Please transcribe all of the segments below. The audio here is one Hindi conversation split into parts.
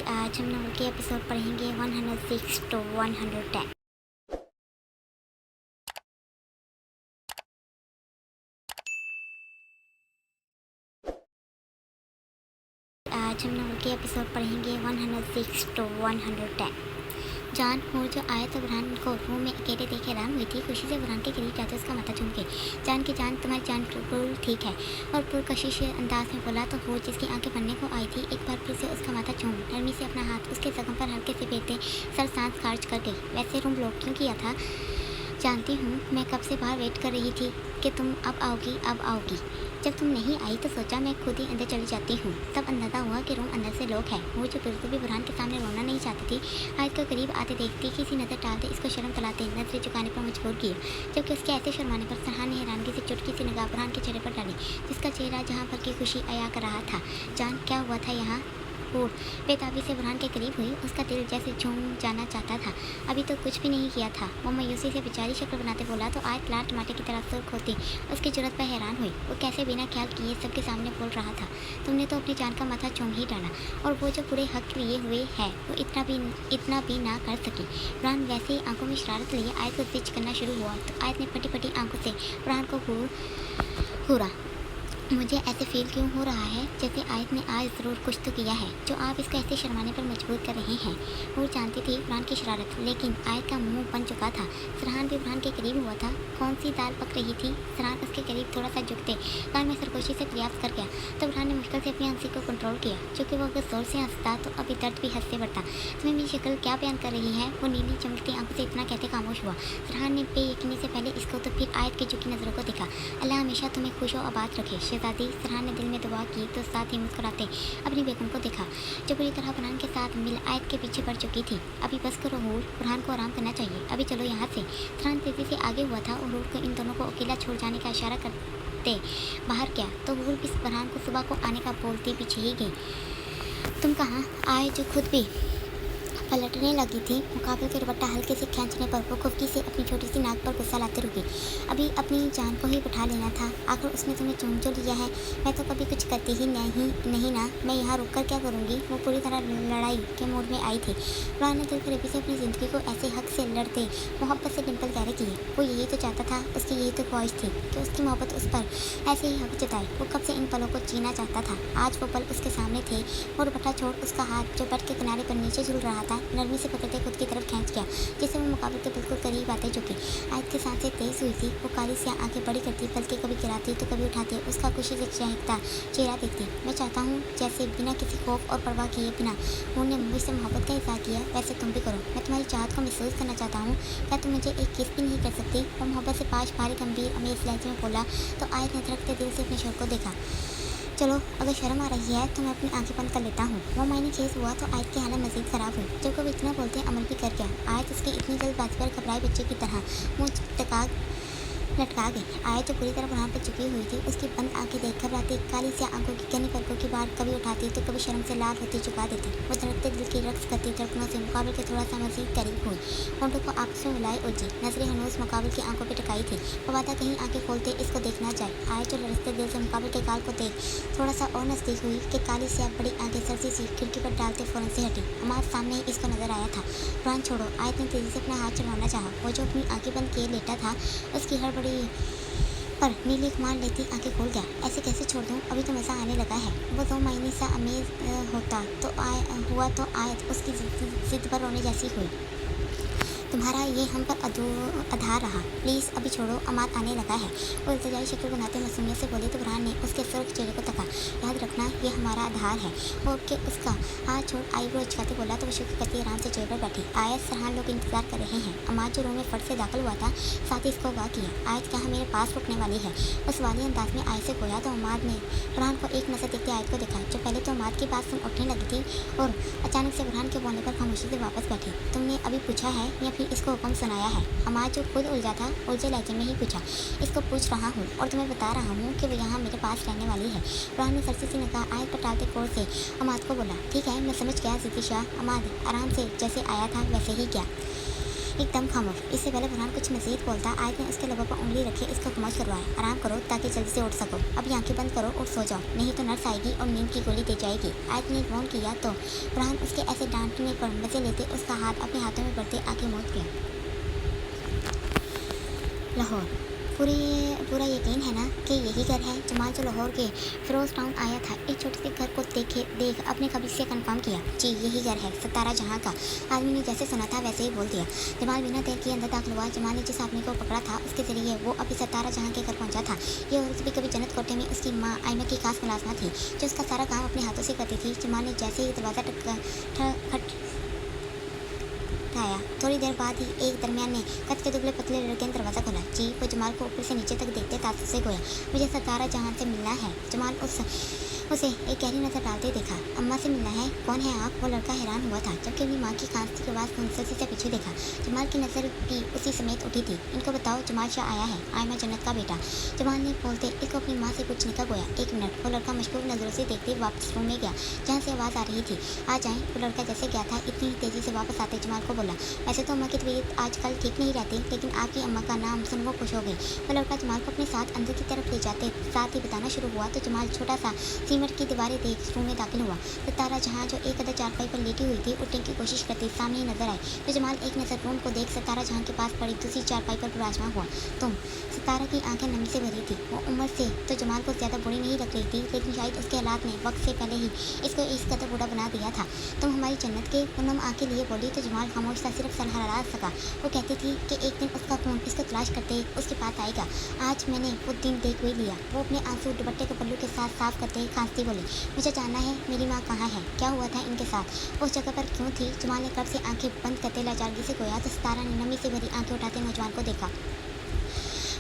आज हम नॉवल के एपिसोड पढ़ेंगे 106 to 110। आज हम नॉवल के एपिसोड पढ़ेंगे 106 to 110। जान और जो आया तो बुरहान को रूम में अकेले देख हैरान हुई थी। खुशी से बुरहान के करीब जाते उसका माथा चूम के जान की जान तुम्हारी जान बिल्कुल ठीक है और पुरकशिश अंदाज में बोला तो वो जिसकी आंखें बनने को आई थी एक बार फिर से उसका माथा चूम नरमी से अपना हाथ उसके जख्म पर हल्के से फेरते सर सांस खारिज कर गई। वैसे रूम लॉक क्यों किया था? जानती हूँ, मैं कब से बाहर वेट कर रही थी कि तुम अब आओगी। जब तुम नहीं आई तो सोचा मैं खुद ही अंदर चली जाती हूँ। तब अंदाज़ा हुआ कि रूम अंदर से लॉक है। वो जो बिल्कुल भी बुरहान के सामने रोना नहीं चाहती थी, आज को करीब आते देखती किसी नज़र डालते इसको शर्म तलाते नजरें झुकाने पर मजबूर किया। जबकि उसके ऐसे शर्माने पर सरहान ने हैरानगी से चुटकी सी निगाह बुरहान के चेहरे पर डाली, जिसका चेहरा जहाँ पर की खुशी अया कर रहा था। जान क्या हुआ था यहाँ? और बेताबी से बुरहान के करीब हुई। उसका दिल जैसे झूम जाना चाहता था। अभी तो कुछ भी नहीं किया था। वो मायूसी से बेचारी शक्ल बनाते बोला तो आज लाल टमाटर की तरह सुर्ख होती उसकी जरूरत पर हैरान हुई। वो कैसे बिना ख्याल किए सबके सामने बोल रहा था, तुमने तो अपनी जान का माथा चूम ही डाला और वो जो पूरे हक लिए हुए है वो इतना भी ना कर सकी। बुरहान वैसे ही आंखों में शरारत लिए आयत को स्विच करना शुरू हुआ तो आयत ने फटी फटी आंखों से बुरहान को घूरा। मुझे ऐसे फील क्यों हो रहा है जैसे आयत ने आज ज़रूर कुछ तो किया है जो आप इसको ऐसे शर्माने पर मजबूर कर रहे हैं। वो जानती थी बुरहान की शरारत, लेकिन आयत का मुंह बन चुका था। सरहान भी बुरहान के करीब हुआ था। कौन सी दाल पक रही थी? सरहान उसके करीब थोड़ा सा झुकते कान में सरगोशी से प्रयास कर गया तो बुरहान ने मुश्किल से अपनी हंसी को कंट्रोल किया, क्योंकि वो अगर जोर से हंसता तो अभी दर्द भी हंस से बढ़ता। तुम्हें मेरी शक्ल क्या बयान कर रही है? वो नीली चमकती आंखों से इतना कहते खामोश हुआ। सरहान ने बेयकीनी से पहले इसको तो फिर आयत की झुकी नज़रों को देखा। अल्लाह हमेशा तुम्हें खुश व आबाद रखे शहजादी। सरहान ने दिल में दुआ की तो साथ ही मुस्कुराते अपनी बेगम को देखा जो बुरी तरह बुरहान के साथ मिल आयत के पीछे पड़ चुकी थी। अभी बस करो हूर, बुरहान को आराम करना चाहिए, अभी चलो यहाँ से। सरहान तेजी से आगे हुआ था और हूर को इन दोनों को अकेला छोड़ जाने का इशारा करते बाहर गया तो हूर भी बुरहान को सुबह को आने का बोलती पीछे ही गई। तुम कहाँ आए जो खुद भी पलटने लगी थी। मुकाबले के दुपट्टा हल्के से खींचने पर वो खुफकी से अपनी छोटी सी नाक पर गुस्सा लाते रुकी। अभी अपनी जान को ही उठा लेना था, आखिर उसने तुम्हें चूम जो लिया है। मैं तो कभी कुछ करती ही नहीं ना, मैं यहाँ रुक कर क्या करूँगी? वो पूरी तरह लड़ाई के मूड में आई थी। बुरहान ने दिल फरेबी से अपनी ज़िंदगी को ऐसे हक से लड़ते मोहब्बत से डिम्पल गहरे किए। वो यही तो चाहता था, उसकी यही तो ख्वाहिश थी कि उसकी मोहब्बत उस पर ऐसे ही हक जताए। वो कब से इन पलों को जीना चाहता था। आज वो पल उसके सामने थे। वो दुपट्टा छोड़ उसका हाथ जो बेड के किनारे पर नीचे झूल रहा था नरमी से पकड़ते खुद की तरफ खींच गया, जिससे वो मुकाबले के बिल्कुल करीब आते झुकी। आयत की सांसें तेज हुई थी। वो काली से आंखें बड़ी करती, बल्कि कभी गिराती तो कभी उठाती उसका खुशी से चहकता चेहरा देखती। मैं चाहता हूँ जैसे बिना किसी खौफ और परवाह किए बिना उन्होंने मुझसे मोहब्बत का इज़हार किया वैसे तुम भी करो। मैं तुम्हारी चाहत को महसूस करना चाहता हूँ। क्या तुम मुझे एक किस भी नहीं कर सकती? वो मोहब्बत से पाश भारी गंभीर अमेज लहजे में बोला तो आयत ने धड़कते दिल से अपने शोर को देखा। चलो अगर शर्म आ रही है तो मैं अपनी आंखें बंद कर लेता हूँ। वो मायने खेज हुआ तो आयत की हालत मजीद ख़राब हुई। जब वो इतना बोलते अमल भी कर गया। आयत उसकी इतनी जल्दबाजी पर घबराए बच्चे की तरह मुँह लटका गई। आयत जो पूरी तरह बुरहान पर चुकी हुई थी, उसकी बंद आंखें देख घबराती काली से आंखों की घनी पलकों की बार कभी उठाती तो कभी शर्म से लाल होती चुका देती। वो धड़कते दिल की रक्स करती धड़कनों से मुकाबले के थोड़ा सा मजीद करीब हुई। होंठों को आपस में मिलाई उलझी, नजरें हनूस मुकाबले की आंखों पर टिकाई थी। वो वादा कहीं आंखें खोलते इसको देखना जाए। आयत जो लड़ते दिल से मुकाबले के गाल को देख थोड़ा सा और नजदीक हुई कि काली से बड़ी आंखें सरसी सी खिड़की पर डालते फ़ौरन से हटी। हमारे सामने ही इसको नजर आया था। बुरहान छोड़ो। आयत ने तेजी से अपना हाथ चढ़ाना चाहा। वो जो अपनी आंखें बंद किए लेटा था उसकी हड़बड़ी पर नीली कुमार लेती आंखें खोल गया। ऐसे कैसे छोड़ दूँ? अभी तो मज़ा आने लगा है। वो 2 महीने सा अमेज होता तो हुआ तो आयत उसकी जिद पर रोने जैसी हुई। तुम्हारा ये हम पर आधार रहा, प्लीज़ अभी छोड़ो, अमात आने लगा है। वो इल्तिजाई शक्ल बनाते मासूमियत से बोली तो बुरहान ने उसके सुर्ख चेहरे को तका। याद रखना ये हमारा आधार है। वो के उसका हाथ छोड़ आईब्रो उचकाते बोला तो वो शुक्र करती आराम से चेयर पर बैठी। आयत सरहान लोग इंतजार कर रहे हैं। अमाद जो रूम में फट से दाखिल हुआ था साथ ही इसको वाह किया। आयत कहाँ मेरे पास रुकने वाली है? उस वाली अंदाज में आयत से खोया तो अमाद ने बुरहान को एक नज़र देखते आयत को देखा, जो पहले तो अमाद की बात सुन उठने लगी थी और अचानक से बुरहान के बोलने पर खामोशी से वापस बैठी। तुमने अभी पूछा है या फिर इसको हुक्म सुनाया है? अमाद जो खुद उलझा था उलझे लहजे में ही पूछा। इसको पूछ रहा हूँ और तुम्हें बता रहा हूँ कि वो यहाँ मेरे पास रहने वाली है। बुरहान ने सरसी सी निगाह आयत पर टालते कोर से अमाद को बोला, ठीक है मैं समझ गया ज़िद्दी शाह। अमाद आराम से जैसे आया था वैसे ही क्या? एकदम खामोश। इससे पहले बुरहान कुछ मजीद बोलता, आयत ने उसके लबों पर उंगली रखी इसको खामोश करवाया। आराम करो ताकि जल्दी से उठ सको। अब आंखें बंद करो और सो जाओ, नहीं तो नर्स आएगी और नींद की गोली दे जाएगी। आयत ने फोन किया तो बुरहान उसके ऐसे डांटने पर मजे लेते उसका हाथ अपने हाथों में पड़ते आंखें मूंद गया। लाहौर, पूरा यकीन है ना कि यही घर है? जमाल जो लाहौर के फिरोज टाउन आया था, एक छोटे से घर को देख अपने कब्र से कंफर्म किया। जी यही घर है, सितारा जहाँ का। आदमी ने जैसे सुना था वैसे ही बोल दिया। जमाल बिना देर के अंदर दाखिल हुआ। जमाल ने जिस आदमी को पकड़ा था उसके जरिए वो अभी सितारा जहाँ के घर पहुँचा था। ये औरत भी कभी जन्नत कोटे में उसकी माँ आयमा की खास मुलाजमा थी जो उसका सारा काम अपने हाथों से करती थी। जमाल ने जैसे ही दरवाज़ा आया, थोड़ी देर बाद ही एक दरमियान ने कद के दुबले पतले लड़के ने दरवाज़ा खोला। जी वो जमाल को ऊपर से नीचे तक देखते तासुब से गोया, मुझे सितारा जहाँ से मिलना है। जमाल उसे एक गहरी नजर डालते देखा। अम्मा से मिलना है? कौन है आप? वो लड़का हैरान हुआ था जबकि अपनी माँ की खांसती की आवाज़ मुंसलसी से पीछे देखा। जमाल की नज़र भी उसी समेत उठी थी। इनको बताओ, जमाल शाह आया है, आयमा जन्नत का बेटा। जमाल ने बोलते इसको अपनी माँ से पूछने का गोया। एक मिनट। वो लड़का मशकूक नज़रों से देखते वापस रूम में गया जहाँ से आवाज़ आ रही थी। आ जाएं। वो लड़का जैसे गया था इतनी ही तेज़ी से वापस आते जमाल को बोला, वैसे तो अम्मा की तबीयत आजकल ठीक नहीं रहती, लेकिन आपकी अम्मा का नाम सुन वो खुश हो गई। वो लड़का जमाल को अपने साथ अंदर की तरफ ले जाते साथ ही बताना शुरू हुआ तो जमाल छोटा सा सीमेंट की दीवारें देख रूम में दाखिल हुआ। सितारा जहाँ जो एक अदर चारपाई पर लेटी हुई थी उठने की कोशिश करती सामने ही नजर आई। तो जमाल एक नज़र रूम को देख सितारा जहाँ के पास पड़ी दूसरी चारपाई पर विराजमान हुआ। तुम? सितारा की आंखें नमी से भरी थी। वो उम्र से तो जमाल को ज़्यादा बुरी नहीं लग रही थी, लेकिन शायद उसके हालात ने वक्त से पहले ही इसको इस कदर बूढ़ा बना दिया था। तुम हमारी जन्नत के? पूनम आंखें लिए बोली तो जमाल खामोश था, सिर्फ सर हरा सका। वो कहती थी कि एक दिन उसका खून इसको तलाश करते उसके पास आएगा। आज मैंने वो दिन देख ही लिया। वो अपने आंसू दुपट्टे के पल्लू के साथ साफ करते खांसती बोली, मुझे जानना है मेरी माँ कहाँ है? क्या हुआ था इनके साथ? उस जगह पर क्यों थी? जमाल ने कब से आंखें बंद करते लाचारगी से गोया तो सितारा ने नमी से भरी आंखें उठाते नौजवान को देखा।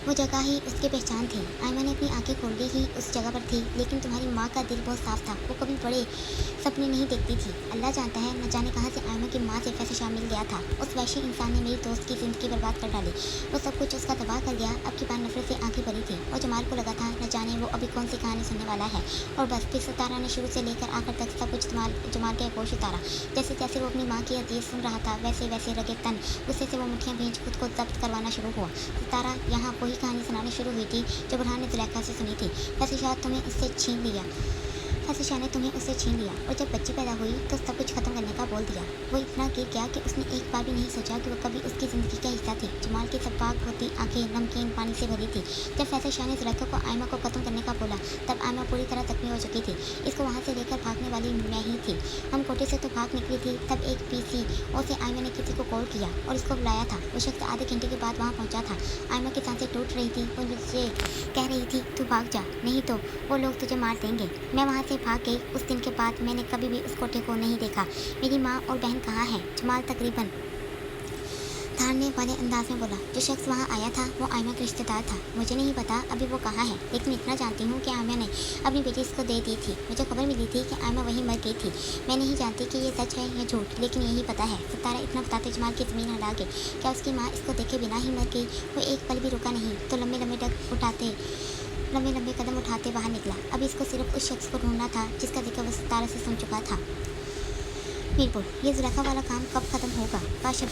वो जगह ही उसकी पहचान थी। आयमा ने अपनी आंखें खोल दी ही उस जगह पर थी, लेकिन तुम्हारी माँ का दिल बहुत साफ था। वो कभी बड़े सपने नहीं देखती थी। अल्लाह जानता है न जाने कहाँ से आयमा की माँ से फैसला शामिल गया था। उस वैशी इंसान ने मेरी दोस्त की ज़िंदगी बर्बाद कर डाली। वो सब कुछ उसका तबाह कर गया। अब की बार नफरत से आंखें भरी थी और जमाल को लगा था न जाने वो अभी कौन सी कहानी सुनने वाला है। और बस फिर सितारा ने शुरू से लेकर आखिर तक सब कुछ जमाल के गोश उतारा। जैसे जैसे वो अपनी माँ की हदीस सुन रहा था वैसे वैसे रगे तन गुस्से से वो मुठ्ठियाँ भींच खुद को जब्त करवाना शुरू हुआ। सितारा यहाँ वही कहानी सुनानी शुरू हुई थी जो बुरहान ने जुलेखा से सुनी थी। वैसे शाह ने तुम्हें उससे छीन लिया और जब बच्ची पैदा हुई तो सब कुछ खत्म करने का बोल दिया। वो इतना गिर गया कि उसने एक बार भी नहीं सोचा कि वो कभी उसकी ज़िंदगी का हिस्सा थी। जमाल की सपाक होती आंखें नमकीन पानी से भरी थी। जब फैसल शाह ने जुलेखा को आयमा को खत्म करने का बोला तब आयमा पूरी तरह जख्मी हो चुकी थी। इसको वहाँ से लेकर भागने वाली मैं ही थी। हम कोटे से तो भाग निकली थी तब एक PC और से आयमा ने किसी को कॉल किया और इसको बुलाया था। वो शख्स आधे घंटे के बाद वहाँ पहुँचा था। आयमा की सांसें टूट रही थी। वो मुझे कह रही थी तू भाग जा, नहीं तो वो लोग तुझे मार देंगे। मैं वहाँ से भाग गई। उस दिन के बाद मैंने कभी भी उस कोठे को नहीं देखा। मेरी माँ और बहन कहाँ हैं? जमाल तकरीबन धारने वाले अंदाज में बोला। जो शख्स वहाँ आया था वो आयमा का रिश्तेदार था। मुझे नहीं पता अभी वो कहाँ है, लेकिन इतना जानती हूँ कि आयमा ने अपनी बेटी इसको दे दी थी। मुझे खबर मिली थी कि आयमा वहीं मर गई थी। मैं नहीं जानती कि ये सच है या झूठ, लेकिन यही पता है। सितारा इतना बताते जमाल की ज़मीन हटा के क्या उसकी माँ इसको देखे बिना ही मर गई? वो एक पल भी रुका नहीं तो लंबे लंबे कदम उठाते बाहर निकला। अब इसको सिर्फ उस शख्स को ढूंढना था जिसका जिक्र वो सितारा से सुन चुका था। मीरपुर, ये जुलेखा वाला काम कब ख़त्म होगा? काशिम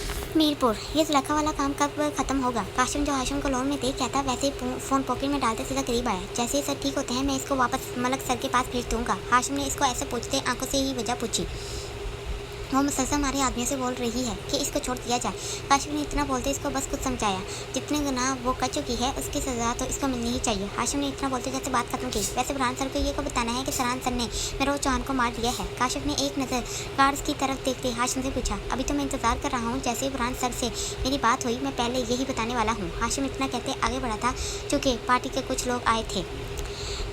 काशिम जो हाशिम को लोन में देख कहता वैसे ही फ़ोन पॉकेट में डालते सीधा करीब आया। जैसे ही सर ठीक होते हैं मैं इसको वापस मलक सर के पास भेज दूँगा। हाशिम ने इसको ऐसे पूछते आंखों से ही वजह पूछी। वो मुसलसल हमारे आदमियों से बोल रही है कि इसको छोड़ दिया जाए। काशिफ ने इतना बोलते इसको बस कुछ समझाया। जितने गुनाह वो कर चुकी है उसकी सज़ा तो इसको मिलनी ही चाहिए। हाशिम ने इतना बोलते जैसे बात खत्म की। वैसे बुरहान सर को ये को बताना है कि सरान सर ने मेरोज चौहान को मार दिया है। काशिफ ने एक नज़र गार्ड्स की तरफ देखते हाशिम से पूछा, अभी तो मैं इंतज़ार कर रहा हूँ। जैसे बुरहान सर से मेरी बात हुई मैं पहले यही बताने वाला हूँ। हाशिम इतना कहते आगे बढ़ा था चूँकि पार्टी के कुछ लोग आए थे।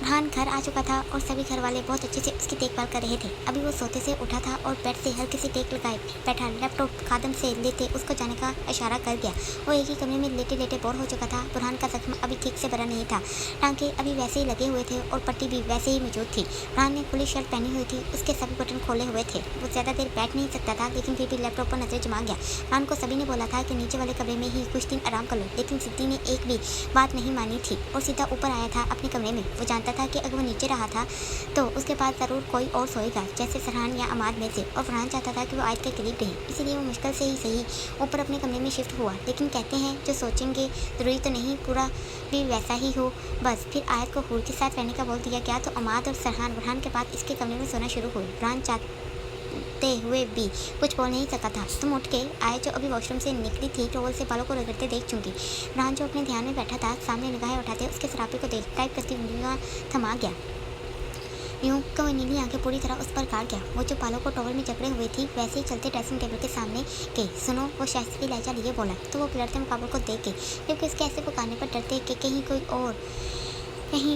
बुरहान घर आ चुका था और सभी घर वाले बहुत अच्छे से उसकी देखभाल कर रहे थे। अभी वो सोते से उठा था और बेड से हल्के से टेक लगाए बैठा लैपटॉप खादम से लेते उसको जाने का इशारा कर गया। वो एक ही कमरे में लेटे लेटे बोर हो चुका था। बुरहान का जख्म अभी ठीक से भरा नहीं था। टांके अभी वैसे ही लगे हुए थे और पट्टी भी वैसे ही मौजूद थी। बुरहान ने खुली शर्ट पहनी हुई थी, उसके सभी बटन खोले हुए थे। वो ज़्यादा देर बैठ नहीं सकता था, लेकिन फिर भी लैपटॉप पर नजर जमा गया। बुरहान को सभी ने बोला था कि नीचे वाले कमरे में ही कुछ दिन आराम कर लो, लेकिन सिद्दी ने एक भी बात नहीं मानी थी और सीधा ऊपर आया था अपने कमरे में। वो जानता जानता था कि अगर वो नीचे रहा था तो उसके पास ज़रूर कोई और सोएगा, जैसे फरहान या अमाद में से, और फरहान चाहता था कि वो आयत के करीब रहे, इसीलिए वो मुश्किल से ही सही ऊपर अपने कमरे में शिफ्ट हुआ। लेकिन कहते हैं जो सोचेंगे ज़रूरी तो नहीं पूरा भी वैसा ही हो। बस फिर आयत को हूर के साथ रहने का बोल दिया गया तो अमाद और फरहान के बाद इसके कमरे में सोना शुरू हुए। फरहान चाहते हुए भी कुछ बोल नहीं सका था। तुम उठ के आए जो अभी वॉशरूम से निकली थी, टॉवल से बालों को रगड़ते देख चुकी। फरहान जो अपने ध्यान में बैठा था सामने निगाहें उठाते उसके सरापे को देख टाइप करती उंगलियां थमा गया। यूं को नीली आंखें पूरी तरह उस पर गाड़ गया। वो जो बालों को टॉवल में जकड़े हुए थी वैसे ही चलते ड्रेसिंग टेबल के सामने गई। सुनो, वो शाइस्ती लहजा लिए बोला तो वो पिलरते मुकाबले को देख गई, क्योंकि उसके ऐसे पुकारने पर डरते कि कहीं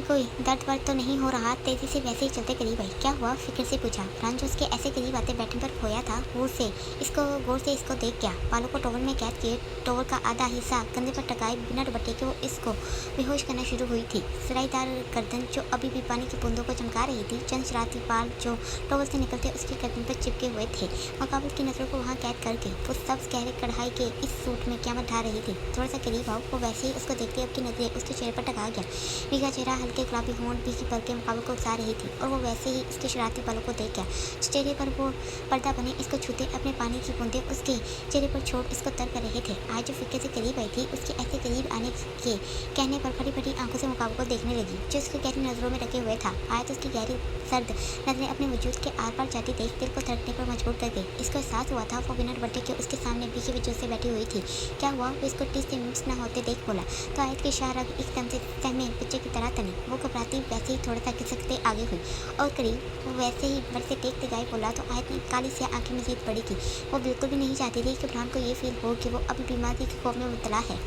कोई दर्द वर्द तो नहीं हो रहा। तेजी से वैसे ही चलते करीब आई। क्या हुआ, फिक्र से पूछा। फरहान जो उसके ऐसे करीब आते बैठने पर खोया था गौर से इसको देख गया। बालों को टॉवल में कैद किए, टॉवल का आधा हिस्सा कंधे पर टकाए बिना दुपट्टे के वो इसको बेहोश करना शुरू हुई थी। सराईदार गर्दन जो अभी भी पानी की बूंदों को चमका रही थी, चंद शरारती बाल जो टॉवल से निकलते उसकी गर्दन पर चिपके हुए थे, मुकाबल की नजरों को वहाँ कैद करके वो सब्ज गहरे कढ़ाई के इस सूट में क़यामत ढा रही थी। थोड़ा सा करीब आओ, वो वैसे ही उसको देखते अब की नजरें उसके चेहरे पर टका गया। भीगा चेहरा, हल्के गुलाबी होंठ भी की पल के मुकाबले को उकसा रही थी, और वो वैसे ही इसके शरारती बालों को देख गया। चेहरे पर वो पर्दा बने इसको छूते अपने पानी की बूंदें उसके चेहरे पर छोड़ इसको तर कर रहे थे। आज जो फिक्र से करीब आई थी उसके ऐसे करीब आने के कहने पर फटी फटी आंखों से मुकाबले को देखने लगी, जो उसकी गहरी नजरों में रखे हुए था। आयत उसकी गहरी सर्द नजरें अपने वजूद के आर पार जाती देख दिल को धड़कने पर मजबूर कर गई। इसको एहसास हुआ था वो बिना दुपट्टे के उसके सामने भीगे वजूद से बैठी हुई थी। क्या हुआ, वो इसको 30 मिनट्स न होते देख बोला तो आयत के शाह रग एकदम से सहमे बच्चे की तरह तनी। वो घबराती वैसे ही थोड़ा सा खिसकते आगे हुई और करीब वो वैसे ही बड़ से टेकते गाय बोला तो आयत ने काली से आंखें मजीद बड़ी की। वो बिल्कुल भी नहीं चाहती थी कि फरहान को ये फील हो कि वो अभी बीमारी के खौफ में मुब्तला है।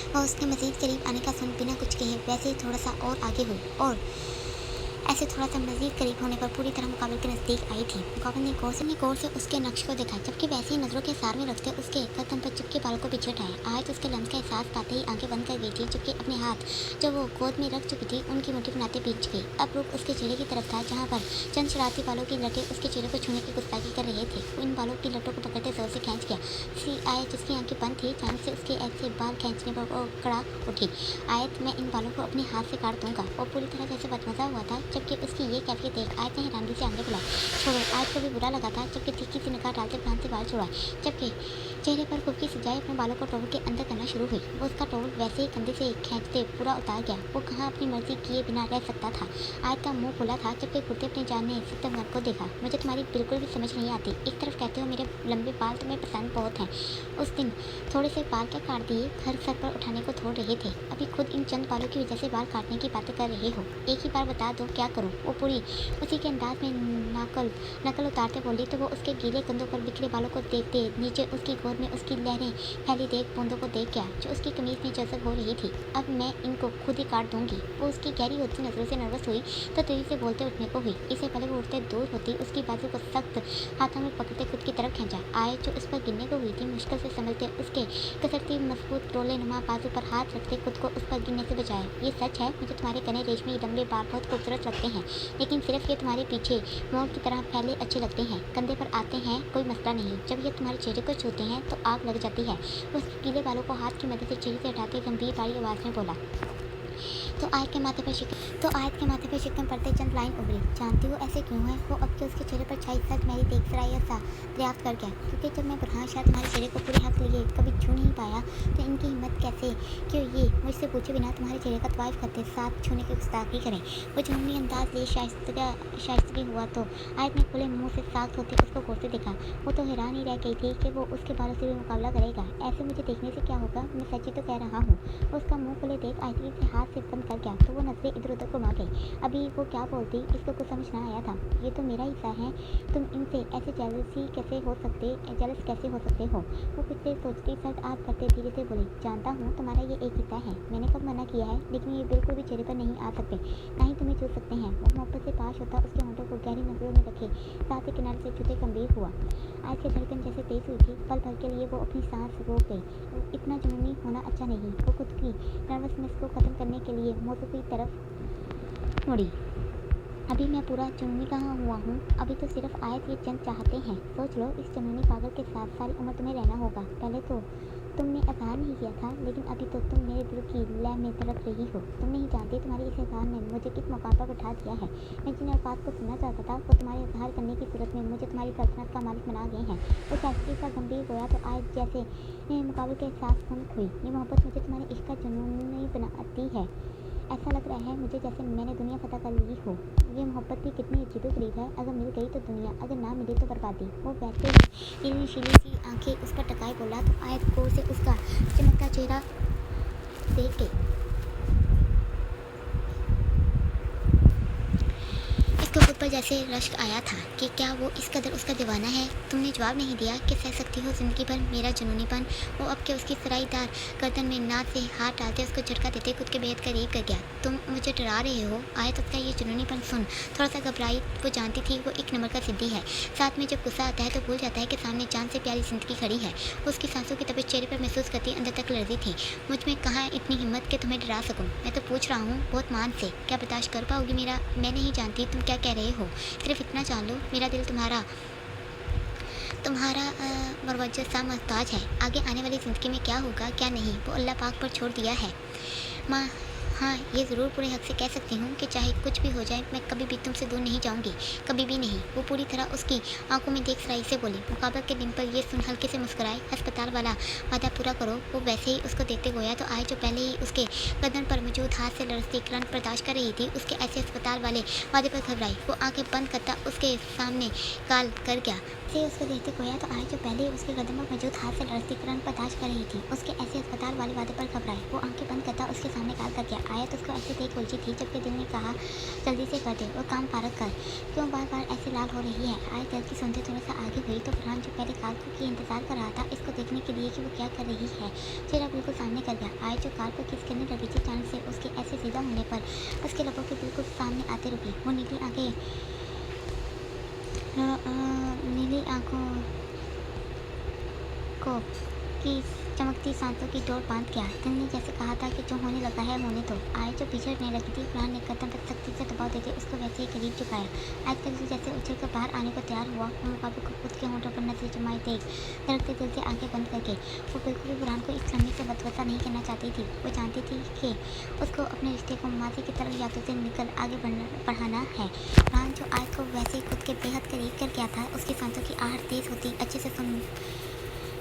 वह उसके मजीद करीब आने का सुन बिना कुछ कहे वैसे ही थोड़ा सा और आगे हुई, और ऐसे थोड़ा सा मजीद करीब होने पर पूरी तरह मुकाबले के नज़दीक आई थी। मुकाबले ने गौर से उसके नक्श को देखा, जबकि वैसे ही नज़रों के सार में रखते उसके कदम पर चिपके बालों को पीछे उठाया। आज उसके लम्स का एहसास पाते ही आंखें बंद कर गई थी, जबकि अपने हाथ जो वो गोद में रख चुकी थी उनकी मुट्ठी बनाते पीछ गई। अब रुख उसके चेहरे की तरफ था, जहाँ पर चंद शरारती बालों की लटें उसके चेहरे को छूने की गुस्ताखी कर रहे थे। वो इन बालों की लटों को पकड़ते जोर से खींच गया। आयत जिसकी आंखें बंद थी अचानक से उसके ऐसे बाल खींचने पर वो कड़ाक उठी। आयत, मैं इन बालों को अपने हाथ से काट दूंगा। वो पूरी तरह जैसे बदमजा हुआ था, जबकि उसकी ये ये देख आयत ने हैरानगी से आगे बुलाई। छोड़ो, आयत को भी बुरा लगा था, जबकि तीखी सी निगाह डालते फरहान से बाल छुड़ाए, जबकि चेहरे पर खुबकी सजाए अपने बालों को टॉवल के अंदर करना शुरू हुई। वो उसका टॉवल वैसे ही कंधे से खींचते पूरा उतार गया। वो कहाँ अपनी मर्जी किए बिना रह सकता था। आयत का मुंह खुला था, जबकि कुर्ते अपने जान ने सितमगर को देखा। मुझे तुम्हारी बिल्कुल भी समझ नहीं आती। एक तरफ कहते हो मेरे लंबे बाल तुम्हें पसंद बहुत हैं, उस दिन थोड़े से बाल क्या काट दिए, घर सर पर उठाने को छोड़ रहे थे, अभी खुद इन चंद बालों की वजह से बाल काटने की बातें कर रहे हो। एक ही बार बता दो क्या करूँ। वो पूरी उसी के अंदाज में नकल उतारते बोली तो वो उसके गीले कंधों पर बिखरे बालों को देखते नीचे उसकी गोद में उसकी लहरें फैली देख बूंदों को देख गया जो उसकी कमीज में जज़ब हो रही थी। अब मैं इनको खुद ही काट दूंगी। वो उसकी गहरी होती नजरों से नर्वस हुई तो तेजी से बोलते उठने को हुई। इससे पहले वो उठते दूर होती उसकी बाजू को सख्त हाथों में पकड़ते खुद की तरफ खींचा। आए जो उस पर गिरने को हुई थी मुश्किल से संभलते उसके कसरती मजबूत डोले नुमा बाजू पर हाथ रखते खुद को उस पर गिरने से बचाया। ये सच है, मुझे तुम्हारे घने रेशमी लंबे बाल बहुत खूबसूरत लगते हैं, लेकिन सिर्फ ये तुम्हारे पीछे मोर की तरह फैले अच्छे लगते हैं। कंधे पर आते हैं कोई मसला नहीं, जब ये तुम्हारे चेहरे को छूते हैं तो आग लग जाती है। उस गीले बालों को हाथ की मदद से चेहरे से हटाते गंभीर भारी आवाज़ में बोला तो आयत के माथे पर शिकन पड़ते चंद लाइन उभरी। जानती हो ऐसे क्यों है? वो अब के उसके चेहरे पर छाई सच मेरी देख सराय सा दरियाफ्त कर गया, क्योंकि जब मैं बुरहान शाह तुम्हारे चेहरे को पूरे हक लिए कभी छू नहीं पाया तो इनकी हिम्मत कैसे क्यों ये मुझसे पूछे बिना तुम्हारे चेहरे का तवाइफ करते साथ छूने की गुस्ताखी करें। वो जुनूनी अंदाज लिए शाइस्तगी हुआ तो आयत ने खुले मुँह से साख्त होते उसको घूरते देखा। वो तो हैरान ही रह गई थी कि वो उसके बालों से भी मुकाबला करेगा। ऐसे मुझे देखने से क्या होगा, मैं सच्ची तो कह रहा हूँ। उसका मुँह खुले देख आयत के हाथ से बंद कर गया तो वो नजरें इधर उधर घुमा गई। अभी वो क्या बोलती इसको कुछ समझ ना आया था। ये तो मेरा हिस्सा है, तुम इनसे ऐसे जेलस कैसे हो सकते हो। वो कुछ देर सोचती सर्द आप करते धीरे से बोली, जानता हूँ तुम्हारा ये एक हिस्सा है, मैंने कब मना किया है, लेकिन ये बिल्कुल भी चेहरे पर नहीं आ सकते, ना ही तुम्हें छू सकते हैं। वो मोहब्बत से पास होता उसके होंठों को गहरी नजरों में रखे साथ ही किनारे से छूते गंभीर हुआ। आज की धड़कन जैसे तेज हुई थी, पल भर के लिए वो अपनी सांस रोक गई। इतना जुनूनी होना अच्छा नहीं। वो खुद की नर्वसनेस को ख़त्म करने के लिए मौजू की तरफ मुड़ी। अभी मैं पूरा जुनूनी कहाँ हुआ हूँ। अभी तो सिर्फ आयत ये चंद चाहते हैं। सोच लो, इस जुनूनी पागल के साथ सारी उम्र तुम्हें रहना होगा। पहले तो तुमने एहसान नहीं किया था, लेकिन अभी तो तुम मेरे दिल की लय में तड़प रही हो। तुम नहीं जानती तुम्हारी इस एहसान ने मुझे किस मुकाम पर बैठा दिया है। मैं जिन अल्फाज को सुनना चाहता था वो तुम्हारे इजहार करने की सूरत में मुझे तुम्हारी सल्तनत का मालिक बना गए हैं। उस फैसले का गंभीर गोया तो आयत जैसे मुकाबले के एहसास खुनक हुई। ये मोहब्बत मुझे तुम्हारे इश्क का जुनून नहीं बनाती है। ऐसा लग रहा है मुझे जैसे मैंने दुनिया फतह कर ली हो। ये मोहब्बत भी कितनी अजीबो गरीब है। अगर मिल गई तो दुनिया, अगर ना मिली तो बर्बादी। वो वैसे ही नीली सी आंखें उस पर टकाए बोला तो आयत को से उसका चमकता चेहरा देख के इसको खुद पर जैसे रश्क आया था कि क्या वो इस कदर उसका दीवाना है। तुमने जवाब नहीं दिया कि सह सकती हो जिंदगी भर मेरा जुनूनीपन। वो अब के उसकी सराईदार गर्दन में नाक से हाथ डालते उसको झटका देते खुद के बेहद करीब कर गया। तुम मुझे डरा रहे हो। आयत उसका ये जुनूनीपन सुन थोड़ा सा घबराई। वो जानती थी वो एक नंबर का सिद्धि है। साथ में जब गुस्सा आता है तो भूल जाता है कि सामने जान से प्यारी जिंदगी खड़ी है। उसकी सांसों की तबीयत चेहरे पर महसूस करती अंदर तक लर्जी थी। मुझ में कहाँ इतनी हिम्मत कि तुम्हें डरा सकूं। मैं तो पूछ रहा हूँ बहुत मान से, क्या बर्दाश्त कर पाओगी मेरा? मैं नहीं जानती तुम क्या कह रहे हो। सिर्फ इतना जान लो, मेरा दिल तुम्हारा मुवज्जह सा मोहताज है। आगे आने वाली ज़िंदगी में क्या होगा क्या नहीं वो अल्लाह पाक पर छोड़ दिया है। माँ, हाँ ये ज़रूर पूरे हक से कह सकती हूँ कि चाहे कुछ भी हो जाए मैं कभी भी तुमसे दूर नहीं जाऊँगी, कभी भी नहीं। वो पूरी तरह उसकी आंखों में देख सराई से बोली। मुकाबला के दिन पर ये सुन हल्के से मुस्कुराए। अस्पताल वाला वादा पूरा करो। वो वैसे ही उसको देखते गोया तो आए जो पहले ही उसके गर्दन पर मौजूद हाथ से लड़ती करंट बर्दाश्त कर रही थी उसके ऐसे अस्पताल वाले वादे पर घबराई। वो आंखें बंद करता उसके सामने काल कर गया। से उसको देखते गोया तो आए जो पहले ही उसके कदम पर मौजूद हाथ से लड़ती करंट बर्दाश्त कर रही थी उसके ऐसे अस्पताल वाले वादे पर घबराई। वो आंखें बंद करता उसके सामने काल कर गया। आयत उसको ऐसे देख उलझी थी जबकि दिल ने कहा जल्दी से कर दे और काम फारग कर। क्यों बार बार ऐसे लाल हो रही है? आयत जल्दी सुनते थोड़ा सा आगे हुई तो फरहान जो पहले कार को इंतजार कर रहा था इसको देखने के लिए कि वो क्या कर रही है चेहरा बिल्कुल सामने कर गया। आयत जो कार पर किस करने लगी थी अचानक से उसके ऐसे सीधा होने पर उसके लबों के बिल्कुल सामने आते रुकी। वो नीली आंखों को की चमकती सांसों की डोर बांध गया। दिल ने जैसे कहा था कि जो होने लगा है होने दो। आय जो पिछड़ने लगी थी फरहान ने कदम पर सख्ती से दबाव देते उसको वैसे ही करीब झुकाया। आज का दिल जैसे उछल कर बाहर आने को तैयार हुआ। वो मुकाबले को खुद के होंठों पर नजर जमाई देख धड़कते दिल से आंखें बंद करके वो बिल्कुल भी फरहान को इस लम्हे से वसवसा नहीं करना चाहती थी। वो जानती थी कि उसको अपने रिश्ते को माजी की तरफ यादों से निकल आगे बढ़ाना है। फरहान जो आय को वैसे ही खुद के बेहद करीब कर गया था उसकी सांसों की आहट तेज होती अच्छे से सुन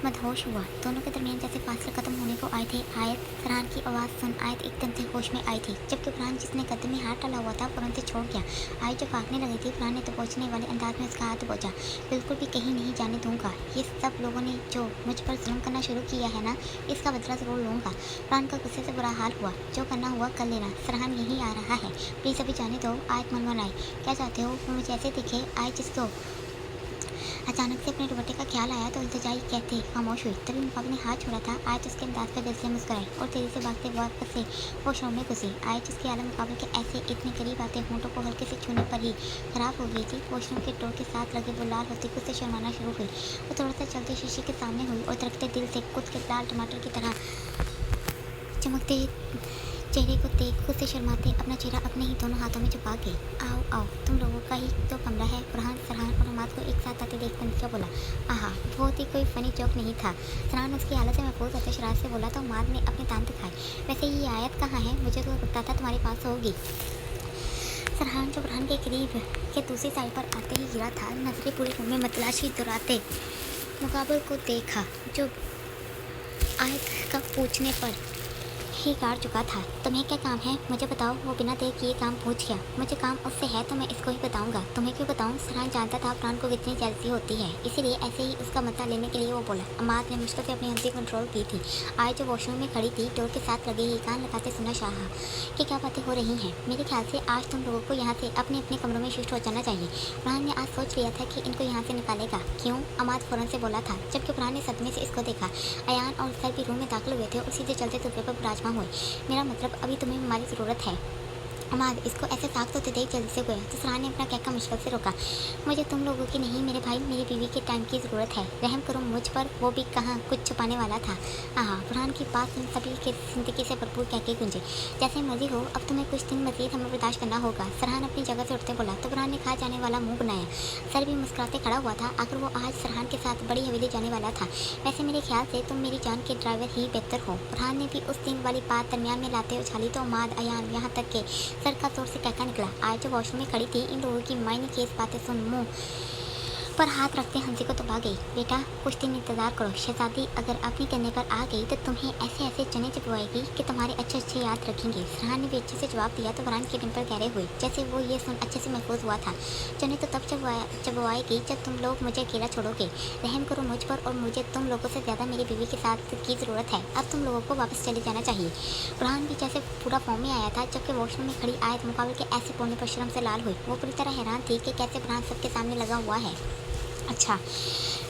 मदहोश हुआ। दोनों के दरमियान जैसे फासले खत्म होने को आए थे। आयत फरहान की आवाज़ सुन आयत एकदम से होश में आई थी जबकि फरहान जिसने कदम में हाथ डाला हुआ था फौरन से छोड़ गया। आयत जो भागने लगी थी फरहान ने तो पहुँचने वाले अंदाज में उसका हाथ दबोचा। बिल्कुल भी कहीं नहीं जाने दूंगा। ये सब लोगों ने जो मुझ पर जुल्म करना शुरू किया है ना इसका बदला ज़रूर लूँगा। फरहान का गुस्से से बुरा हाल हुआ। जो करना हुआ कर लेना। फरहान यहीं आ रहा है, प्लीज़ अभी जाने दो। आयत मनमनाई। क्या चाहते हो? वो मुझे ऐसे दिखे। आयत जिसको अचानक से अपने दुपट्टे का ख्याल आया तो इल्तिजाई कहते खामोश हुई। तभी मुकाबले ने हाथ छोड़ा था। आयत उसके अंदाज पर दिल से मुस्कुराई और तेजी से भागते वापस से वो शो में घुसी। आयत जिसके आलम मुकाबले के ऐसे इतने करीब आते होंठों को हल्के से छूने पर ही खराब हो गई थी। वॉशरूम के डोर के साथ लगे वो लाल होती कुछ से शर्माना शुरू हुई। वो थोड़ा सा चलते शीशे के सामने हुई और धड़कते दिल से कुछ के लाल टमाटर की तरह चमकते चेहरे को देख खुद से शर्माते अपना चेहरा अपने ही दोनों हाथों में छुपा गई। आओ आओ, तुम लोगों का ही तो कमरा है। फरहान फरहान और हमाद को एक साथ आते देख नीचा बोला। आहा, बहुत ही कोई फनी जोक नहीं था। फरहान उसकी हालत से महफूज होते शरारत से बोला तो हमाद ने अपने दांत दिखाए। वैसे ये आयत कहाँ है? मुझे तो लगता था तुम्हारे पास होगी। फरहान जो फरहान के करीब के दूसरी साइड पर आते ही गिरा था। नजरें पूरे रूम में मतलाशी दुराते मुकाबल को देखा जो आयत का पूछने पर ही काट चुका था। तुम्हें क्या काम है? मुझे बताओ। वो बिना देर किए काम पूछ गया। मुझे काम उससे है तो मैं इसको ही बताऊंगा। तुम्हें क्यों बताऊं? फरहान जानता था फरहान को कितनी जल्दी होती है इसीलिए ऐसे ही उसका मसला लेने के लिए वो बोला। अमाद ने मुश्किल से अपनी हंसी कंट्रोल की थी। आज जो वॉशरूम में खड़ी थी डोर के साथ लगे ही कान लगाते सुना चाहा कि क्या बातें हो रही हैं। मेरे ख्याल से आज तुम लोगों को यहाँ से अपने अपने कमरों में शिफ्ट हो जाना चाहिए। फरहान ने आज सोच लिया था कि इनको यहाँ से निकालेगा। क्यों? अमाद फ़ौरन से बोला था जबकि फरहान ने सदमे से इसको देखा। अयान और सर भी रूम में दाखिल हुए थे और सीधे चलते तुफे पर विराजमान हुए। मेरा मतलब अभी तुम्हें हमारी ज़रूरत है। अमाद इसको ऐसे ताकत होते देख जल्दी से गया तो सराहन ने अपना कहकर मुश्किल से रोका। मुझे तुम लोगों की नहीं मेरे भाई मेरी बीवी के टाइम की ज़रूरत है, रहम करो मुझ पर। वो भी कहाँ कुछ छुपाने वाला था। हाँ, बुरहान की बात सुन सभी के जिंदगी से भरपूर कह के गूंजे। जैसे मर्जी हो, अब तुम्हें कुछ दिन मजीद हमें बर्दाश्त करना होगा। सराहन अपनी जगह से उठते बोला तो बुरहान ने खा जाने वाला मुंह बनाया। सर भी मुस्कुराते खड़ा हुआ था। आखिर वो आज सराहन के साथ बड़ी हवेली जाने वाला था। वैसे मेरे ख्याल से तुम मेरी जान के ड्राइवर ही बेहतर हो। बुरहान ने भी उस दिन वाली बात दरमियान में लाते उछाली तो अमाद अयान यहाँ तक के सर का जोर से कहका निकला। आज जो वॉशरूम में खड़ी थी इन लोगों की मायने की इस बातें सुन मुंह पर हाथ रखते हंसी को दबा गई। बेटा कुछ दिन इंतजार करो, शहजादी अगर अपने कहने पर आ गई तो तुम्हें ऐसे ऐसे चने चबवाएगी कि तुम्हारे अच्छे अच्छे याद रखेंगे। सराहन ने भी अच्छे से जवाब दिया तो बुरहान के डिम्पल गहरे हुए, जैसे वो ये सुन अच्छे से महफूज हुआ था। चने तो तब चबवाएगी जब तुम लोग मुझे अकेला छोड़ोगे। रहम करो मुझ पर, और मुझे तुम लोगों से ज़्यादा मेरी बीवी के साथ की ज़रूरत है। अब तुम लोगों को वापस चले जाना चाहिए। बुरहान भी जैसे पूरा फॉर्म में आया था जबकि वॉशरूम में खड़ी आयत मुकाबले के ऐसे बोलने पर शर्म से लाल हुई। वो पूरी तरह हैरान थी कि कैसे बुरहान सबके सामने लगा हुआ है। अच्छा,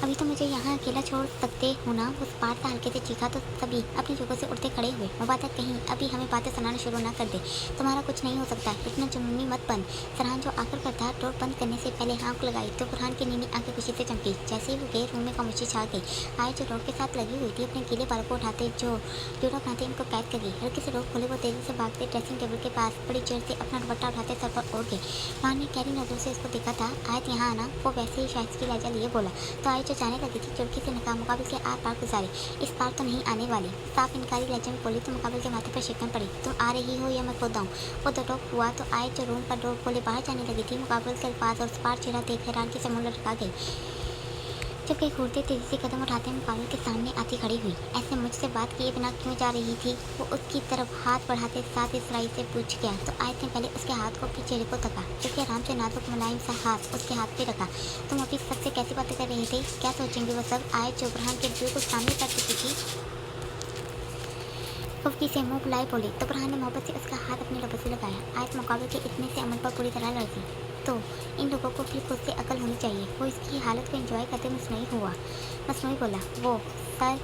अभी तो मुझे यहाँ अकेला छोड़ सकते हो ना। उस पार से हल्के से चीखा तो सभी अपनी जगह से उठते खड़े हुए। मुबारक कहीं अभी हमें बातें सुनाना शुरू ना कर दे। तुम्हारा कुछ नहीं हो सकता, इतना जुनूनी मत बन। सराहन जो आकर कर था डोर बंद करने से पहले आँख लगाई तो बुरहान की नीली आंखें खुशी से चमकी। जैसे ही वो गए रूम में खामोशी छा गई। आए जो डोर के साथ लगी हुई थी अपने गीले बालों को उठाते जो जोड़ा बनाते इनको कैद कर दी। हल्के से डोर खोले वो तेजी से भागते ड्रेसिंग टेबल के पास बड़ी चेयर से अपना दुपट्टा उठाते सर पर ओढ़ गए। बुरहान ने गहरी नजरों से इसको देखा था। आयत यहाँ आना, वो वैसे ही शायद की लहजा लिए बोला तो आयत जो जाने लगी थी चुटकी से निकाह मुकाबले के आर पार गुजारे। इस बार तो नहीं आने वाली, साफ इनकारी लहजे में बोली तो मुकाबले के माथे पर शिकन पड़ी। तुम आ रही हो या मैं खुद आऊँ? वो दो टोक हुआ तो आए जो रूम पर डोर खोले बाहर जाने लगी थी मुकाबले के अल्फाज और पार चेहरा देख हैरान की समूह लटका गई। जब कई घूरते तेजी से कदम उठाते मुकाबले के सामने आती खड़ी हुई। ऐसे मुझसे बात किए बिना क्यों जा रही थी? वो उसकी तरफ हाथ बढ़ाते साथ इसराई से पूछ गया तो आयत ने पहले उसके हाथ को अपने चेहरे को तका, जबकि आराम से नाजुक मुलायम सा हाथ उसके हाथ पे रखा। तुम अभी सबसे कैसी बातें कर रहे थे? क्या सोचेंगे वो सब? आयत जो बुरहान के बिल्कुल सामने कर चुकी थी फुफकी से मुंह बुलाए बोली तो बुरहान ने मोहब्बत से उसका हाथ अपने लबों से लगाया। आयत मुकाबले के इतने से अमल पर पूरी तरह लड़ती तो इन लोगों को फिर खुद से अकल होनी चाहिए। वो इसकी हालत को एंजॉय करते मसनूई बोला। वो सर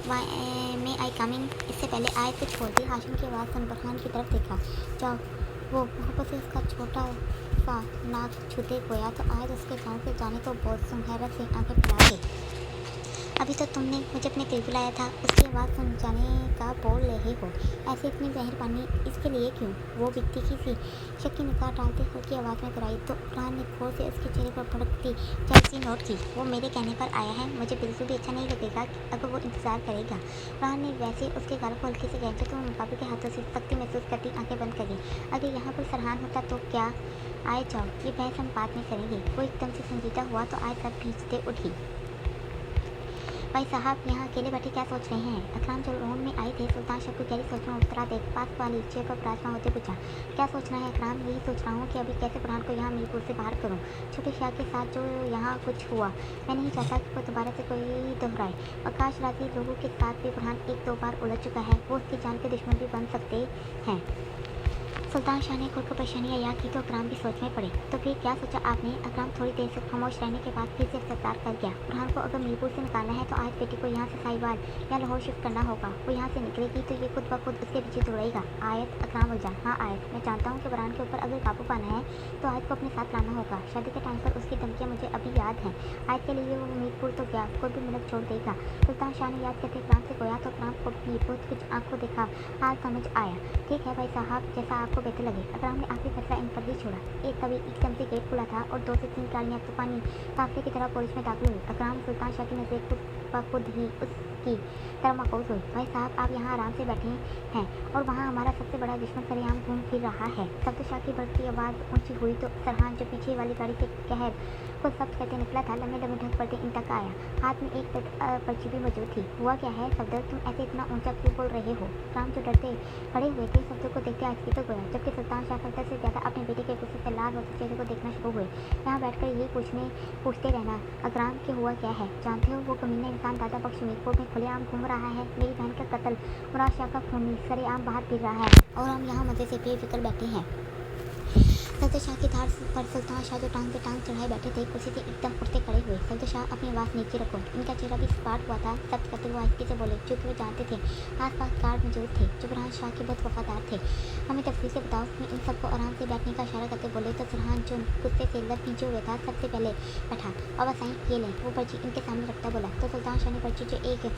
में आई कमिंग। इससे पहले आयत कुछ बोल दी हाशिम की आवाज़ सुन बुरहान की तरफ देखा। जाओ। वो मोहब्बत से उसका छोटा सा नाक छूते गोया तो आयत उसके गाँव के जाने को बहुत सुन हैरत से आंखें फैला गई। अभी तो तुमने मुझे अपने करीब बुलाया था, उसकी आवाज़ सुन जाने का बोल रहे हो। ऐसे इतनी जहर पानी इसके लिए क्यों? वो बिकती की सी शक की निकाह डालते हल्की आवाज़ में कराई तो बुरहान ने गौर से उसके चेहरे पर भड़कती चलती नोट की। वो मेरे कहने पर आया है, मुझे बिल्कुल भी अच्छा नहीं लगेगा अगर वो इंतज़ार करेगा। बुरहान ने वैसे उसके गालों को हल्के से गहते तो मुकाबले के हाथों से सख्ती महसूस करती आंखें बंद कर दी। अगर यहाँ पर सराहन होता तो क्या? आए जाओ, ये बहस हम बाद में करेंगे। वो एकदम से संजीदा हुआ तो आए सब खींचते उठी। भाई साहब यहाँ अकेले बैठे क्या सोच रहे हैं? अकराम जो रूम में आए थे सुल्तान शाह को गहरी सोच में उतरा देख पास वाली चेयर पर विराजमान होते पूछा, क्या सोचना है अकराम? यही सोच रहा हूँ कि अभी कैसे बुरहान को यहाँ मीरपुर से बाहर करूँ। छोटे शाह के साथ जो यहाँ कुछ हुआ मैं नहीं चाहता कि वो दोबारा से कोई दोहराए। आकाश राजी लोगों के साथ भी बुरहान एक दो बार उलझ चुका है, वो उसकी जान के दुश्मन भी बन सकते हैं। सुल्तान शाह ने खुद को परेशानियाँ याद की तो अकराम भी सोच में पड़े। तो फिर क्या सोचा आपने? अकराम थोड़ी देर से खामोश रहने के बाद फिर से सरकार कर गया। बुरहान को अगर मीरपुर से निकालना है तो आज बेटी को यहाँ से साहिवाल या लाहौर शिफ्ट करना होगा। वो यहाँ से निकलेगी तो ये खुद ब खुद उसके पीछे दौड़ेगा। आयत अकराम उलझा। हाँ आयत, मैं जानता हूँ कि बुरहान के ऊपर अगर काबू पाना है तो आयत को अपने साथ लाना होगा। शादी के टाइम पर उसकी धमकियाँ मुझे अभी याद हैं। आयत के लिए वो मीरपुर तो गया, कोई भी मुल्क छोड़ देगा। सुल्तान शाह ने याद करके अकराम से गोया तो अकराम को मीरपुर कुछ आँख को देखा हाल समझ आया। ठीक है भाई साहब, जैसा आपको बेहतर लगे। अकराम ने आखिरी फैसला इन पर ही छोड़ा। एक तभी एकदम से गेट खुला था और 2 से 3 गाड़ियाँ तूफानी काफिले की तरह पुलिस में दाखिल हुई। अकराम सुल्तान शाह की नजरें खुद ब खुद ही उसकी तरफ मकबूज हुई। भाई साहब आप यहाँ आराम से बैठे हैं और वहाँ हमारा सबसे बड़ा दुश्मन सरेआम घूम फिर रहा है। सब्द शाह की बढ़ती आवाज़ ऊंची हुई तो सरहान जो पीछे वाली गाड़ी से कहर को शब्द कहते निकला था लम्बे लम्बे ढक पड़ते इन तक आया। हाथ में एक पर्ची भी मौजूद थी। हुआ क्या है सफदर, तुम ऐसे इतना ऊंचा क्यों बोल रहे हो? राम जो डरते खड़े हुए थे सफदर को देखते आज तो गया, जबकि सुल्तान शाह सफदर से ज़्यादा अपने बेटे के गुस्से से लाल होते चेहरे को देखना शुरू हुए। यहाँ बैठकर यही पूछते रहना अकराम के हुआ क्या है? जानते हो वो कमीना इंसान दादा बख्श मीरपुर में खुलेआम घूम रहा है। मेरी बहन का कत्ल, मुराद शाह का खूनी सरेआम बाहर फिर रहा है और हम यहाँ मज़े से बेफिक्र बैठे हैं। सफदर शाह की धार पर सुल्तान शाह जो टांग पे टांग चढ़ाए बैठे थे कुर्सी से एकदम उठते खड़े हुए। सफदर शाह अपनी आवाज़ नीचे रखो। इनका चेहरा भी सपाट हुआ था। शब्द करते हुए आहिस्ते से बोले, क्योंकि वे जानते थे आसपास गार्ड मौजूद थे जो बुरहान शाह के बहुत वफादार थे। हमें तफसील से बताओ। उसने इन सबको आराम से बैठने का इशारा करते बोले तो सरहान जो गुस्से से लग पीछे हुए था सबसे पहले बैठा। बाबा साईं ये लें। वो पर्ची इनके सामने रखता बोला तो सुल्तान शाह ने पर्ची जो एक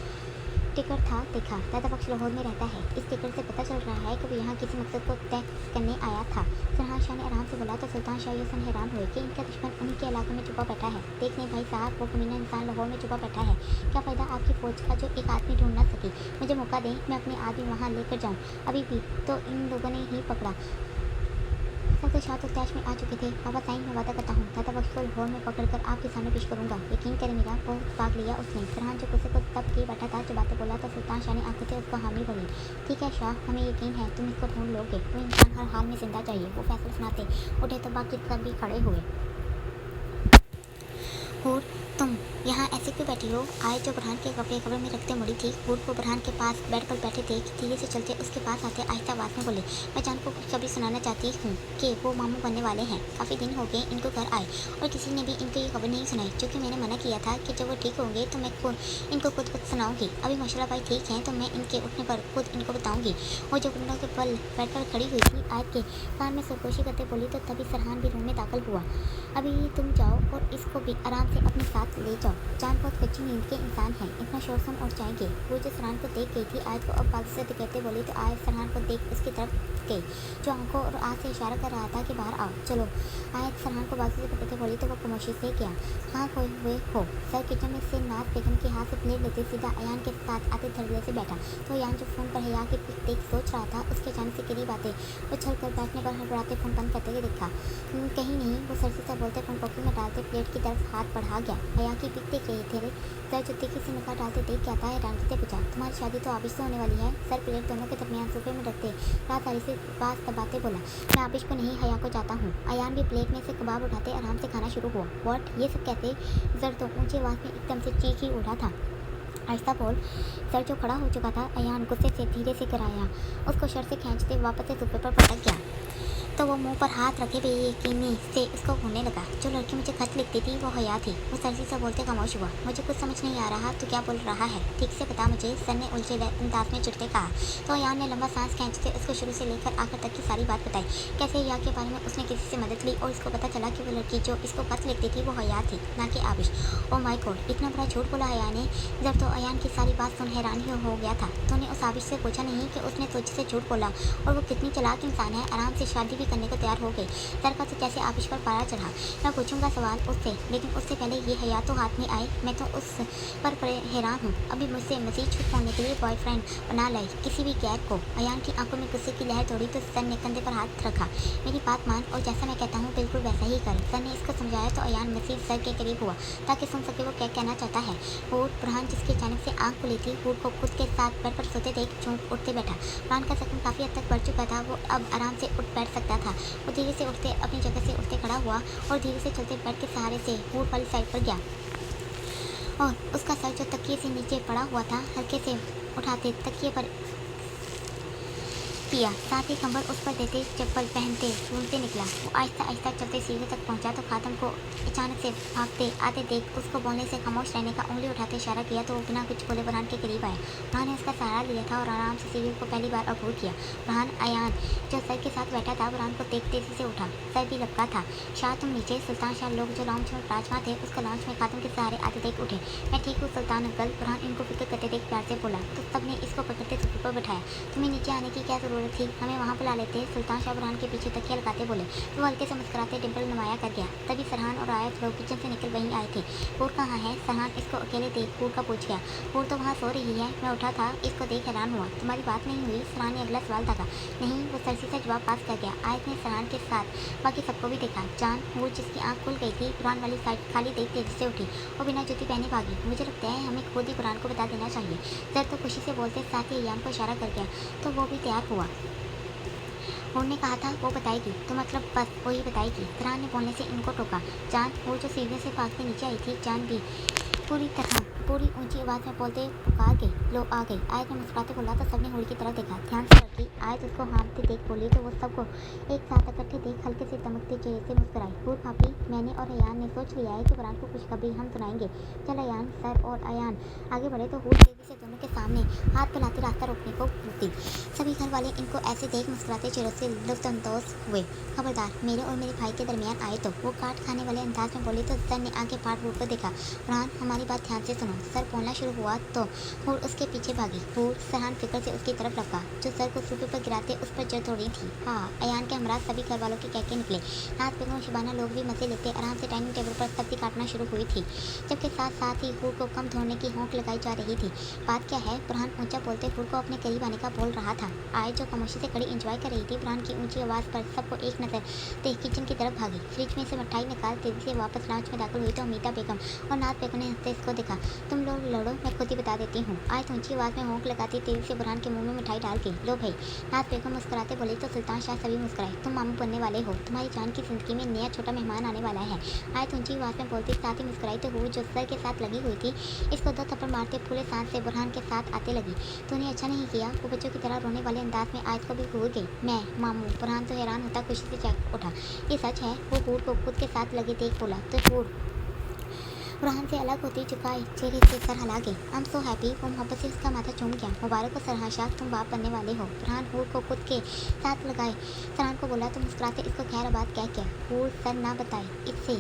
टिकट था देखा। दादा बख्श लाहौर में रहता है। इस टिकट से पता चल रहा है कि वो यहाँ किसी मकसद को तय करने आया था। सरहान शाह ने आराम से बोला तो सुल्तान शाह ये सुन हैरान हुए कि इनका दुश्मन उन्हीं के इलाके में छुपा बैठा है। देख नहीं भाई साहब, वो कमीना इंसान लाहौर में छुपा बैठा है। क्या फ़ायदा आपकी फौज का जो एक आदमी ढूंढ ना सकी। मुझे मौका दें, मैं अपने आदमी वहाँ लेकर जाऊँ। अभी भी तो इन लोगों ने ही पकड़ा। सफदर शाह तो तैश में आ चुके थे। बाबा साईं मैं वादा करता हूँ दादा बख्श को लाहौर में पकड़कर आपके सामने पेश करूँगा। यकीन करें मेरा, बहुत भाग लिया उसने। सरहान जो गुस्से को तब किए बैठा था जो बातें बोला तो सुल्तान शाह ने आंखों से उसको हामी बोली, ठीक है शाह, हमें यकीन है तुम इसको ढूंढ लोगे। वो इंसान हर हाल में जिंदा चाहिए। वो फैसला सुनाते उठे तो बाकी सब भी खड़े हुए। हूर तुम यहाँ ऐसे क्यों बैठी हो। आए जो बुरहान के कपड़े कब्र में रखते मुड़ी थी। हूर को बुरहान के पास बेड पर बैठे थे कि धीरे से चलते उसके पास आते आहिस्ता आवाज़ में बोले, मैं जान को खुशखबरी सुनाना चाहती हूँ कि वो मामू बनने वाले हैं। काफ़ी दिन हो गए इनको घर आए और किसी ने भी इनको ये खबर नहीं सुनाई, क्योंकि मैंने मना किया था कि जब वो ठीक होंगे तो मैं इनको खुद सुनाऊंगी। अभी माशाल्लाह भाई ठीक हैं तो मैं इनके उठने पर खुद इनको बताऊंगी। वो जो गुंडों के बल बेड पर खड़ी हुई थी आयत के कान में सरगोशी करते बोली तो तभी सरहान भी रूम में दाखिल हुआ। अभी तुम जाओ और इसको भी आराम से अपने साथ ले जाओ। जान बहुत कच्ची नींद के इंसान हैं, इतना शोर सुन उठ जाएंगे। वो जो सरहान को देख गई थी आयत को अब बात से कहते बोली तो आयत सरहान को देख उसकी तरफ गई जो आंखों और आँख से इशारा कर रहा था कि बाहर आओ चलो। आयत सरहान को बाजू से पकड़ते बोली तो वो खामोशी से क्या हाँ कोई हुए हो। सर किचन में से नाज बेगम के हाथ से प्लेट लेते सीधा अयान के साथ आते धड़ल्ले से बैठा तो अयान जो फ़ोन पर हया की पिक देख सोच रहा था उसके अचानक से करीब आते उछल कर बैठने पर हड़बड़ाते फ़ोन बंद करते हुए देखा। कहीं नहीं, वो सरसी से बोलते फ़ोन पॉकेट में डालते प्लेट की तरफ हाथ बढ़ा गया। हया की पिक देख रहे थे। सर जो तीखी से निकाह डालते देख क्या था हैरान से पूछा, तुम्हारी शादी तो आबिश से होने वाली है। सर प्लेट दोनों के दरमियान सोफे में रखते रात आरी से पास दबाते बोला, मैं आबिश को नहीं हया को जाता हूँ। अयान भी प्लेट में से कबाब उठाते आराम से खाना शुरू हुआ। व्हाट ये सब कहते जर तो ऊंची आवाज़ में एकदम से चीख ही उठा था। आहिस्ता बोल। सर जो खड़ा हो चुका था अयान गुस्से से धीरे से कराया उसको शर्ट से खींचते वापस से सोफे पर पटक गया तो वो मुंह पर हाथ रखे बेयकीनी से उसको घूरने लगा। जो लड़की मुझे खत लिखती थी वो हया थी। वो सरसी से बोलते खामोश हुआ। मुझे कुछ समझ नहीं आ रहा तो क्या बोल रहा है, ठीक से बता मुझे। सर ने उलझे अंदाज में चिढ़ते कहा तो अयान ने लंबा सांस खींचते उसको शुरू से लेकर आखिर तक की सारी बात बताई। कैसे हया के बारे में उसने किसी से मदद ली और इसको पता चला कि वो लड़की जो इसको खत लिखती थी वो हया थी ना कि आबिश। ओ माय गॉड, इतना बड़ा झूठ बोला हया ने। जब तो अयान की सारी बात सुन हैरान ही हो गया था। तूने उस आबिश से पूछा नहीं कि उसने तुझसे झूठ बोला और वो कितनी चालाक इंसान है, आराम से शादी भी करने को तैयार हो गई। सर का तो कैसे आबिश पर पारा चढ़ा। मैं पूछूंगा सवाल उससे, लेकिन उससे पहले ये हया तो हाथ में आए। मैं तो उस पर हैरान हूँ। अभी मुझसे मजीद छूट पाने के लिए बॉयफ्रेंड बना लाई किसी भी गैर को। अयान की आंखों में गुस्से की लहर दौड़ी तो सर ने कंधे पर हाथ रखा। मेरी बात मान और जैसा मैं कहता हूँ बिल्कुल वैसा ही कर। सर ने इसको समझाया तो अयान मजीद सर के करीब हुआ ताकि सुन सके वो क्या कहना चाहता है। और बुरहान जिसकी अचानक से आंख खुली थी हूर को खुद के साथ बेड पर सोते देख चौंक उठते बैठा। बुरहान का जख्म काफ़ी हद तक बढ़ चुका था। वो अब आराम से उठ बैठ सकता था। वो धीरे से उठते अपनी जगह से उठते खड़ा हुआ और धीरे से चलते बेड के सहारे से हूर वाली साइड पर गया और उसका सर जो तकिए से नीचे पड़ा हुआ था हल्के से उठाते तकिए पर किया, साथ ही कंबल उस पर देते चप्पल पहनते घूमते निकला। वो आहिस्ता आहिस्ता चलते सीढ़ी तक पहुंचा तो खादम को अचानक से भागते आते देख उसको बोलने से खामोश रहने का उंगली उठाते इशारा किया तो वो बिना कुछ बोले बुरहान के करीब आया। बुरहान ने उसका सहारा लिया था और आराम से सीढ़ी को पहली बार अबूर किया। बुरहान अयान जो सर के साथ बैठा था बुरहान को देख तेजी से उठा। सर भी लपका था। शाह तुम नीचे। सुल्तान शाह लोग जो लॉन्च में विराजमान थे उसको लॉन्च में खादम के सहारे आते देख उठे। मैं ठीक हूँ सुल्तान अंकल। बुरहान इनको फिक्र करते देख प्यार से बोला तो सबने इसको पकड़ते सोफे पर बैठाया। तुम्हें नीचे आने की क्या ज़रूरत थी, हमें वहाँ बुला लेते। सुल्तान शाह बुरहान के पीछे तकिया लगाते बोले तो वो हल्के से मुस्कुराते डिम्पल नुमाया कर गया। तभी सरहान और आयत लोग किचन से निकल वहीं आए थे। हूर कहाँ है, सरहान इसको अकेले देख हूर का पूछ गया। हूर तो वहाँ सो रही है, मैं उठा था इसको देख हैरान हुआ। तुम्हारी बात नहीं हुई, सरहान ने अगला सवाल दागा। नहीं, वो सरसी से जवाब पास कर गया। आयत ने सरहान के साथ बाकी सबको भी देखा। जान हूर जिसकी आँख खुल गई थी बुरहान वाली साइड खाली देख तेजी से उठी और बिना जूती पहने भागी। मुझे लगता है हमें खुद ही बुरहान को बता देना चाहिए। सर तो खुशी से बोलते साथ ही अयान को इशारा कर गया तो वो भी तैयार हुआ। उन्होंने कहा था वो बताएगी तो मतलब बस वो ही बताएगी। फरहान ने बोलने से इनको टोका। जान वो जो सीढ़ियों से भाग के नीचे आई थी जान भी पूरी ऊंची आवाज़ में बोलते पुकार गई। लोग आ गई। आयत ने मुस्कुराते बोला तो सबने हूर की तरफ देखा। ध्यान से लड़की आयत उसको हाँफते देख बोली तो वो सबको एक साथ इकट्ठे देख हल्के से चमकते चेहरे से मुस्कुराई। फूल भाभी, मैंने और अयान ने सोच लिया है कि फरहान को खुशखबरी हम सुनाएंगे। चल अयान। सर और अयान आगे बढ़े तो फूल तेजी से दोनों के सामने हाथ फैलाते रास्ता रोकने को रुकी। सभी घर वाले इनको ऐसे देख मुस्कुराते चेहरों से लुत्फानंदोज हुए। खबरदार मेरे और मेरे भाई के दरमियान आए तो वो काट खाने वाले अंदाज में बोली तो सर ने आंखें फाड़ फूल को देखा। फरहान हमारी बात ध्यान से सुनो। सर बोलना शुरू हुआ तो फूल उसके पीछे भागी। फूल सरहान फिक्र से उसकी तरफ रखा जो सर को सोफे पर गिराते उस पर चढ़ थोड़ी थी। हाँ अयान के हमराज सभी घर वालों के कहके निकले। नाथ बेगम शिबाना लोग भी मजे लेते आराम से डाइनिंग टेबल पर सब्जी काटना शुरू हुई थी जबकि साथ साथ ही फूल को कम धोने की होंक लगाई जा रही थी। बात क्या है? फरहान ऊंचा बोलते फूल को अपने करीब आने का बोल रहा था। आय जो खामोशी से खड़ी एंजॉय कर रही थी फरहान की ऊंची आवाज़ पर सबको एक नज़र देख किचन की तरफ भागी। फ्रिज में से मिठाई निकाल तेजी से वापस लॉन्च में दाखिल हुई तो अमीता बेगम और नाथ बेगम ने हंसते इसको देखा। तुम लोग लड़ो, मैं खुद ही बता देती हूँ। आयत ऊंची आवाज़ में होंक लगाती तेजी से फरहान के मुंह में मिठाई डाल के लो भाई। नाथ बेगम मुस्कुराते बोले तो सुल्तान शाह सभी मुस्कुराए। तुम मामू बनने वाले हो, तुम्हारी जान की जिंदगी में नया छोटा मेहमान आने वाला है। आयत ऊंची आवाज़ में बोलती साथ ही मुस्कुराई तो वो जो सर के साथ लगी हुई थी इसको 2 थप्पड़ मारते फूले सांस से बुरहान के साथ आते लगी। तूने अच्छा नहीं किया। वो बच्चों की तरह रोने वाले अंदाज में आयत को भी भूल गई। मैं मामू? बुरहान तो हैरान होता खुशी से चौंक उठा। ये सच है? वो फूल को खुद के साथ लगे देख बोला तो फूल बुरहान से अलग होती झुकाए चेहरे से सर हिला गई। I am so happy. वो मोहब्बत से उसका माथा चूम गया। मुबारक हो सरहान शाह, तुम बाप बनने वाले हो। फरहान फूल को खुद के साथ लगाए सरहान को बोला तो मुस्कुराते इसको खैर बात क्या फूल सर ना बताए इससे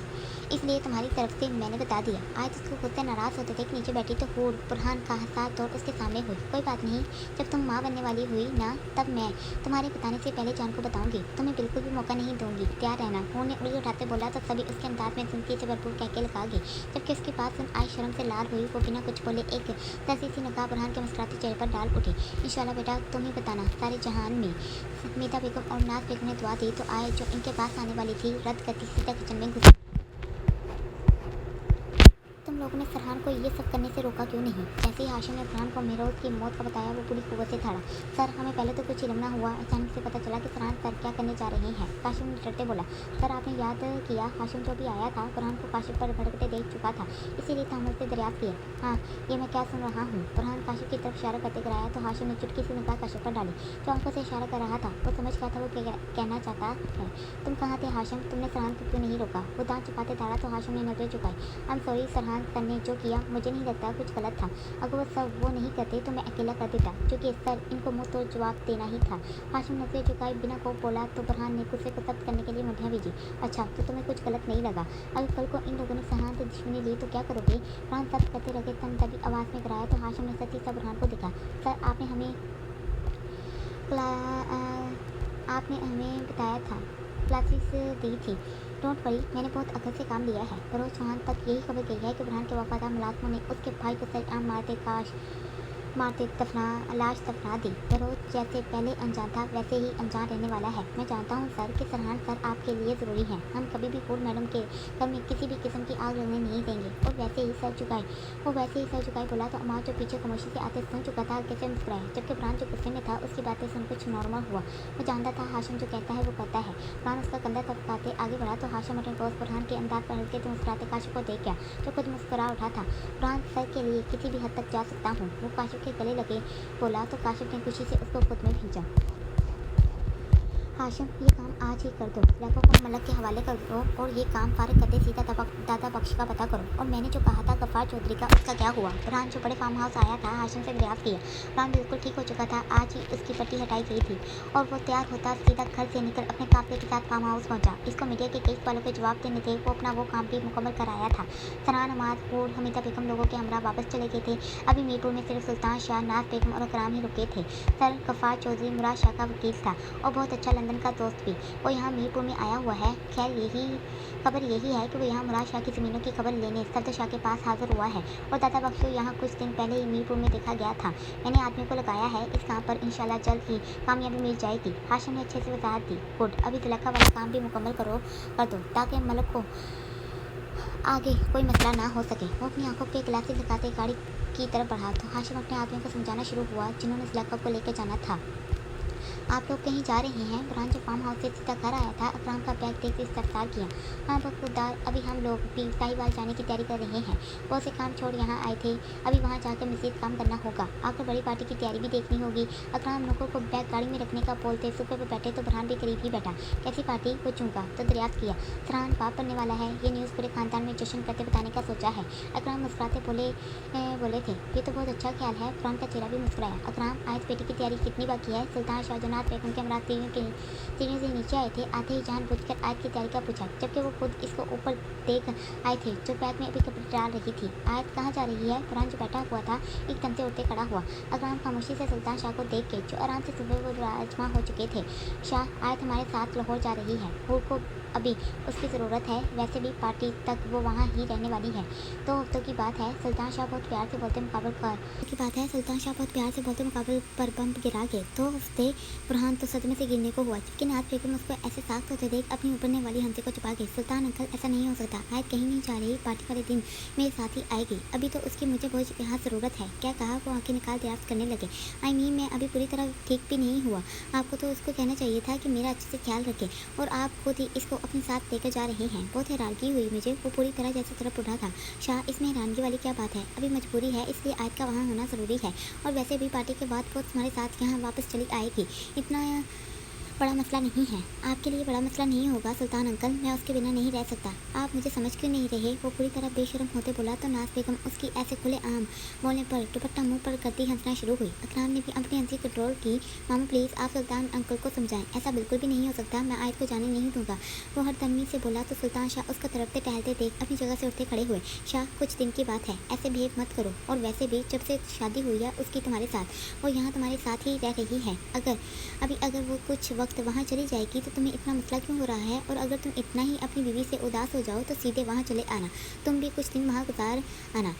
इसलिए तुम्हारी तरफ से मैंने बता दिया। आज उसको खुद से नाराज़ होते देख नीचे बैठी तो फूल बुरहान का साथ दौड़ उसके सामने हुई। कोई बात नहीं, जब तुम माँ बनने वाली हुई ना तब मैं तुम्हारे बताने से पहले जान को बताऊंगी। तुम्हें बिल्कुल भी मौका नहीं दूंगी, तैयार रहना। फूल ने उंगली उठाते बोला तो सभी उसके अंदाज में जिंदगी से भरपूर कहके लगा गए जबकि उसकी बात सुन आई शर्म से लाल हुई। वो बिना कुछ बोले एक तसी सी निगाह बुरहान के मुस्कुराते चेहरे पर डाल उठी। इंशाल्लाह बेटा तुम ही बताना। सारे जहान में मीता बेगम और नाज बेगम ने दुआ दी तो आए जो इनके पास आने वाली थी रद्द करती सीधा किचन में घुसी। तुम लोगों ने फरहान को ये सब करने से रोका क्यों नहीं? जैसे ही हाशिम ने फरहान को मेहरोज की मौत का बताया वो पूरी कुव्वत से खड़ा। सर हमें पहले तो कुछ इल्म ना हुआ, अचानक से पता चला कि फरहान सर क्या करने जा रहे हैं। काशिम ने डरते बोला। सर आपने याद किया हाशिम जो भी आया था फरहान को काशिफ पर भड़कते देख चुका था, इसीलिए तहमुल से दरियाफ्त किया। हाँ ये मैं क्या सुन रहा हूँ? फरहान काशिफ की तरफ इशारा करते कराया तो हाशिम ने चुटकी से निकाह काशिफ पर डाली जो आंखों से इशारा कर रहा था। वो समझ गया था वो कहना चाहता है। तुम कहाँ थे हाशिम? तुमने फरहान को क्यों नहीं रोका? वो दांत छुपाते दौड़ा तो हाशिम ने नजरें झुकाई। I am sorry Farhan sir ने जो किया मुझे नहीं लगता कुछ गलत था। अगर वो सब वो नहीं करते तो मैं अकेला कर देता क्योंकि सर इनको मुंह तोड़ जवाब देना ही था। हाशिम नजरें झुकाई बिना को बोला तो फरहान ने गुस्से को जब्त करने के लिए मुठ्ठियां भेजी। अच्छा तो तुम्हें कुछ गलत नहीं लगा? अगर कल को इन लोगों ने फरहान से दुश्मनी ली तो क्या करोगे? फरहान सब करते रहे तभी आवाज़ में कराया तो हाशिम ने सच्ची सा फरहान को देखा। सर आपने हमें बताया था, क्लासेस दी थी। डोंट वरी मैंने बहुत अकल से काम लिया है। फरोज चौहान तक यही खबर गई है कि बुरहान के वफादार मुलाजमों ने उसके भाई को सरेआम मारते लाश दफना दी। फरोज जैसे पहले अनजान था वैसे ही अनजान रहने वाला है। मैं जानता हूँ सर कि सरहान सर आपके लिए ज़रूरी हैं। हम कभी भी फूल मैडम के घर में किसी भी किस्म की आग लगने नहीं देंगे। और वैसे ही सर झुकाए बोला तो अमार जो पीछे खामोशी से आते सुन चुका था कैसे मुस्कुराया जबकि बुरहान जो गुस्से में था उसकी बातें सुन कुछ नॉर्मल हुआ। वो जानता था हाशिम जो कहता है वो करता है। बुरहान उसका कंधा थपकाते आगे बढ़ा तो हाशिम अपने दोस्त बुरहान के अंदाज पर हल्के से मुस्कुराते काशिफ को देख गया जो खुद मुस्कुरा उठा था। बुरहान सर के लिए किसी भी हद तक जा सकता हूँ। वो काशिफ के गले लगे बोला तो काशिफ ने खुशी से उसको खुद में खींचा। हाशिम ये काम आज ही कर दो, लैपटॉप को मलक के हवाले कर दो और ये काम फारिग करते सीधा दादा बख्श का पता करो। और मैंने जो कहा था गफ्फार चौधरी का उसका क्या हुआ? बुरहान जो बड़े फार्म हाउस आया था हाशिम से दरियाफ्त किया। बुरहान बिल्कुल ठीक हो चुका था, आज ही उसकी पट्टी हटाई गई थी और वो तैयार होता सीधा घर से निकल अपने काफिले के साथ फार्म हाउस पहुंचा। इसको मीडिया के केस वालों के जवाब देने थे। वो अपना वो काम भी मुकम्मल कराया था। सना नमाज फूल हमीदा बेगम लोगों के हमरा वापस चले गए थे। अभी मीरपुर में सिर्फ सुल्तान शाह नाज बेगम और अकराम ही रुके थे। सर गफ्फार चौधरी मुराद शाह का वकील था और बहुत अच्छा लंदन का दोस्त भी। वो यहाँ मीरपुर में आया हुआ है। खैर खबर यही है कि वो यहाँ मुराद शाह की ज़मीनों की खबर लेने सफदर शाह के पास हाजिर हुआ है और दादा बख्श यहाँ कुछ दिन पहले ही मीरपुर में देखा गया था। मैंने आदमी को लगाया है इस काम पर, इंशाल्लाह जल्द ही कामयाबी मिल जाएगी। हाशिम ने अच्छे से वजाहत दी। गुड, अभी तिलका वाला काम भी मुकम्मल कर दो ताकि मलक को आगे कोई मसला ना हो सके। वो अपनी आंखों पे ग्लासेस लगाते गाड़ी की तरफ बढ़ा तो हाशिम अपने आदमियों को समझाना शुरू हुआ जिन्होंने इस लकब को लेकर जाना था। आप लोग कहीं जा रहे हैं? बुरहान जब फार्म हाउस से सीधा घर आया था, अकराम का बैग देखते इस्तफसार किया। हाँ बखुदार, अभी हम लोग भी साहिवाल जाने की तैयारी कर रहे हैं। बहुत से काम छोड़ यहाँ आए थे, अभी वहाँ जाकर मज़ीद काम करना होगा। आकर बड़ी पार्टी की तैयारी भी देखनी होगी। अकराम नौकर को बैग गाड़ी में रखने का बोलते सोफे पर बैठे तो बुरहान भी करीब ही बैठा। कैसी पार्टी? पूछूंगा तो दरियाफ्त किया। फरहान बाप बनने वाला है, ये न्यूज़ पूरे खानदान में जश्न करते बताने का सोचा है। अकराम मुस्कुराते बोले थे। ये तो बहुत अच्छा ख्याल है। फरहान का चेहरा भी मुस्कुराया। अकराम, आयत बेटी की तैयारी कितनी बाकी है? सुल्तान शाहजनात बेगम के अमरात सीढ़ियों से नीचे आए थे। आते ही जानबूझकर आयत की तैयारी का पूछा, जबकि वो खुद इसको ऊपर देख आए थे जो बैग में अभी कपड़े डाल रही थी। आयत कहाँ जा रही है? फरहान जो बैठा हुआ था एकदम से उठते खड़ा हुआ। अकराम खामोशी से सुल्तान शाह को देख के, जो आराम से सुबह वो राजमा हो चुके थे। शाह, आयत हमारे साथ लाहौर जा रही है। हूर को अभी उसकी ज़रूरत है, वैसे भी पार्टी तक वो वहाँ ही रहने वाली है। तो हफ्तों की बात है। सुल्तान शाह बहुत प्यार से बोलते मुकाबल पर बम गिरा गए। 2 हफ्ते बुरहान तो सदमे से गिरने को हुआ, जबकि नाज बेगम उसको ऐसे साफ होते देख अपनी उभरने वाली हंसी को छुपा गई। सुल्तान अंकल, ऐसा नहीं हो सकता। आयत कहीं नहीं जा रही, पार्टी वाले दिन मेरे साथ ही आएगी। अभी तो उसकी मुझे बहुत यहाँ ज़रूरत है। क्या कहा? वो आंखें निकाल दरियाफ्त करने लगे। आई मीन, मैं अभी पूरी तरह ठीक भी नहीं हुआ। आपको तो उसको कहना चाहिए था कि मेरा अच्छे से ख्याल रखे, और आप खुद ही इसको अपने साथ लेकर जा रहे हैं। बहुत हैरानगी हुई मुझे, वो पूरी तरह जैसे तरफ उठा था। शाह, इसमें हैरानगी वाली क्या बात है? अभी मजबूरी है, इसलिए आयत का वहाँ होना ज़रूरी है। और वैसे भी पार्टी के बाद वो तुम्हारे साथ यहाँ वापस चली आएगी। इतना बड़ा मसला नहीं है। आपके लिए बड़ा मसला नहीं होगा सुल्तान अंकल, मैं उसके बिना नहीं रह सकता। आप मुझे समझ क्यों नहीं रहे? वो पूरी तरह बेशर्म होते बोला तो नाज बेगम उसकी ऐसे खुले आम बोलने पर दुपट्टा मुंह पर करती हंसना शुरू हुई। अकराम ने भी अपनी हंसी कंट्रोल की। मामा प्लीज़, आप सुल्तान अंकल को समझाएं, ऐसा बिल्कुल भी नहीं हो सकता। मैं आयत को जाने नहीं दूंगा, वो हर तनवी से बोला तो सुल्तान शाह उसको तरफते टहलते देख अपनी जगह से उठते खड़े हुए। शाह, कुछ दिन की बात है, ऐसे बिहेव मत करो। और वैसे भी जब से शादी हुई है उसकी तुम्हारे साथ, वो यहाँ तुम्हारे साथ ही रह रही है। अगर वो कुछ वक्त वहाँ चली जाएगी तो तुम्हें इतना मसला क्यों हो रहा है? और अगर तुम इतना ही अपनी बीवी से उदास हो जाओ तो सीधे वहाँ चले आना, तुम भी कुछ दिन वहाँ गुजार आना।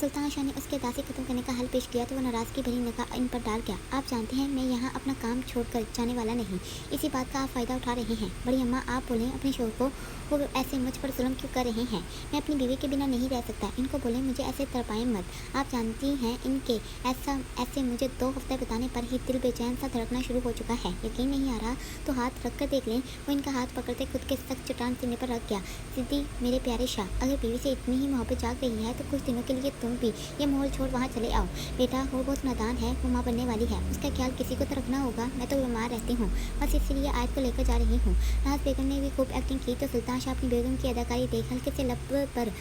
सुल्तान शाह ने उसके उदासी खत्म करने का हल पेश किया तो वह नाराज़गी भरी निगाह इन पर डाल गया। आप जानते हैं मैं यहाँ अपना काम छोड़कर जाने वाला नहीं। इसी बात का आप फ़ायदा उठा रहे हैं। बड़ी अम्मा, आप बोलें अपने शोर को, वो ऐसे मुझ पर जुल्म क्यों कर रहे हैं? मैं अपनी बीवी के बिना नहीं रह सकता। इनको बोलें मुझे ऐसे तरपाएं मत। आप जानती हैं इनके ऐसे मुझे 2 हफ्ते बताने पर ही दिल बेचैन सा धड़कना शुरू हो चुका है। यकीन नहीं आ रहा तो हाथ रख कर देख लें। वो इनका हाथ पकड़ते खुद के सख्त चट्टान सीने पर रख गया। सिद्दी, मेरे प्यारे शाह, अगर बीवी से इतनी ही मोहब्बत जाग रही है तो कुछ दिनों के लिए तुम भी ये माहौल छोड़ वहाँ चले आओ। बेटा, वो बहुत नादान है, वो माँ बनने वाली है, उसका ख्याल किसी को तो रखना होगा। मैं तो बीमार रहती हूँ, बस इसलिए आयत को लेकर जा रही हूँ। नाज बेगम ने भी खूब एक्टिंग की तो सुल्तान शाह अपनी बेगम की अदाकारी देख हल्के से लब पर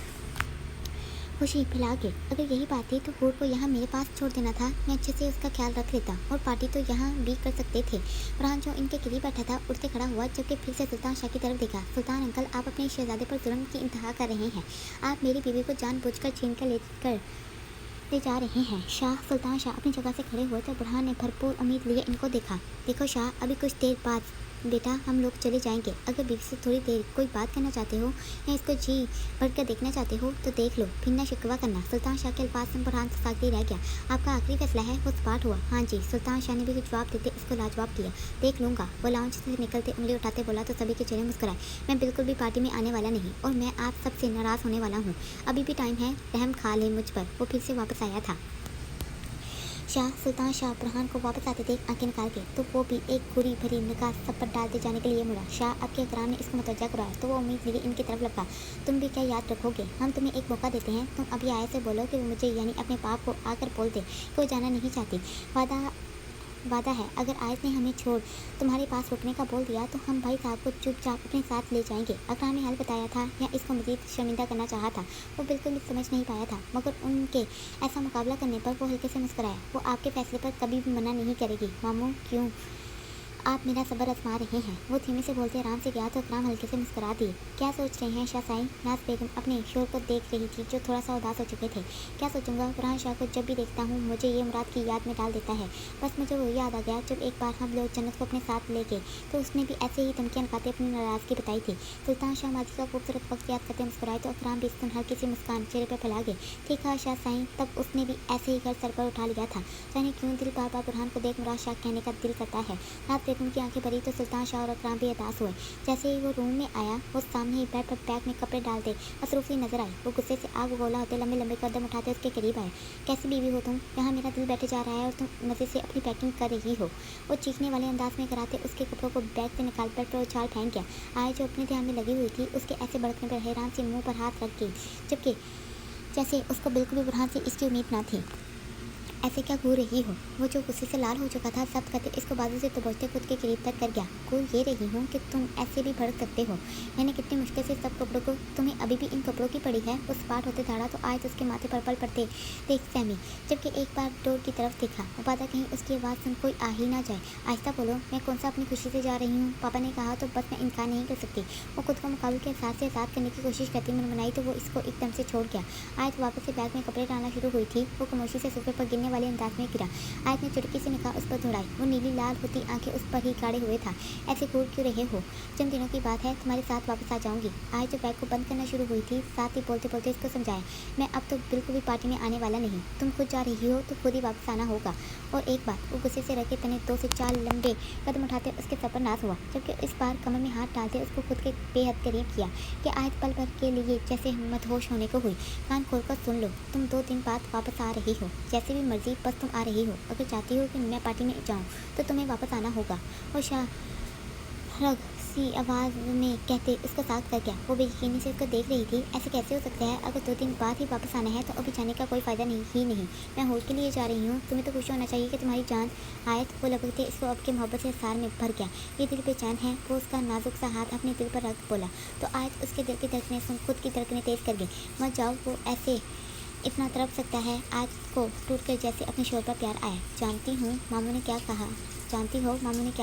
खुशी फैला के, अगर यही बात थी तो हूर को यहाँ मेरे पास छोड़ देना था, मैं अच्छे से उसका ख्याल रख लेता और पार्टी तो यहाँ भी कर सकते थे। फरहान जो इनके करीब बैठा था उठते खड़ा हुआ, जबकि फिर से सुल्तान शाह की तरफ देखा। सुल्तान अंकल, आप अपने शहजादे पर जुल्म की इंतहा कर रहे हैं। आप मेरी बीवी को जानबूझकर छीन कर ले जा रहे हैं। शाह, सुल्तान शाह अपनी जगह से खड़े हुए तो बुरहान ने भरपूर उम्मीद लिए इनको देखा। देखो शाह, अभी कुछ देर बाद बेटा हम लोग चले जाएंगे। अगर बीवी से थोड़ी देर कोई बात करना चाहते हो या इसको जी भरकर देखना चाहते हो तो देख लो, फिर ना शिकवा करना। सुल्तान शाह के अल्फाज से बुरहान से सागती रह गया। आपका आखिरी फैसला है? वो सपाट हुआ। हाँ जी। सुल्तान शाह ने भी जवाब देते इसको लाजवाब किया। देख लूँगा। वो लाउंज से निकलते उंगली उठाते बोला तो सभी के चेहरे मुस्कुराए। मैं बिल्कुल भी पार्टी में आने वाला नहीं और मैं आप सबसे नाराज़ होने वाला हूँ। अभी भी टाइम है, रहम खा ले मुझ पर। वो फिर से वापस आया था। शाह, सुल्तान शाह बुरहान को वापस आते देख आंखें निकाल के तो वो भी एक बुरी भरी निगाह सब पर डालते जाने के लिए मुड़ा। शाह, आपके अकराम ने इसको मुतवज्जा कराया तो वो उम्मीद लिए इनकी तरफ लगा। तुम भी क्या याद रखोगे? हम तुम्हें एक मौका देते हैं, तुम अभी आए से बोलो कि वो मुझे यानी अपने बाप को आकर बोल दे कि वो जाना नहीं चाहती। वादा है, अगर आयत ने हमें छोड़ तुम्हारे पास रुकने का बोल दिया तो हम भाई साहब को चुपचाप अपने साथ ले जाएंगे। अकराम ने हल बताया था या इसको मज़ीद शर्मिंदा करना चाहा था? वो बिल्कुल भी समझ नहीं पाया था, मगर उनके ऐसा मुकाबला करने पर वो हल्के से मुस्कुराया। वो आपके फैसले पर कभी भी मना नहीं करेगी। मामू, क्यों आप मेरा सब्र आजमा रहे हैं? वो धीमे से बोलते आराम से गया तो अकराम हल्के से मुस्कुरा दिए। क्या सोच रहे हैं शाह साईं? नाज बेगम अपने शोर को देख रही थी जो थोड़ा सा उदास हो चुके थे। क्या सोचूंगा? बुरहान शाह को जब भी देखता हूँ मुझे ये मुराद की याद में डाल देता है। बस मुझे वो याद आ गया जब एक बार हम लोग जन्नत को अपने साथ ले गए तो उसने भी ऐसे ही धमकियाँ खाते अपनी नाराज़गी बताई थी। सुल्तान शाह माजी का खूबसूरत वक्त याद करते मुस्कुराए तो अकराम भी इस हल्की सी मुस्कान चेहरे पर फैला गए। ठीक है शाह साईं, तब उसने भी ऐसे ही घर सर पर उठा लिया था। जाने क्यों दिल बार बार बुरहान को देख मुराद शाह कहने का दिल करता है। नाज बेगम की आंखें भरी तो सुल्तान शाह और अकराम भी हताश हुए। जैसे ही वो रूम में आया, वो सामने ही बेड पर बैग में कपड़े डालते असरूफी नजर आई। वो गुस्से से आग उगोला होते लंबे लंबे कदम उठाते उसके करीब आए। कैसी बीवी हो तुम? यहाँ मेरा दिल बैठे जा रहा है और तुम मजे से अपनी पैकिंग कर रही हो। वो चीखने वाले अंदाज में कराते उसके कपड़ों को बैग से निकाल बेड पर उछाल फेंक गया। आय जो अपने ध्यान में लगी हुई थी, उसके ऐसे भड़कने पर हैरान से मुंह पर हाथ रख गई, जबकि जैसे उसको बिल्कुल भी बुरहान से इसकी उम्मीद ना थी। ऐसे क्या घूर रही हो? वो जो गुस्से से लाल हो चुका था, सब कहते इसको बाजू से दबोचते खुद के करीब तक कर गया। घूर ये रही हूँ कि तुम ऐसे भी भड़क सकते हो। मैंने कितनी मुश्किल से सब कपड़ों को, तुम्हें अभी भी इन कपड़ों की पड़ी है। उस पार होते धाड़ा तो आज उसके माथे पर पल पड़ते देख सहमी, जबकि एक बार डोर की तरफ देखा। उपादा कहीं उसकी आवाज़ सुन कोई आ ही ना जाए। आहिस्ता बोलो, मैं कौन सा अपनी खुशी से जा रही हूँ? पापा ने कहा तो बस मैं इनकार नहीं कर सकती। वो खुद को मुकाबले के एहसास से आज़ाद करने की कोशिश करती मनमनाई तो वो इसको एकदम से छोड़ गया। आज वापस से बैग में कपड़े डालना शुरू हुई थी। वो खामोशी से सोफे पर गिरने वाले अंदाज में गिरा। आयत ने चुटकी से निगाह उस पर दौड़ाई। वो नीली लाल होती आंखें उस पर ही गाड़े हुए था। ऐसे घूर क्यों रहे हो? चंद दिनों की बात है, तुम्हारे साथ वापस आ जाऊंगी। आयत जो बैग को बंद करना शुरू हुई थी, साथ ही बोलते बोलते इसको समझाया, मैं अब तो बिल्कुल भी पार्टी में आने वाला नहीं। तुम खुद जा रही हो तो खुद ही वापस आना होगा। और एक बात, वो गुस्से से रखे तने 2 से 4 लंबे कदम उठाते उसके सर पर नाश हुआ, जबकि इस बार कमर में हाथ डालते उसको खुद के बेहद करीब किया कि आयत पल भर के लिए जैसे मदहोश होने को हुई। कान खोलकर सुन लो, तुम 2 दिन बाद वापस आ रही हो। जैसे भी मर्जी, बस तुम आ रही हो। अगर चाहती हो कि मैं पार्टी में जाऊं तो तुम्हें वापस आना होगा। और शाहरग सी आवाज़ में कहते उसका साथ कर गया। वो बेयकीनी से उसको देख रही थी। ऐसे कैसे हो सकता है? अगर 2 दिन बाद ही वापस आना है तो अभी जाने का कोई फ़ायदा नहीं। मैं होल के लिए जा रही हूँ। तुम्हें तो खुश होना चाहिए कि तुम्हारी जान आयत। वो लगते इसको अब के मोहब्बत से सार में भर गया। ये दिल बेचैन है। वो उसका नाजुक सा हाथ अपने दिल पर रख बोला तो आयत उसके दिल की धड़कनें सुन खुद की धड़कनें तेज़ कर गई। मत जाओ, वो ऐसे इतना तड़प सकता है। आज को टूट कर जैसे अपने शोर पर प्यार आया। जानती हो मामू ने क्या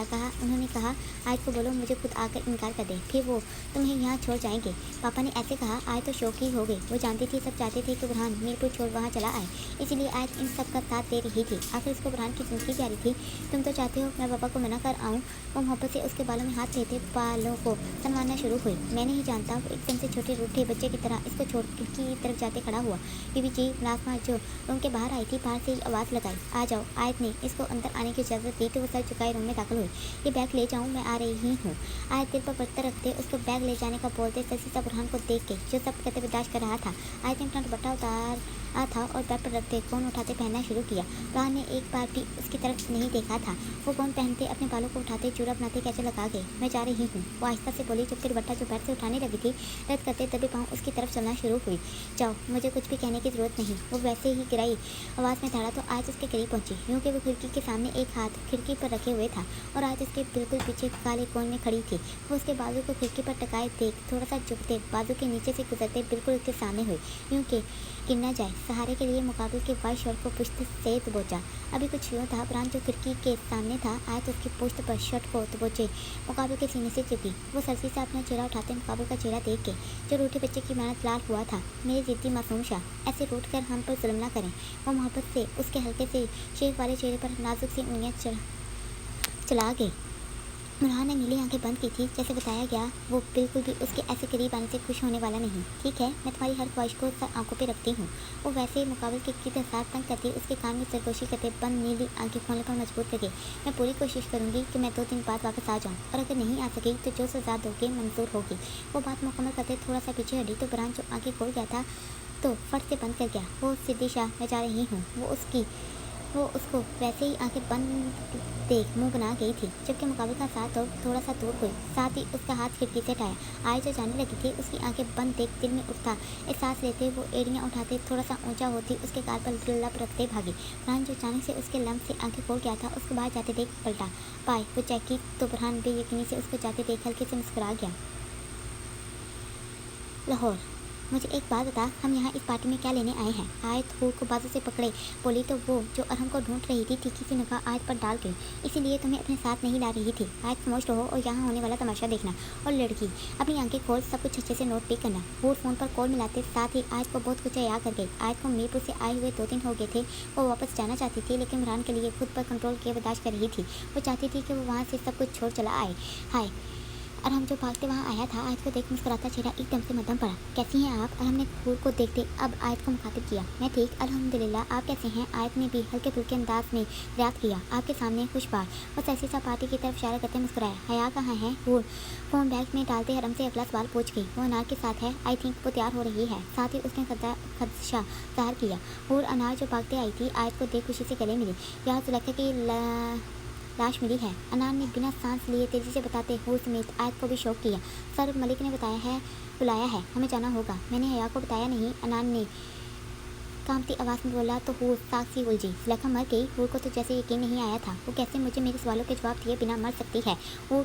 कहा? उन्होंने कहा आज को बोलो मुझे खुद आकर इनकार कर दे, फिर वो तुम्हें यहाँ छोड़ जाएंगे। पापा ने ऐसे कहा। आज तो शौक ही हो गई। वो जानती थी सब चाहते थे कि बुरहान मीरपुर छोड़ वहाँ चला आए, इसीलिए आज इन सब का साथ दे रही थी। आखिर उसको बुरहान की जिंदगी प्यारी थी। तुम तो चाहते हो मैं पापा को मना कर आऊँ। वो मोहब्बत से उसके बालों में हाथ फेरते बालों को सनवाना शुरू हुई। मैं नहीं जानता, वो एकदम से छोटे रूठे बच्चे की तरह इसको छोड़ खिड़की की तरफ जाते खड़ा हुआ। बीबी जी, मुलाजमा जो रूम के बाहर आई थी, बाहर से ही आवाज़ लगाई, आ जाओ। आयत ने इसको अंदर आने की इजाज़त दी तो वो सर झुकाए रूम में दाखिल हुई। ये बैग ले जाऊँ? मैं आ रही हूँ। आयत दिल पर पत्थर रखते उसको बैग ले जाने का बोलते ससीसा बुरहान को देख के जो सब कहते बर्दाश्त कर रहा था। आयत ने अपना दुपट्टा उतार था और बेड पर रखते फ़ोन उठाते पहनना शुरू किया। बुरहान ने एक बार भी उसकी तरफ नहीं देखा था। वो फ़ोन पहनते अपने बालों को उठाते चूड़ा बनाते कैसे लगा गए। मैं जा रही हूँ, वो आहिस्ता से बोली, जबकि दुपट्टा जो बेड से उठाने लगी थी रद्द करते दबे पाँव उसकी तरफ चलना शुरू हुई। जाओ, मुझे कुछ भी कहने की ज़रूरत नहीं। वो वैसे ही गिराई आवाज़ में धाड़ा तो आज उसके करीब पहुंची, यूँ कि वो खिड़की के सामने एक हाथ खिड़की पर रखे हुए था और आज उसके बिल्कुल पीछे काले कोन में खड़ी थी। वो उसके बाजू को खिड़की पर टकाए देख थोड़ा सा झुकते बाजू के नीचे से गुजरते बिल्कुल उसके सामने हुई, यूँ कि गिर ना जाए। सहारे के लिए मुकाबले के वाइट शर्ट को पुश्त से दबोचा। अभी कुछ यूँ था, बुरहान जो खिड़की के सामने था आयत उसकी पुश्त पर शर्ट को दबोचे मुकाबले के सीने से चिपी। वो सरसी से अपना चेहरा उठाते मुकाबले का चेहरा देख के जो रूठे बच्चे की मेहनत लाल हुआ था। मेरे जिद्दी मासूम शाह, ऐसे रूठ कर हम पर जुल्म ना करें। वो मोहब्बत से उसके हल्के से शेर वाले चेहरे पर नाजुक सी उंगलियाँ चला गई। बुरहान ने नीली आंखें बंद की थी। जैसे बताया गया, वो बिल्कुल भी उसके ऐसे करीब आने से खुश होने वाला नहीं। ठीक है, मैं तुम्हारी हर ख्वाहिश को सर आंखों पे रखती हूँ। वो वैसे ही मुकाबले के की साथ तंग करती उसके कान में सरगोशी करते बंद नीली आंखें खोलने पर मजबूर करके मैं पूरी कोशिश करूँगी कि मैं 2 दिन बाद वापस आ जाऊँ, और अगर नहीं आ सकी तो जो सजा दोगे मंजूर होगी। वो बात मुकम्मल करते थोड़ा सा पीछे हटी तो बुरहान जो आंखें खोल गया था तो फट से बंद कर गया। वो सिद्दी शाह, मैं जा रही हूँ। वो उसको वैसे ही आंखें बंद देख मुंह बना गई थी, जबकि मुकाबले का साथ और थोड़ा सा दूर हुई। साथ ही उसका हाथ खिड़की से हटाया। आय जो जाने लगी थी उसकी आंखें बंद देख दिल में उठता एहसास लेते वो एड़ियाँ उठाते थोड़ा सा ऊंचा होती उसके गाल पर लब रखते भागी। बुरहान जो अचानक से उसके लम्ब से आंखें खोल गया था उसको बाहर जाते देख पलटा पाए वो चेक तो बुरहान बेयकीनी से उसको जाते देख हल्के से मुस्कुरा गया। लाहौर, मुझे एक बात बता, हम यहाँ इस पार्टी में क्या लेने आए हैं? आयत हूर को बाजू से पकड़े बोली तो वो जो अरहम को ढूंढ रही थी तीखी सी निगाह आयत पर डाल गई। इसीलिए तुम्हें अपने साथ नहीं ला रही थी। आयत खामोश रहो और यहाँ होने वाला तमाशा देखना। और लड़की, अपनी आंखें खोल, सब कुछ अच्छे से नोट भी करना। हूर फ़ोन पर कॉल मिलाते साथ ही आयत को बहुत कुछ याद कर गई। आयत को मीरपुर से आए हुए 2 दिन हो गए थे। वो वापस जाना चाहती थी, लेकिन बुरहान के लिए खुद पर कंट्रोल किए बर्दाश्त कर रही थी। वो चाहती थी कि वो वहाँ से सब कुछ छोड़ चला आए। हाय अरहम जो भागते वहाँ आया था, आयत को देख मुस्कुराता चेहरा एकदम से मध्यम पड़ा। कैसी हैं आप? अरहम ने हूर को देखते अब आयत को मुखातिब किया। मैं ठीक, अल्हम्दुलिल्लाह, आप कैसे हैं? आयत ने भी हल्के फुल्के अंदाज में रियात किया। आपके सामने खुशबार। वो सहसी सा पार्टी की तरफ इशारा करते मुस्कुराया। हया कहाँ है? हूर फ़ोन बैग में डालते अरहम से अगला सवाल पूछ गई। वो अनार के साथ है, आई थिंक वो तैयार हो रही है। साथ ही उसने खदशा ज़ाहिर किया। हूर अनार जो भागते आई थी, आयत को देख खुशी से गले मिली। यहाँ जुलेखा की लाश मिली है, अनार ने बिना सांस लिए तेजी से बताते हूर समेत आयत को भी शौक किया। सर, मलिक ने बुलाया है, हमें जाना होगा। मैंने हया को बताया नहीं, अनार ने कांपती आवाज़ में बोला तो हूर साक्षी उलझी। जुलेखा मर गई? हूर को तो जैसे यकीन नहीं आया था। वो कैसे मुझे मेरे सवालों के जवाब दिए बिना मर सकती है? हूर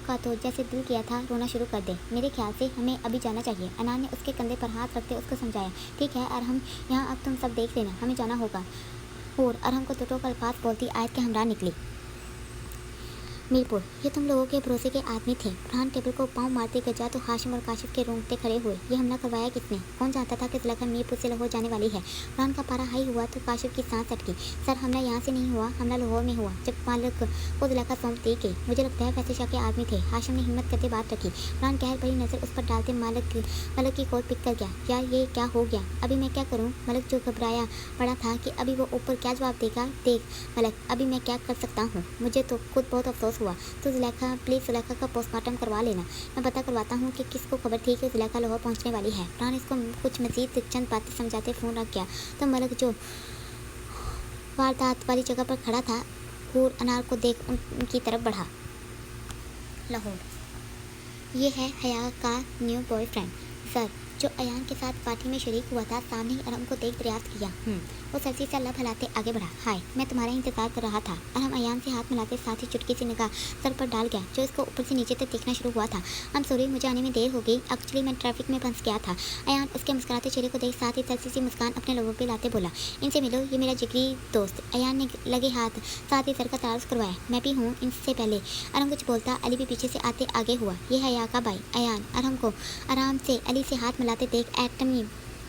का तो जैसे दिल किया था रोना शुरू कर दे। मेरे ख्याल से हमें अभी जाना चाहिए। अनार ने उसके कंधे पर हाथ रखते उसको समझाया। ठीक है अरहम, यहाँ अब तुम सब देख लेना, हमें जाना होगा। हूर अरहम को टोटो अल्फाज बोलती आयत के हमरा निकली। मीरपुर, ये तुम लोगों के भरोसे के आदमी थे। फरहान टेबल को पाँव मारते गजा तो हाशिम और काशिफ के रोंगटे खड़े हुए। ये हमला करवाया किसने? कौन जानता था कि जुलेखा मीरपुर से लाहौर जाने वाली है? फरहान का पारा हाई हुआ तो काशिफ की सांस अटकी। सर, हमला यहाँ से नहीं हुआ, हमला लाहौर में हुआ, जब मालिक को जुलेखा सौंप दी गई। मुझे लगता है वैसे शाह के आदमी थे। हाशिम ने हिम्मत करके बात रखी। फरहान कहर भरी नज़र उस पर डालते मलक की कोट पिक कर गया। यार ये क्या हो गया? अभी मैं क्या करूँ? मलक जो घबराया पड़ा था कि अभी वो ऊपर क्या जवाब देगा। देख मलक, अभी मैं क्या कर सकता हूँ? मुझे तो खुद बहुत अफसोस हुआ। तो जुलेखा प्लीज़ जुलेखा का पोस्टमार्टम करवा लेना। मैं पता करवाता हूँ कि किसको खबर थी कि जुलेखा लाहौर पहुँचने वाली है। फरहान इसको कुछ मज़ीद चंद बातें समझाते फ़ोन रख गया। तो मलक जो वारदात वाली जगह पर खड़ा था, हूर अनार को देख उनकी तरफ बढ़ा। लाहौर, ये है हया का न्यू बॉयफ्रेंड। सर, जो अयान के साथ पार्टी में शरीक हुआ था, सामने ही अरहम को देख दरियाफ्त किया। वो सरसी से अल्लाह फैलाते आगे बढ़ा। हाय, मैं तुम्हारा इंतजार कर रहा था। अरहम अयान से हाथ मिलाते साथ ही चुटकी सी निगाह सर पर डाल गया जो इसको ऊपर से नीचे तक देखना शुरू हुआ था। I'm सॉरी, मुझे आने में देर हो गई, एक्चुअली मैं ट्रैफिक में फंस गया था। अयान उसके मुस्कुराते चेहरे को देख साथ ही सरसी सी मुस्कान अपने लोगों पर लाते बोला। इनसे मिलो, ये मेरा जिगरी दोस्त। अयान ने लगे हाथ साथ ही सर का तारुफ करवाया। मैं भी हूँ इनसे पहले। अरहम कुछ बोलता अली भी पीछे से आते आगे हुआ। ये हया का भाई अयान। अरहम को आराम से अली से हाथ मिलाते देख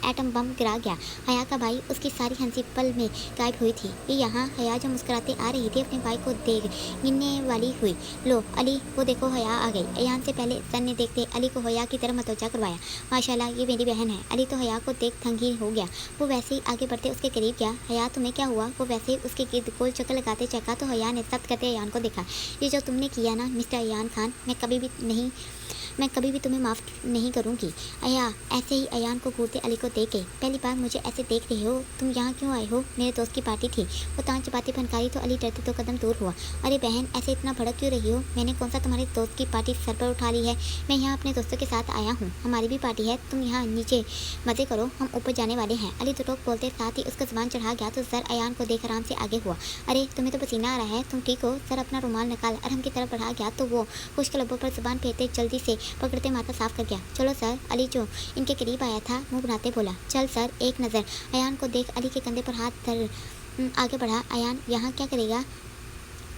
एटम बम गिरा गया। हया का भाई, उसकी सारी हंसी पल में गायब हुई थी। ये यहाँ हया जो मुस्कुराते आ रही थी अपने भाई को देख गिनने वाली हुई। लो अली, वो देखो हया आ गई। अयान से पहले सन ने देखते अली को हया की तरफ मतवजा करवाया। माशाल्लाह, ये मेरी बहन है। अली तो हया को देख तंग ही हो गया। वो वैसे ही आगे बढ़ते उसके करीब गया। हया, तुम्हें क्या हुआ? वो वैसे ही उसके गिर्द गोल चक्कर लगाते चखा तो हया ने सख्त करते अयान को देखा। ये जो तुमने किया ना मिस्टर अयान खान, मैं कभी भी तुम्हें माफ़ नहीं करूँगी। अया ऐसे ही अयान को घूरते अली को देख गई। पहली बार मुझे ऐसे देख रहे हो? तुम यहाँ क्यों आए हो? मेरे दोस्त की पार्टी थी। वो तान चपाती फनकारी तो अली डरते 2 कदम दूर हुआ। अरे बहन, ऐसे इतना भड़क क्यों रही हो? मैंने कौन सा तुम्हारे दोस्त की पार्टी सर पर उठा ली है? मैं यहाँ अपने दोस्तों के साथ आया हूँ, हमारी भी पार्टी है। तुम यहाँ नीचे मज़े करो, हम ऊपर जाने वाले हैं। अली तो टोक बोलते साथ ही उसका ज़बान चढ़ा गया तो सर अयान को देख आराम से आगे हुआ। अरे तुम्हें तो पसीना आ रहा है, तुम ठीक हो? सर अपना रुमाल निकाल अरहम की तरफ बढ़ा गया तो वो खुश्क लबों पर ज़बान फेरते जल्दी से पकड़ते माथा साफ कर गया। चलो सर। अली जो इनके करीब आया था मुंह बनाते बोला। चल सर, एक नज़र। अयान को देख अली के कंधे पर हाथ धर आगे बढ़ा। अयान यहाँ क्या करेगा?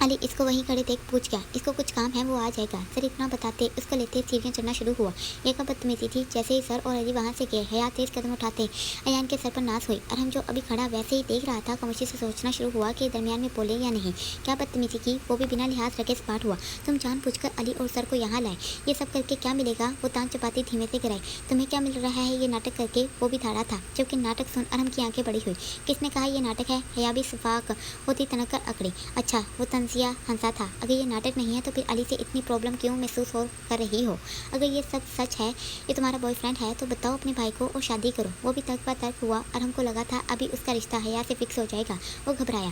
अली इसको वहीं खड़े देख पूछ गया। इसको कुछ काम है, वो आ जाएगा। सर इतना बताते उसको लेते सीढ़ियाँ चढ़ना शुरू हुआ। ये कब बदतमीजी थी? जैसे ही सर और अली वहाँ से गए, हया तेज कदम उठाते अयान के सर पर नाश हुई। अरहम जो अभी खड़ा वैसे ही देख रहा था, खामोशी से सोचना शुरू हुआ कि दरमियान में बोले या नहीं। क्या बदतमीजी की? वो भी बिना लिहाज रखे स्पाट हुआ। तुम जानबूझकर अली और सर को यहाँ लाए, ये सब करके क्या मिलेगा? वो तान चपाती धीमे से गिराई। तुम्हें क्या मिल रहा है ये नाटक करके? वो भी धाड़ा था। जबकि नाटक सुन अरहम की आंखें बड़ी हुई। किसने कहा ये नाटक है? हया भी सुफाक होती तनक कर अकड़ी। अच्छा, वो तंजिया हंसा था। अगर ये नाटक नहीं है तो फिर अली से इतनी प्रॉब्लम क्यों महसूस कर रही हो? अगर ये सब सच है, ये तुम्हारा बॉयफ्रेंड है, तो बताओ अपने भाई को और शादी करो। वो भी तर्क पर तर्क हुआ। अरहम को लगा था अभी उसका रिश्ता हया से फिक्स हो जाएगा। वो घबराया।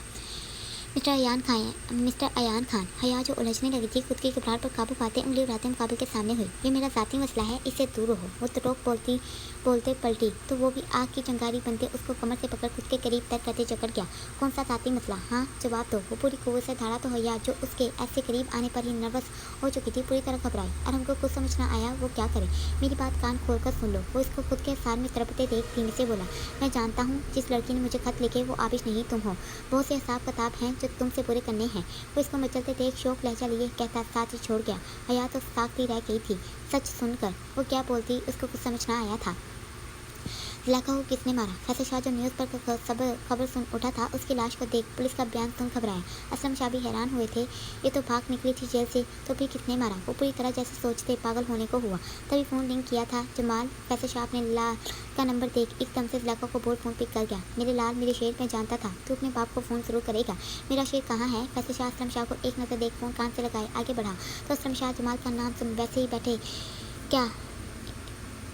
मिस्टर अयान खान। हया जो उलझने लगी थी, खुद की घबराहट पर काबू पाते उंगली उड़ाते मुकाबिल के सामने हुई। ये मेरा ज़ाती मसला है, इससे दूर रहो। वो तो टोक बोलते पलटी तो वो भी आग की चंगारी बनते उसको कमर से पकड़ खुद के करीब तक करते जकड़ गया। कौन सा ज़ाती मसला? हाँ जवाब दो। वो पूरी कुव्वत से धाड़ा तो हया जो उसके ऐसे करीब आने पर ही नर्वस हो चुकी थी, पूरी तरह घबराई। और हमको कुछ समझ ना आया वो क्या करे। मेरी बात कान खोल कर सुन लो। वो इसको खुद के सार में तरपते देख धीमे से बोला। मैं जानता हूँ जिस लड़की ने मुझे खत लिखे वो आबिश नहीं तुम हो। बहुत से हिसाब किताब हैं जो तुमसे पूरे करने हैं। वो इसको मचलते देख शौक लहजा लिए कहता साथ ही छोड़ गया। हया तो साख्ती रह गई थी सच सुनकर। वो क्या बोलती उसको कुछ समझ ना आया था। जुलेखा को किसने मारा? फैसल शाह जो न्यूज़ पर खबर सुन उठा था, उसकी लाश को देख पुलिस का बयान सुन घबराया। असलम शाह भी हैरान हुए थे। ये तो भाग निकली थी जेल से, तो फिर किसने मारा? वो पूरी तरह जैसे सोचते पागल होने को हुआ। तभी फ़ोन रिंग किया था जमाल। फैसल शाह अपने लाल का नंबर देख एकदम से जुलेखा को बोल फ़ोन पिक कर गया। मेरे लाल, मेरे शेर, मैं जानता था तू अपने बाप को फ़ोन ज़रूर करेगा। मेरा शेर कहाँ है? फैसल शाह असलम शाह को एक नज़र देख फ़ोन कान से लगाए आगे बढ़ा तो असलम शाह जमाल का नाम सुन वैसे ही बैठे क्या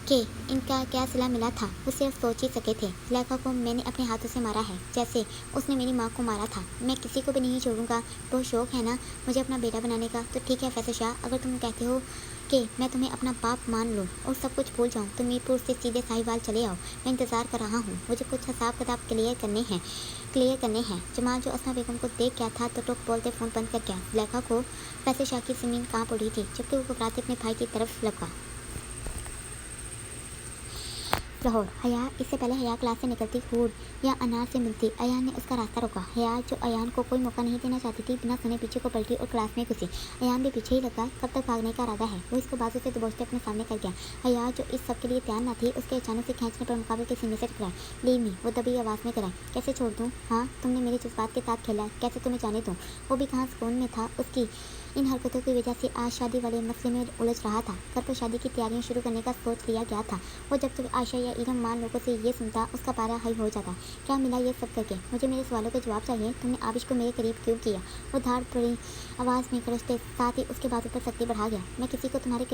कि इनका क्या सिला मिला था वो सिर्फ सोच ही सके थे। जुलेखा को मैंने अपने हाथों से मारा है, जैसे उसने मेरी माँ को मारा था। मैं किसी को भी नहीं छोड़ूंगा। बहुत शौक है ना मुझे अपना बेटा बनाने का, तो ठीक है फैसल शाह, अगर तुम कहते हो कि मैं तुम्हें अपना बाप मान लूँ और सब कुछ भूल जाऊँ तो मीरपुर से सीधे साहिवाल चले आओ। मैं इंतज़ार कर रहा हूँ, मुझे कुछ हिसाब किताब क्लियर करने हैं। जमाल जो अस्मा बेगम को देख गया था तो टोक बोलते फ़ोन बंद कर गया। जुलेखा को फैसल शाह की ज़मीन काँप उठी थी, जबकि वो घबराते अपने भाई की तरफ लपका। लाहौर। हया इससे पहले हया क्लास से निकलती हूर या अनार से मिलती अयान ने उसका रास्ता रोका। हया जो अयान को कोई मौका नहीं देना चाहती थी, बिना सुने पीछे को पलटी और क्लास में घुसी। अयान भी पीछे ही लगा। कब तक भागने का इरादा है? वो इसको बाजू से दबोचते अपने सामने कर गया। हया जो इस सब के लिए तैयार न थी, उसके अचानक से खींचने पर मुकाबले के सीने से टकराए। लीव मी, वो दबी आवाज़ में कराए। कैसे छोड़ दूँ? हाँ, तुमने मेरे जज्बात के साथ खेला, कैसे तुम्हें जाने दूँ? वो भी कहाँ सुकून में था। उसकी इन हरकतों की वजह से आज शादी वाले मसले में उलझ रहा था। घर पर शादी की तैयारियां शुरू करने का सोच लिया गया था। वो जब तक आशा या इरम मान लोगों से ये सुनता, उसका पारा हाई हो जाता। क्या मिला ये सब करके? मुझे मेरे सवालों के जवाब चाहिए। तुमने आबिश को मेरे करीब क्यों किया? वो धाड़ पड़ी आवाज़ में गरजते साथ ही उसके बाजू पर सख्ती बढ़ा गया। मैंने किसी को तुम्हारे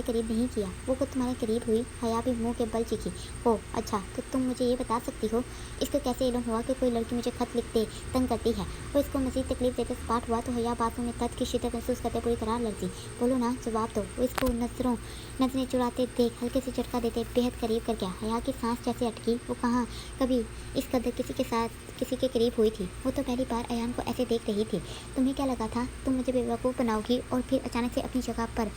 करीब नहीं किया। वो खुद तुम्हारे करीब हुई। हया भी मुँह के बल चीखी। ओह अच्छा, तो तुम मुझे ये बता सकती हो इसको कैसे इल्म हुआ कि कोई लड़की मुझे खत लिखते तंग करती है? वो इसको मज़ीद तकलीफ देते सपाट हुआ तो हया बातों में तर्क की शिद्दत महसूस करते पूरी तरह लड़ती। बोलो ना, जवाब दो। वो इसको नजरें चुराते देख हल्के से झटका देते बेहद करीब कर गया। हया की सांस जैसे अटकी। वो कहाँ कभी इस कदर किसी के करीब हुई थी। वो तो पहली बार अयान को ऐसे देख रही थी। तुम्हें क्या लगा था तुम मुझे बेवकूफ़ बनाओगी और फिर अचानक से अपनी जगह पर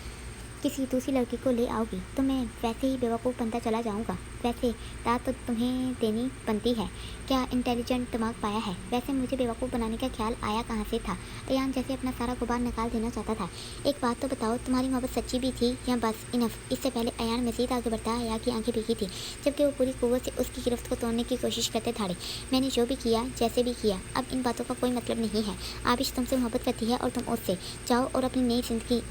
किसी दूसरी लड़की को ले आओगी तो मैं वैसे ही बेवकूफ़ बनता चला जाऊंगा? वैसे दाद तो तुम्हें देनी बनती है। क्या इंटेलिजेंट दिमाग पाया है? वैसे मुझे बेवकूफ़ बनाने का ख्याल आया कहाँ से था? अयान जैसे अपना सारा गुबार निकाल देना चाहता था। एक बात तो बताओ, तुम्हारी मोहब्बत सच्ची भी थी या बस इनफ? इससे पहले अयान मज़ीद आगे बढ़ता अया की आंखें भीगी थी, जबकि वो पूरी कुव्वत से उसकी गिरफ्त को तोड़ने की कोशिश करते थे। मैंने जो भी किया, जैसे भी किया, अब इन बातों का कोई मतलब नहीं है। आबिश तुमसे मोहब्बत करती है और तुम उससे। जाओ और अपनी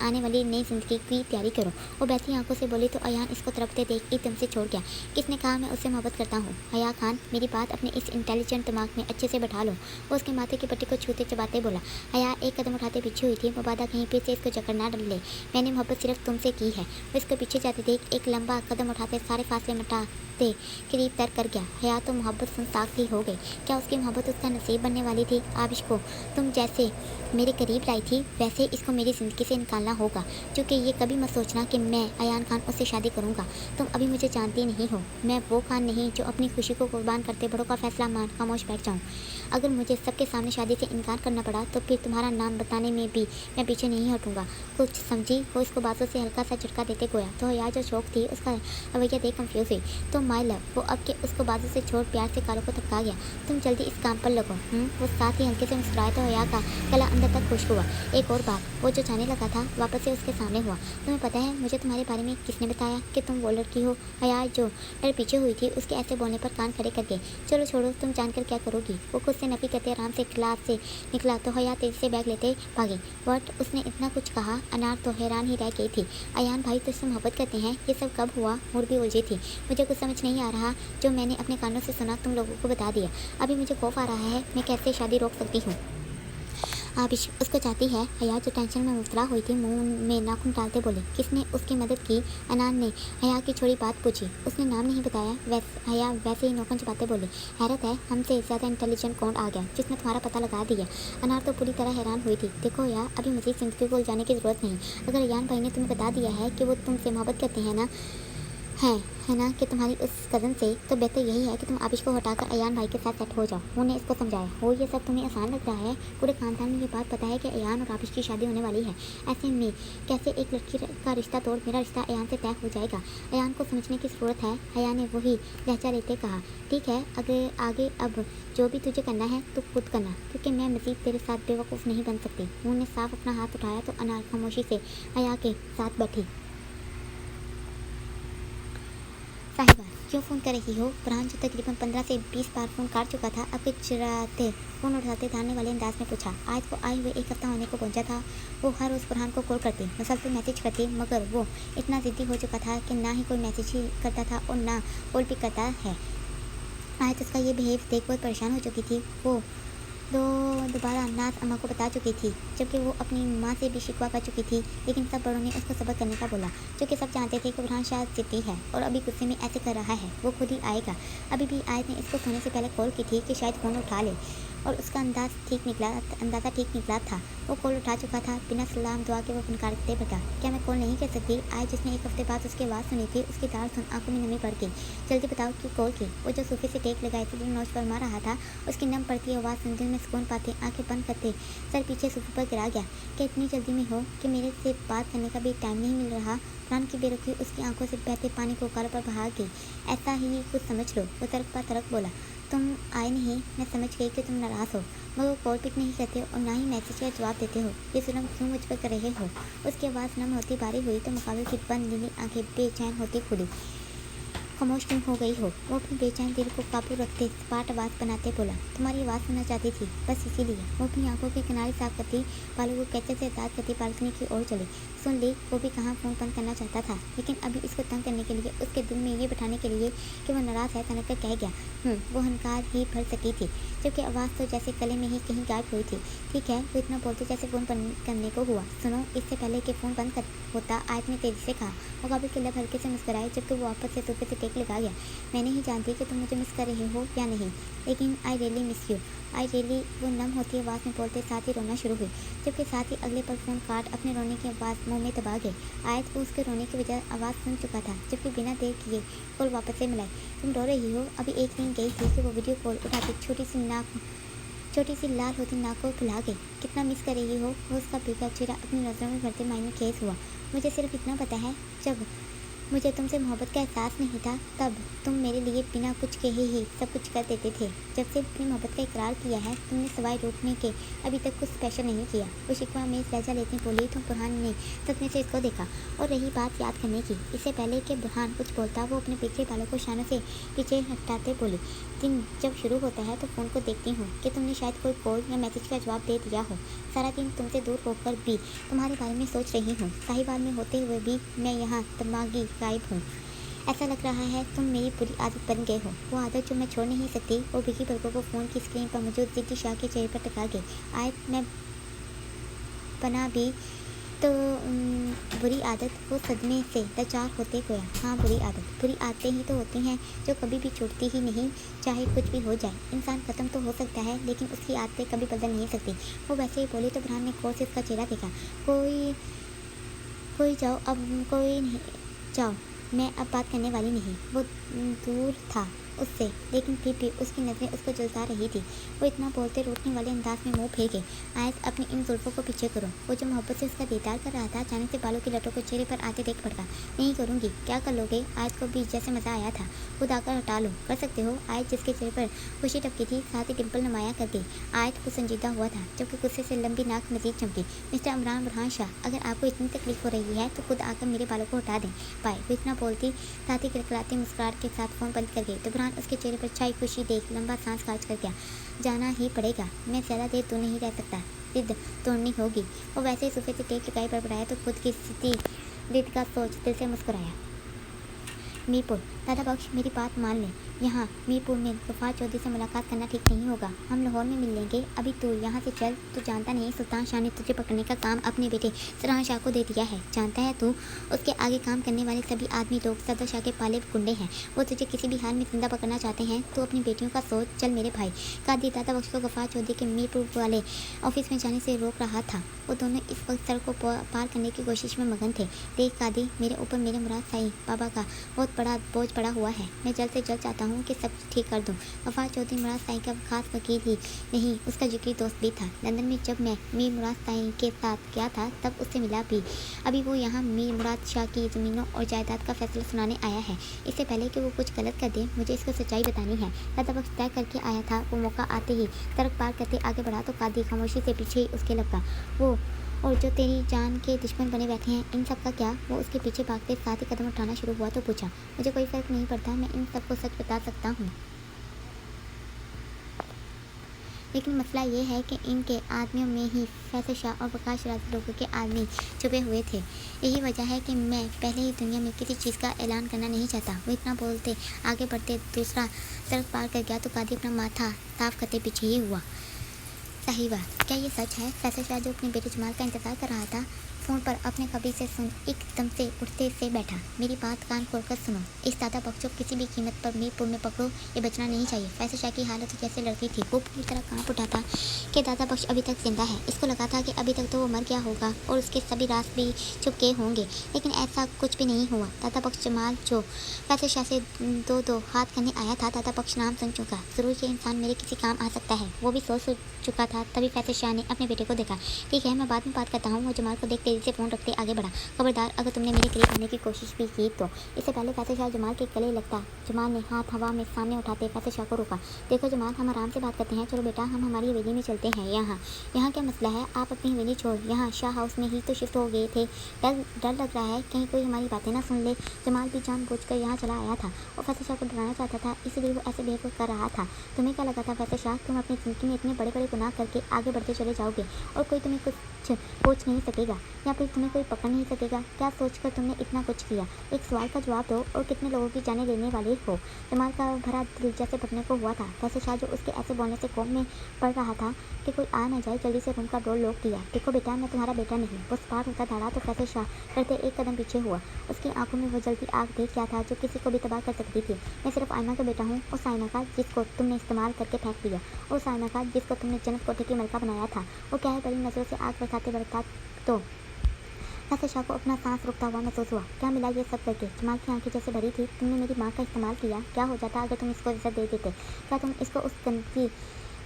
आने वाली नई ज़िंदगी की तैयारी करो। वो बहती आंखों से बोली तो अयान इसको तड़पते देख एकदम से छोड़ गया। किसने कहा मैं उससे मोहब्बत करता हूँ? हया खान, मेरी बात अपने इस इंटेलिजेंट दिमाग में अच्छे से बैठा लो। वो उसके माथे की पट्टी को छूते चबाते बोला। हया एक कदम उठाते पीछे हुई थी। मुबादा कहीं फिर से इसको जकड़ ना डाले। मैंने मोहब्बत सिर्फ तुमसे की है। वो इसको पीछे जाते देख एक लंबा कदम उठाते सारे फासले मिटाते करीब तर कर गया। हया तो मोहब्बत सुन ताकती हो गई। क्या उसकी मोहब्बत उसका नसीब बनने वाली थी? आबिश को तुम जैसे मेरे करीब लाई थी, वैसे इसको मेरी ज़िंदगी से निकालना होगा। क्योंकि ये कभी मत सोचना कि मैं अयान खान उससे शादी करूँगा। तुम अभी मुझे जानती नहीं हो। मैं वो खान नहीं जो अपनी खुशी को कुर्बान करते बड़ों का फैसला मान खामोश बैठ जाऊँ। अगर मुझे सबके सामने शादी से इनकार करना पड़ा तो फिर तुम्हारा नाम बताने में भी मैं पीछे नहीं हटूँगा। कुछ समझी? वो इसको बातों से हल्का सा झटका देते गोया तो हया जो शौक थी उसका रवैया देख कंफ्यूज हुई। तो माय लव, वो अब के उसको बाजू से छोड़ प्यार से कारों को थपका गया। तुम जल्दी इस काम पर लगो। वो साथ ही हल्के से मुस्कुराए तो हया का गला अंदर तक खुश हुआ। एक और बात, वो जो जाने लगा था वापस से उसके सामने हुआ। तुम्हें पता है मुझे तुम्हारे बारे में किसने बताया कि तुम वो लड़की हो? हया जो डर पीछे हुई थी उसके ऐसे बोलने पर कान खड़े कर गए। चलो छोड़ो, तुम जानकर क्या करोगी? वो खुद से नफी करते आराम से क्लास से निकला तो हया तेजी से बैग लेते भागी। बट उसने इतना कुछ कहा, अनार तो हैरान ही रह गई थी। अयान भाई तुझसे मोहब्बत करते हैं, ये सब कब हुआ? मूड भी उलझी थी। मुझे कुछ समझ नहीं आ रहा। जो मैंने अपने कानों से सुना तुम लोगों को बता दिया। अभी मुझे खौफ आ रहा है, मैं कैसे शादी रोक सकती हूँ? आबिश उसको चाहती है। हया जो टेंशन में मुबतला हुई थी मुंह में नाखून डालते बोले। किसने उसकी मदद की? अनान ने हया की छोड़ी बात पूछी। उसने नाम नहीं बताया। हया वैसे ही नौकन चबाते बोले। हैरत है, हमसे ज़्यादा इंटेलिजेंट कौन आ गया जिसने तुम्हारा पता लगा दिया? अनार तो पूरी तरह हैरान हुई थी। देखो यार, अभी मुझे जिंदगी को उलझाने की ज़रूरत नहीं। अगर अयान भाई ने तुम्हें बता दिया है कि वो तुमसे मोहब्बत करते हैं ना है ना कि तुम्हारी उस कज़न से, तो बेहतर यही है कि तुम आबिश को हटाकर अयान भाई के साथ सेट हो जाओ। उन्होंने इसको समझाया। हो ये सब तुम्हें आसान लग रहा है? पूरे खानदान में ये बात पता है कि अयान और आबिश की शादी होने वाली है। ऐसे में कैसे एक लड़की का रिश्ता तोड़ मेरा रिश्ता अयान से तय हो जाएगा? अयान को समझने की ज़रूरत है। हया ने वही लहजा लेते कहा। ठीक है, अगर आगे अब जो भी तुझे करना है तो खुद करना, क्योंकि मैं मज़ीद तेरे साथ बेवकूफ़ नहीं बन सकती। उन्होंने साफ अपना हाथ उठाया तो अनार खामोशी से हया के साथ बैठी। साहिबा क्यों फ़ोन कर रही हो? बुरहान जो तकरीबन 15 से 20 बार फ़ोन काट चुका था, अब चिल्लाते फ़ोन उठाते जानने वाले अंदाज में पूछा। आज को आए हुए 1 हफ्ता होने को पहुंचा था। वो हर रोज़ बुरहान को कॉल करती, मुसलसल मैसेज करती, मगर वो इतना ज़िद्दी हो चुका था कि ना ही कोई मैसेज ही करता था और ना कॉल भी करता है। आज उसका ये बिहेव देख बहुत परेशान हो चुकी थी। वो दोबारा नाज अम्मा को बता चुकी थी, जबकि वो अपनी माँ से भी शिकवा कर चुकी थी, लेकिन सब बड़ों ने उसको सब्र करने का बोला, क्योंकि सब जानते थे कि बुरहान शायद ज़िद्दी है और अभी गुस्से में ऐसे कर रहा है, वो खुद ही आएगा। अभी भी आयत ने इसको सोने से पहले कॉल की थी कि शायद फ़ोन उठा ले, और उसका अंदाज़ा ठीक निकला था। वो कॉल उठा चुका था। बिना सलाम दुआ के वो फनकारते बता, क्या मैं कॉल नहीं कर सकती? आज जिसने 1 हफ्ते बाद उसकी आवाज़ सुनी थी, उसकी दाल सुन आंखों में नमी पड़ गई। जल्दी बताओ क्यों कॉल की? वो जो सोफे से टेक लगाए थे, जो नौश फरमा रहा था, उसकी नम पड़ती आवाज़ सुन दिल में सुकून पाते आंखें बंद करते सर पीछे सोफे पर गिरा गया। क्या इतनी जल्दी में हो कि मेरे से बात करने का भी टाइम नहीं मिल रहा? बुरहान की बेरुखी उसकी आंखों से बहते पानी को गालों पर बहा गई। ऐसा ही कुछ समझ लो, वो तरक बोला। तुम आए नहीं, मैं समझ गई कि तुम नाराज़ हो, मगर कॉल पिक नहीं करते और ना ही मैसेज का जवाब देते हो। ये जुल्म क्यों मुझ पर कर रहे हो? उसकी आवाज़ नम होती बारी हुई तो मुकाबले की बंद नीली आंखें बेचैन होती खुली। खामोश क्यों हो गई हो? वो अपने बेचैन दिल को काबू रखते सपाट आवाज़ बनाते बोला, तुम्हारी आवाज़ सुनना चाहती थी, बस इसीलिए। वो अपनी आंखों के किनारे साफ करती, बालों को कैचे से दाद करती बालकनी की ओर चली। सुन ली, वो भी कहाँ फ़ोन बंद करना चाहता था, लेकिन अभी इसको तंग करने के लिए, उसके दिल में ये बिठाने के लिए कि वो नाराज़ है, तनक कर कह गया। वो हनकार ही भर सकी थी, जबकि आवाज़ तो जैसे गले में ही कहीं गायब हुई थी। ठीक है, वो इतना बोलते जैसे फ़ोन बंद करने को हुआ। सुनो, इससे पहले कि फ़ोन बंद होता, आयत ने तेज़ी से कहा। मुकाबिल के लब हल्के से मुस्कुराए, जबकि वो वापस से सोफे से टेक लगा गया। मैं नहीं जानती कि तुम मुझे मिस कर रहे हो या नहीं, लेकिन I really miss you. I really, वो नम होती आवाज़ में बोलते साथ ही रोना शुरू हुई, जबकि साथ ही अगले पर फ़ोन काट अपने रोने की आवाज़ मुंह में दबा गए। आयत को उसके रोने की वजह आवाज़ सुन चुका था, जबकि बिना देर किए कॉल वापस से मिलाई। तुम रो रही हो? अभी एक दिन गई थी कि वो वीडियो कॉल उठाती छोटी सी लाल होती नाक को फुला गई। कितना मिस कर रही हो? वो उसका बेकार चेहरा अपनी नज़रों में भरते मायने खेस हुआ। मुझे सिर्फ इतना पता है, जब मुझे तुमसे मोहब्बत का एहसास नहीं था, तब तुम मेरे लिए बिना कुछ कहे ही सब कुछ कर देते थे। जब से अपनी मोहब्बत का इकरार किया है, तुमने सिवाय रोकने के अभी तक कुछ स्पेशल नहीं किया। वो शिकवा में लहजा लेती बोली तो बुरहान ने सपने से इसको देखा। और रही बात याद करने की, इससे पहले कि बुरहान कुछ बोलता, वो अपने पिछले बालों को शानों से पीछे हटाते बोली, दिन जब शुरू होता है तो फ़ोन को देखती हूँ कि तुमने शायद कोई कॉल या मैसेज का जवाब दे दिया हो। सारा दिन तुमसे दूर होकर भी तुम्हारे बारे में सोच रही हूँ। साहिवाल में होते हुए भी मैं यहाँ दिमागी गायब हूँ। ऐसा लग रहा है तुम मेरी बुरी आदत बन गए हो, वो आदत जो मैं छोड़ नहीं सकती। वो बिखी पलकों को फ़ोन की स्क्रीन पर मौजूद जिद्दी शाह के चेहरे पर टका गई। आयत मैं बना भी तो बुरी आदत, वो सदमे से लाचार होते गया। हाँ, बुरी आदतें ही तो होती हैं जो कभी भी छूटती ही नहीं, चाहे कुछ भी हो जाए। इंसान ख़त्म तो हो सकता है, लेकिन उसकी आदतें कभी बदल नहीं सकती। वो वैसे ही बोली तो बुरहान ने गौर से उसका चेहरा देखा। कोई जाओ, अब कोई नहीं, जाओ, मैं अब बात करने वाली नहीं। वो दूर था उससे, लेकिन फिर भी उसकी नज़रें उसको जलता रही थी। वो इतना बोलते रोकने वाले अंदाज में मुंह फेंके। आयत अपनी इन जुल्फ़ों को पीछे करो। वो जो मोहब्बत से उसका दीदार कर रहा था, अचानक से बालों की लटों को चेहरे पर आते देख पड़ता। नहीं करूँगी। क्या कर लोगे? आयत को भी जैसे मज़ा आया था। खुद आकर हटा लो। कर सकते हो। आयत जिसके चेहरे पर खुशी टपकी थी, साथ ही डिम्पल नुमाया कर दी। आयत को संजीदा हुआ था, जबकि गुस्से से लंबी नाक मजीद चमकी। मिस्टर इमरान बुरहान शाह, अगर आपको इतनी तकलीफ हो रही है तो खुद आकर मेरे बालों को हटा दें। पाए वो इतना बोलती, साथ ही किलकिलाती मुस्कुराहट के साथ फ़ोन बंद कर गई तो बुरहान उसके चेहरे पर छाई खुशी देख लंबा सांस खींच कर गया। जाना ही पड़ेगा, मैं ज़्यादा देर दूर नहीं रह सकता, जिद तोड़नी होगी। वो वैसे ही सोफे से टेक लगाई बड़बड़ाया तो खुद की स्थिति जिद का सोच दिल से मुस्कुराया। मीरपुर, दादा बख्श मेरी बात मान लें, यहाँ मीरपुर में गफ़ार चौधरी से मुलाकात करना ठीक नहीं होगा। हम लाहौर में मिल लेंगे। अभी तू यहाँ से चल। तू जानता नहीं सुल्तान शाह ने तुझे पकड़ने का काम अपने बेटे सराह शाह को दे दिया है। जानता है तू, उसके आगे काम करने वाले सभी आदमी लोग सदर शाह के पाले गुंडे हैं। वो तुझे किसी भी हाल में जिंदा पकड़ना चाहते हैं। तू अपनी बेटियों का सोच। चल मेरे भाई। कादी दादा बख्श को गफ़ार चौधरी के मीरपुर वाले ऑफिस में जाने से रोक रहा था। वो दोनों इस वक्त सड़क को पार करने की कोशिश में मगन थे। देख कादी, मेरे ऊपर मेरे मुराद साईं बाबा का बहुत बड़ा बोझ पड़ा हुआ है। मैं जल्द से जल्द चाहता हूँ कि सब ठीक कर दूँ। गफ़ार चौधरी मुराद साईं का खास वकील ही नहीं, उसका जिगरी दोस्त भी था। लंदन में जब मैं मीर मुराद साईं के साथ गया था, तब उससे मिला भी। अभी वो यहाँ मीर मुराद शाह की ज़मीनों और जायदाद का फैसला सुनाने आया है। इससे पहले कि वो कुछ गलत कर दे, मुझे इसको सच्चाई बतानी है। दादा बख्श तय करके आया था। वो मौका आते ही सड़क पार करते आगे बढ़ा तो कादी खामोशी से पीछे ही उसके लपका। वो और जो तेरी जान के दुश्मन बने बैठे हैं, इन सब का क्या? वो उसके पीछे भागते साथ ही कदम उठाना शुरू हुआ तो पूछा, मुझे कोई फ़र्क नहीं पड़ता, मैं इन सबको सच बता सकता हूँ। लेकिन मसला ये है कि इनके आदमियों में ही फैसल शाह और वकास राज लोगों के आदमी छुपे हुए थे। यही वजह है कि मैं पहले ही दुनिया में किसी चीज़ का ऐलान करना नहीं चाहता। वो इतना बोलते आगे बढ़ते दूसरा सड़क पार कर गया तो कादी अपना माथा साफ करते पीछे ही हुआ। साहिबा, क्या ये सच है? फैसल शाह जो अपने बेटे जमाल का इंतज़ार कर रहा था, फ़ोन पर अपने कब्र से सुन एकदम से उठते से बैठा। मेरी बात कान खोलकर सुनो, इस दादा बख्श को किसी भी कीमत पर मीरपुर में पकड़ो, ये बचना नहीं चाहिए। फैसल शाह की हालत जैसे लड़की थी, वो पूरी तरह कांप उठा था कि दादा बख्श अभी तक जिंदा है। इसको लगा था कि अभी तक तो वो मर गया होगा और उसके सभी राज भी चुप गए होंगे, लेकिन ऐसा कुछ भी नहीं हुआ। दादा बख्श जमाल जो फैसल शाह से दो हाथ करने आया था, दादा बख्श नाम सुन चुका। ज़रूर ये इंसान मेरे किसी काम आ सकता है, वो भी सोच चुका था। तभी फैसल शाह ने अपने बेटे को देखा। ठीक है, मैं बाद में बात करता हूँ। वो जमाल को देख तेजी से फ़ोन रखते आगे बढ़ा। खबरदार, अगर तुमने मेरे करीब आने की कोशिश भी की तो। इससे पहले फैसल शाह जमाल के गले लगता, जमाल ने हाथ हवा में सामने उठाते फैसल शाह को रोका। देखो जमाल, हम आराम से बात करते हैं। चलो बेटा, हम हमारी हवेली में चलते हैं। यहाँ क्या मसला है? आप अपनी हवेली छोड़ यहाँ शाह हाउस में ही तो शिफ्ट हो गए थे। डर लग रहा है कहीं कोई हमारी बातें ना सुन ले। जमाल भी जानबूझकर यहाँ चला आया था और फैसल शाह को डराना चाहता था, इसलिए वो ऐसे बिहेव कर रहा था। तुम्हें क्या लगा था फैसल शाह, तुम अपनी जिंदगी में इतने बड़े बड़े गुनाह करके आगे बढ़ते चले जाओगे और कोई तुम्हें कुछ पूछ नहीं सकेगा या फिर तुम्हें कोई पकड़ नहीं सकेगा? क्या सोचकर तुमने इतना कुछ किया? एक सवाल का जवाब दो और कितने लोगों की जाने लेने वाले हो? जमाल का भरा दिल जैसे फटने को हुआ था। फैसल शाह जो उसके ऐसे बोलने से कौम में पड़ रहा था कि कोई आ न जाए, जल्दी से रूम का डोर लॉक किया। देखो बेटा, मैं तुम्हारा बेटा नहीं। वो पार होता दौड़ा तो फैसल शाह करते एक कदम पीछे हुआ। उसकी आंखों में वो जलती आग देख क्या था जो किसी को भी तबाह कर सकती थी। मैं सिर्फ आयना का बेटा हूँ, उस आयना का जिसको तुमने इस्तेमाल करके फेंक दिया, उस आयना का जिसको तुमने जन्नत कोठे की मलका बनाया था। वो क्या है, बड़ी नजरों से आग बरसाते तो फैसल शाह को अपना सांस रुकता हुआ महसूस हुआ। क्या मिला ये सब करके? जमाल की आंखें जैसे भरी थी। तुमने मेरी माँ का इस्तेमाल किया। क्या हो जाता अगर तुम इसको इज्जत दे देते? क्या तुम इसको उस गंदगी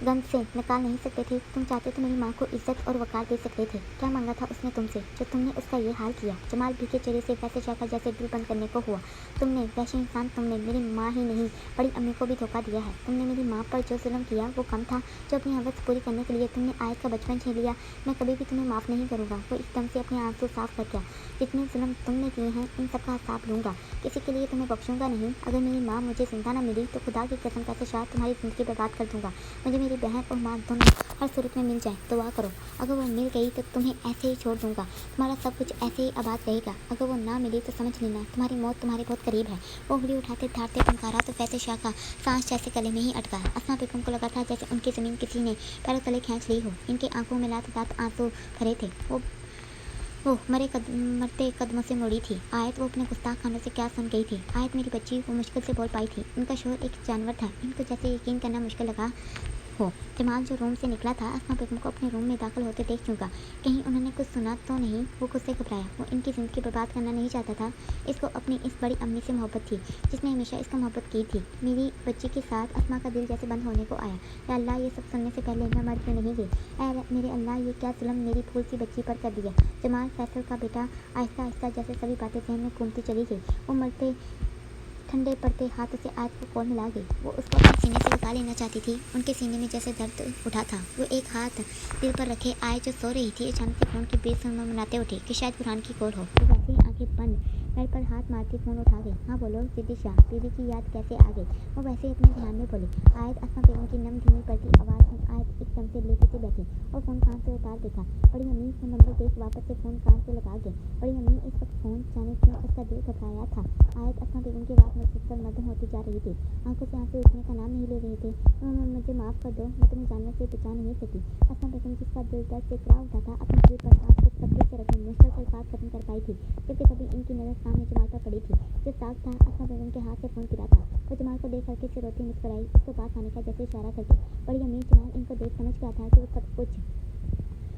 गंद से निकाल नहीं सकते थे? तुम चाहते तो मेरी माँ को इज्जत और वकार दे सकते थे। क्या मांगा था उसने तुमसे जो तुमने उसका ये हाल किया? जमाल भीगे चेहरे से फैसल शाह का जैसे दिल बंद करने को हुआ। तुमने वैसे इंसान, तुमने मेरी माँ ही नहीं बड़ी अम्मी को भी धोखा दिया है। तुमने मेरी माँ पर जो जुल्म किया वो कम था जो अपनी हवस पूरी करने के लिए तुमने आयत का बचपन छीन लिया। मैं कभी भी तुम्हें माफ़ नहीं करूँगा। वो एकदम से अपने आंसू साफ कर गया। जितने जुल्म तुमने किए हैं इन सब का हिसाब लूँगा, किसी के लिए तुम्हें बख्शूंगा नहीं। अगर मेरी माँ मुझे जिंदा न मिली तो खुदा की कसम फैसल शाह तुम्हारी ज़िंदगी बर्बाद कर दूँगा। मुझे मेरी बहन और माँ दोनों हर सूरत में मिल जाए, दुआ करो। अगर वो मिल गई तो तुम्हें ऐसे ही छोड़ दूंगा। तुम्हारा सब कुछ ऐसे ही आबाद रहेगा। अगर वो ना मिली तो समझ लेना तुम्हारी मौत तुम्हारे बहुत करीब है। वो उंगली उठाते धारते फनकारा तो फैसल शाह का सांस जैसे गले में ही अटका। अस्मा बेगम को लगा था जैसे उनकी ज़मीन किसी ने पैरों तले खींच ली हो। इनके आंखों में लात आंसू भरे थे। वो मरते कदमों से मुड़ी थी। आयत वो अपने गुस्ताख खानों से क्या सुन गई थी। आयत मेरी बच्ची, वो मुश्किल से बोल पाई थी। उनका शोर एक जानवर था। इनको जैसे यकीन करना मुश्किल लगा हो। जमाल जो रूम से निकला था, अस्मा बेगम को अपने रूम में दाखिल होते देख चुका। कहीं उन्होंने कुछ सुना तो नहीं। वो खुद से घबराया। वो इनकी ज़िंदगी बर्बाद करना नहीं चाहता था। इसको अपनी इस बड़ी अम्मी से मोहब्बत थी जिसने हमेशा इसको मोहब्बत की थी। मेरी बच्ची के साथ अस्मा का दिल जैसे बंद होने को आया। या अल्लाह, ये सब सुनने से पहले मैं मर क्यों नहीं गई? ऐ मेरे अल्लाह, ये क्या जुल्म मेरी फूल सी बच्ची पर कर दिया। जमाल फैसल का बेटा आहिस्ता आहिस्ता जैसे सभी बातें जहन में घूमती चली गई। वो मरते ठंडे पड़ते हाथों से आयत को कौन मिला गई। वो उसको अपने सीने से लगा लेना चाहती थी। उनके सीने में जैसे दर्द उठा था। वो एक हाथ दिल पर रखे आयत जो सो रही थी अचानक से फ़ोन की बेसुध मनाते उठी कि शायद बुरहान की कॉल हो। वो वैसे ही आंखें बंद बेड पर हाथ मारती फ़ोन उठा गई। हाँ बोलो सिद्दी शाह, बीवी की याद कैसे आ गई? वो वैसे ही अपने ध्यान में बोली। आयत अस्मा बेगम की नम धीमी पड़ती आवाज़ सुन आयत एकदम से लेटे से बैठी और फ़ोन कान से उतार देखा। बड़ी अम्मी, वो नंबर देख वापस से फ़ोन कान से लगा गया। बड़ी अम्मी, इस वक्त फ़ोन जाने क्यों उसका दिल घबराया था। आयत अस्मा बेगम की बात महसूस कर मध्यम होती जा रही थी। आंखों से आंसू रुकने का नाम नहीं ले रहे थे। मुझे माफ़ कर दो, मैं तुम्हें जानवर से बचा नहीं सकी। अस्मा बेगम जिसका दिल दर्द से करा उठा था, अपने दिल पर हाथ को तकलीफ से रखने मुश्किल से बात खत्म कर पाई थी, क्योंकि तभी इनकी नज़र सामने जमाल पर पड़ी थी। जो साग था अस्मा बेगम के हाथ से फ़ोन गिरा था। वो जमाल को देख हल्के से रोती मुस्कुराई, उसको पास आने का जैसे इशारा करके। बड़ी अम्मी, जमाल इनको देख समझ गया था कि वो सब कुछ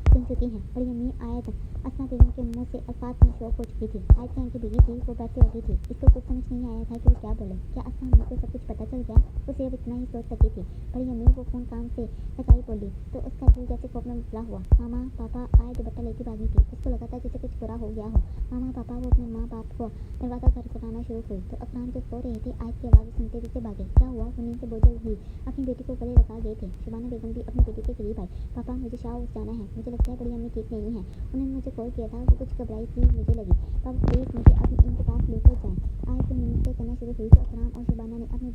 सुन चुकी हैं। बड़ी अम्मी, आयत अस्मा बेगम के मुंह से अल्फाज में शौक हो चुकी थी। आयत की आंखें भीगी थी। वो बैठे उठी थी। इसको कुछ समझ नहीं आया था कि वो क्या बोले। क्या अस्मा अम्मी को सब कुछ पता चल गया? वो सिर्फ इतना ही सोच सकी थी। बड़ी अम्मी, वो फ़ोन कान से लगाई बोली तो उसका दिल जैसे खौफ में मुबला हुआ। मामा पापा, आयत दुपट्टा लेके भागी थी। उसको लगा था जैसे कुछ बुरा हो गया हो। मामा पापा, वो अपने माँ बाप को दरवाज़ा खटखटाना शुरू हुई तो अकराम जो सो रहे थे आयत की आवाज़ सुनते पीछे भागे। क्या हुआ? वो नींद से बोझल हुई अपनी बेटी को गले लगा गए थे। शुबाना बेगम भी अपनी बेटी के करीब आई। पापा, मुझे शाह हाउस जाना है। मुझे लगता है बड़ी अम्मी ठीक नहीं है, उन्होंने मुझे कॉल किया था, वो कुछ घबराई सी मुझे लगी। पापा प्लीज़ मुझे अभी इनके पास लेकर जाएं। आयत को मिन्नतें करना शुरू हुई तो अकराम और शबाना ने अपनी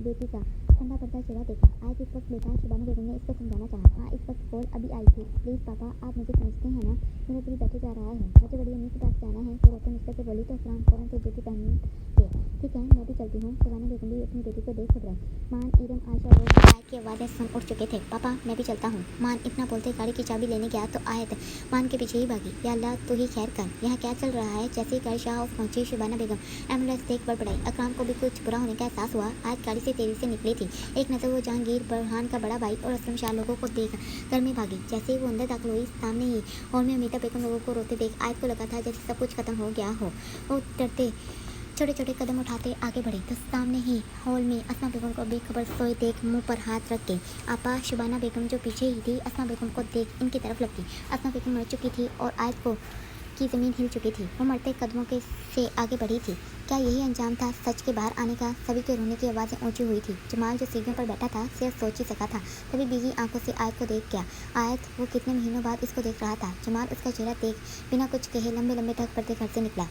बेटी का ठंडा पड़ता चेहरा देखा। आयत इस वक्त बेटा, शबाना बेगम ने इसको समझाना चाहा। हाँ, इस वक्त कॉल अभी आई थी। प्लीज़ पापा, आप मुझे समझते हैं ना, मेरा दिल बैठे जा रहा है, मुझे बड़ी अम्मी के पास जाना है। वो रोते मुझसे से बोली तो अकराम फौरन से जूती पहन के ठीक है मैं भी चलती हूँ। शबाना बेगम भी अपनी बेटी को देख घबराई। मान, ईरम, आयशा लोग आयत की आवाज़ें सुन उठ चुके थे। पापा मैं भी चलता हूँ। मान इतना बोलते गाड़ी की चाबी लेने गया तो आयत मान के पीछे ही भागी। या अल्लाह तू ही खैर कर, यहाँ क्या चल रहा है। जैसे ही गाड़ी शाह हाउस पहुंची, शबाना बेगम एम्बुलेंस देख बड़बड़ाई। अकराम को भी कुछ बुरा होने का एहसास हुआ। आयत गाड़ी से तेजी से निकली थी। एक नज़र वो जहांगीर, बरहान का बड़ा भाई और असलम शाह लोगों को देख घर में भागी। जैसे ही वो अंदर दाखिल हुई, सामने ही हॉल में अमीता बेगम लोगों को रोते देख आयत को लगा था जैसे सब कुछ खत्म हो गया हो। वो डरते छोटे छोटे कदम उठाते आगे बढ़े तो सामने ही हॉल में अस्मा बेगम को बेखबर सोए देख मुंह पर हाथ रख के आपा शबाना बेगम जो पीछे ही थी अस्मा बेगम को देख इनकी तरफ लगती। अस्मा बेगम मर चुकी थी और आयत को की ज़मीन हिल चुकी थी। वो मरते कदमों के से आगे बढ़ी थी। क्या यही अंजाम था सच के बाहर आने का। सभी के रोने की आवाज़ें ऊंची हुई थी। जमाल जो सीढ़ियों पर बैठा था सिर्फ सोच ही सका था। तभी भीगी आंखों से आयत को देख गया। आयत वो कितने महीनों बाद इसको देख रहा था। जमाल उसका चेहरा देख बिना कुछ कहे लंबे लंबे तक पड़ते घर से निकला।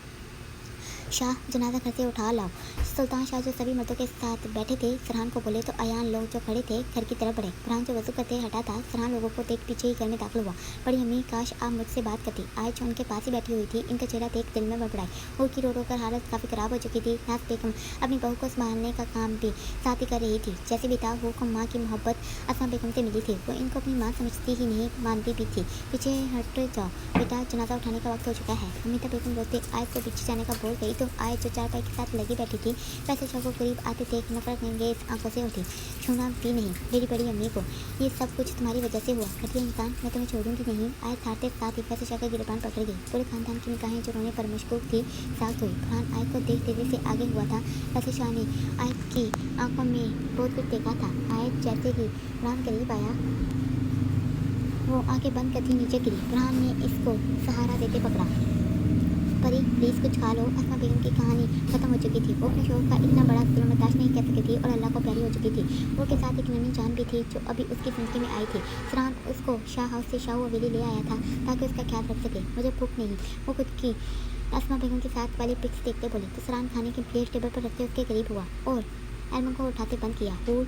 शाह, जनाजा घर से उठा लाओ। सुल्तान शाह जो सभी मर्दों के साथ बैठे थे फरहान को बोले तो अयान लोग जो खड़े थे घर की तरफ बढ़े। फरहान जो वजू करते हटा था, फरहान लोगों को देख पीछे ही घर में दाखिल हुआ। बड़ी अम्मी, काश आप मुझसे बात करती। आज जो उनके पास ही बैठी हुई थी, इनका चेहरा देख दिल में बड़बड़ाई। वो की रो रो कर हालत काफ़ी ख़राब हो चुकी थी। नाज बेगम अपनी बहू को संभालने का काम भी साथ ही कर रही थी। जैसे बेटा वो को माँ की मोहब्बत अस्मा बेगम से मिली थी। वो इनको अपनी माँ समझती ही नहीं, मानती भी थी। पीछे हट जाओ बेटा, जनाजा उठाने का वक्त हो चुका है। अमिता बेगम रोते आयत को पीछे जाने का बोल गई तो आयत जो चारपाई के साथ लगी बैठी थी वैसे शाह को करीब आते देख नफरत अंगेज आंखों से उठी। छूना भी नहीं मेरी बड़ी अम्मी को, ये सब कुछ तुम्हारी वजह से हुआ। घटिया इंसान, मैं तुम्हें छोड़ूंगी नहीं। आयत हारते साथ ही वैसे शाह का गिरबान पकड़ गई। पूरे खानदान की निगाहें जो रोने पर मशगूल थी साथ हुई। फरहान आयत को देख तेजी से आगे हुआ था। वैसे शाह ने आयत की आंखों में बहुत कुछ देखा था। आयत जैसे ही फरहान करीब आया वो आंखें बंद करती नीचे गिरी। फरहान ने इसको सहारा देते पकड़ा। परी प्लीज़ कुछ खा लो। अस्मा बेगम की कहानी खत्म हो चुकी थी। वो अपने शोर का इतना बड़ा जुल्म बर्दाश्त नहीं कर सकी थी और अल्लाह को प्यारी हो चुकी थी। वो के साथ एक नन्ही जान भी थी जो अभी उसकी जिंदगी में आई थी। फरहान उसको शाह हाउस से शाहू हवेली ले आया था ताकि उसका ख्याल रख सके। मुझे भूख नहीं। वो खुद की अस्मा बेगम के साथ वाली पिक्स देखते बोले तो फरहान खाने की प्लेट टेबल पर रखते उसके करीब हुआ और एल्बम को उठाते बंद किया। वो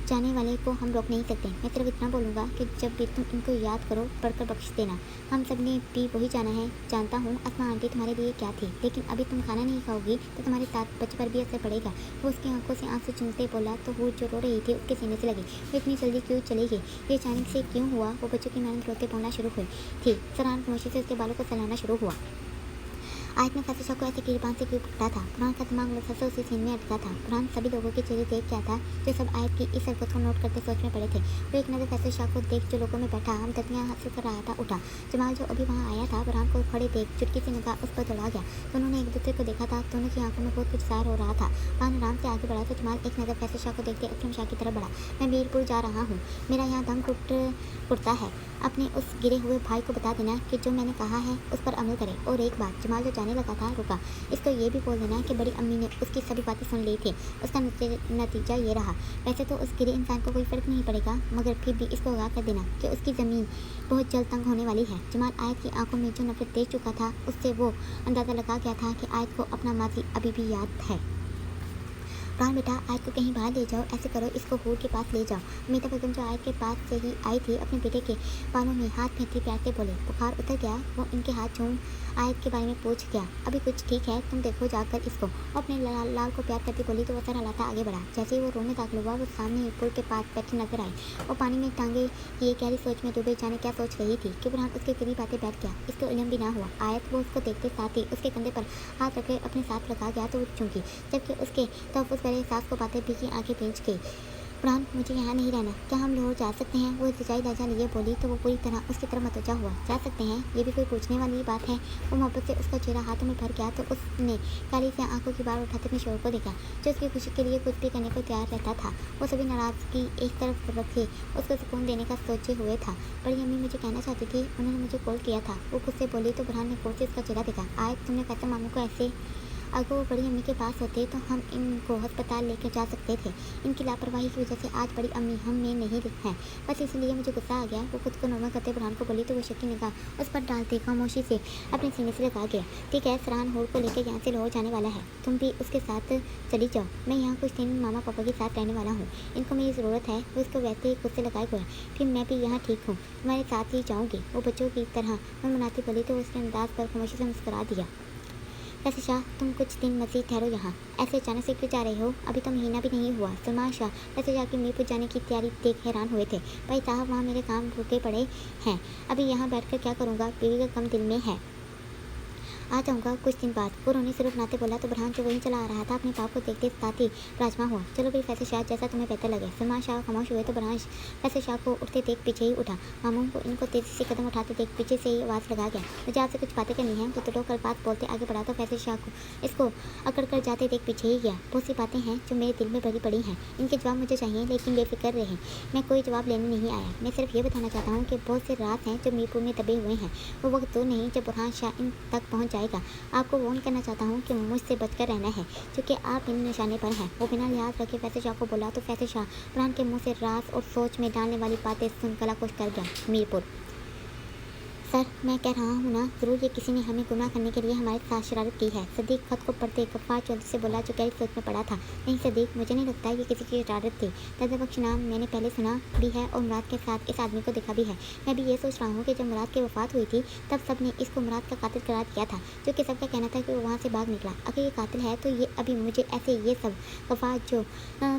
जाने वाले को हम रोक नहीं सकते। मैं सिर्फ इतना बोलूँगा कि जब भी तुम इनको याद करो पढ़कर बख्श देना। हम सब ने भी वही जाना है। जानता हूँ अस्मा आंटी तुम्हारे लिए क्या थी, लेकिन अभी तुम खाना नहीं खाओगी तो तुम्हारे साथ बच्चे पर भी असर पड़ेगा। वो उसकी आंखों से आंसू चुनते बोला तो वो जो रो रही थी उसके सीने से लगी। वो इतनी जल्दी क्यों चली गई, ये अचानक से क्यों हुआ। वो बच्चों की मेहनत रोते बोलना शुरू हुई थी। फरहान खामोशी से उसके बालों को सहलाना शुरू हुआ। आयत ने फैसल शाह को ऐसे गिरबान से क्यों पकड़ा था। फरहान का दिमाग मुसलसल उसी सीन में अटका था। फरहान सभी लोगों के चेहरे देख क्या था जो सब आयत की इस हरकत को नोट करते सोच में पड़े थे। वो एक नज़र फैसल शाह को देख जो लोगों में बैठा हम दतियाँ हासिल कर रहा था उठा। जमाल जो अभी वहाँ आया था फरहान को खड़े देख चुटकी से निगाह उस पर दौड़ा गया। दोनों ने एक दूसरे को देखा था। दोनों की आंखों में बहुत कुछ ज़ाहिर हो रहा था। फरहान आराम से आगे बढ़ा तो जमाल एक नज़र फैसल शाह को देखते असलम शाह की तरफ बढ़ा। मैं मीरपुर जा रहा हूँ, मेरा यहाँ दम घुटता है। अपने उस गिरे हुए भाई को बता देना कि जो मैंने कहा है उस पर अमल करे। और एक बात, जमाल जो जाने लगा था रुका। इसको ये भी बोल देना कि बड़ी अम्मी ने उसकी सभी बातें सुन ली थी। उसका नतीजा ये रहा। वैसे तो उस गिरे इंसान को कोई फ़र्क नहीं पड़ेगा, मगर फिर भी इसको आगाह कर देना कि उसकी ज़मीन बहुत जल्द तंग होने वाली है। जमाल आयत की आंखों में जो नफरत देख चुका था उससे वो अंदाज़ा लगा गया था कि आयत को अपना माजी अभी भी याद है। फरहान बेटा, आयत को कहीं बाहर ले जाओ। ऐसे करो इसको हूर के पास ले जाओ। अमिता बेगम जो आयत के पास से ही आई थी अपने बेटे के बालों में हाथ फेंकती प्यार से बोले। बुखार उतर गया। वो इनके हाथ चूम आयत के बारे में पूछ गया। अभी कुछ ठीक है, तुम देखो जाकर इसको। वो अपने लाल को प्यार करती बोली तो वो सर हिलाता आगे बढ़ा। जैसे ही वो रोने दाखिल हुआ वो सामने ही पुल के पास बैठी नजर आई। वो पानी में टांगे ये गहरी सोच में डूबे जाने क्या सोच रही थी कि फरहान उसके करीब आते बैठ गया। इसको इल्म भी ना हुआ। आयत वो उसको देखते साथ ही उसके कंधे पर हाथ रख अपने साथ लगा गया तो वो चूंकि जबकि उसके तहफ़्फ़ुज़ वाले एहसास को पाते भी की आंखें भींच गई। फरहान, मुझे यहाँ नहीं रहना, क्या हम लाहौर जा सकते हैं। वो इल्तिजाई लहजा लिए बोली तो वो पूरी तरह उसकी तरफ मतवज्जा हुआ। जा सकते हैं, ये भी कोई पूछने वाली बात है। वो मोहब्बत से उसका चेहरा हाथों में भर गया तो उसने काली से आंखों की बार उठाते अपने शोर को देखा जो उसकी खुशी के लिए कुछ भी करने को तैयार रहता था। वो सभी नाराज़गी एक तरफ रखे उसको सुकून देने का सोचे हुए था। बड़ी अम्मी मुझे कहना चाहती थी, उन्होंने मुझे कॉल किया था। वो खुद से बोली तो फरहान ने गौर से उसका चेहरा देखा। आयत, तुमने फैसल मामू को ऐसे अगर वो बड़ी अम्मी के पास होते तो हम इनको अस्पताल लेकर जा सकते थे। इनकी लापरवाही की वजह से आज बड़ी अम्मी हम में नहीं है। बस इसलिए मुझे गुस्सा आ गया। वो खुद को नॉर्मल करते बुरहान को बोली तो वो शक्की निगाह उस पर डालते खामोशी से अपने सीने से लगा गया। ठीक है, फरहान होर को लेकर यहाँ से लाहौर जाने वाला है, तुम भी उसके साथ चली जाओ। मैं यहाँ कुछ दिन मामा पापा के साथ रहने वाला हूँ। इनको मेरी ज़रूरत है। वो इसको वैसे ही खुद से लगाए हुआ, फिर मैं भी यहाँ ठीक हूँ, तुम्हारे साथ ही जाऊँगी। वो बच्चों की तरह मन मनाती बोली तो उसने अंदाज पर खामोशी से मुस्कुरा दिया। वैसे शाह, तुम कुछ दिन मज़ीद ठहरो यहाँ, ऐसे अचानक से क्यों जा रहे हो? अभी तो महीना भी नहीं हुआ। सलमान शाह वैसे जाके मीरपुर जाने की तैयारी देख हैरान हुए थे। भाई साहब, वहाँ मेरे काम रुके पड़े हैं, अभी यहाँ बैठकर क्या करूँगा? बीवी का कम दिल में है, आ जाऊँगा कुछ दिन बाद। वो रोने से रुकनाते बोला तो बुरहान जो वहीं चला आ रहा था अपने पाप को देखते साथ ही राजमा हुआ। चलो भाई फैसल शाह, जैसा तुम्हें बेहतर लगे। सलमान शाह खामोश हुए तो बुरहान फैसल शाह को उठते देख पीछे ही उठा। मामू को इनको तेज़ी से कदम उठाते देख पीछे से ही आवाज़ लगा गया, मुझे आपसे कुछ बातें करनी है। वो तो कर बात बोलते आगे बढ़ा तो फैसल शाह को इसको अकड़ कर जाते देख पीछे ही गया। बहुत सी बातें हैं जो मेरे दिल में भरी पड़ी हैं, इनके जवाब मुझे चाहिए, लेकिन बेफिक्र रहे, मैं कोई जवाब लेने नहीं आया। मैं सिर्फ ये बताना चाहता हूँ कि बहुत से राज हैं जो मीरपुर में दबे हुए हैं। वो वक्त तो नहीं जब बुरहान शाह इन तक पहुँच जाएगा। आपको वार्न करना चाहता हूँ कि मुझसे बचकर रहना है, क्योंकि आप इन निशाने पर हैं। वो बिना लिहाज रखे फैसल शाह को बोला तो फैसल शाह बुरहान के मुंह से राज और सोच में डालने वाली बातें सुन गला खुश कर गया। मीरपुर सर, मैं कह रहा हूँ ना, ज़रूर ये किसी ने हमें गुनाह करने के लिए हमारे साथ शरारत की है। सदीक खत को पढ़ते गफ्फार चौधरी से बोला जो गहरी सोच में पड़ा था। नहीं सदीक, मुझे नहीं लगता ये किसी की शरारत थी। दादा बख्श नाम मैंने पहले सुना भी है और मुराद के साथ इस आदमी को देखा भी है। मैं भी ये सोच रहा हूँ कि जब मुराद की वफात हुई थी तब सब ने इसको मुराद का कातिल करार दिया था, जो कि सबका कहना था कि वो वहाँ से भाग निकला। अगर ये कातिल है तो ये अभी मुझे ऐसे ये सब गफ्फार जो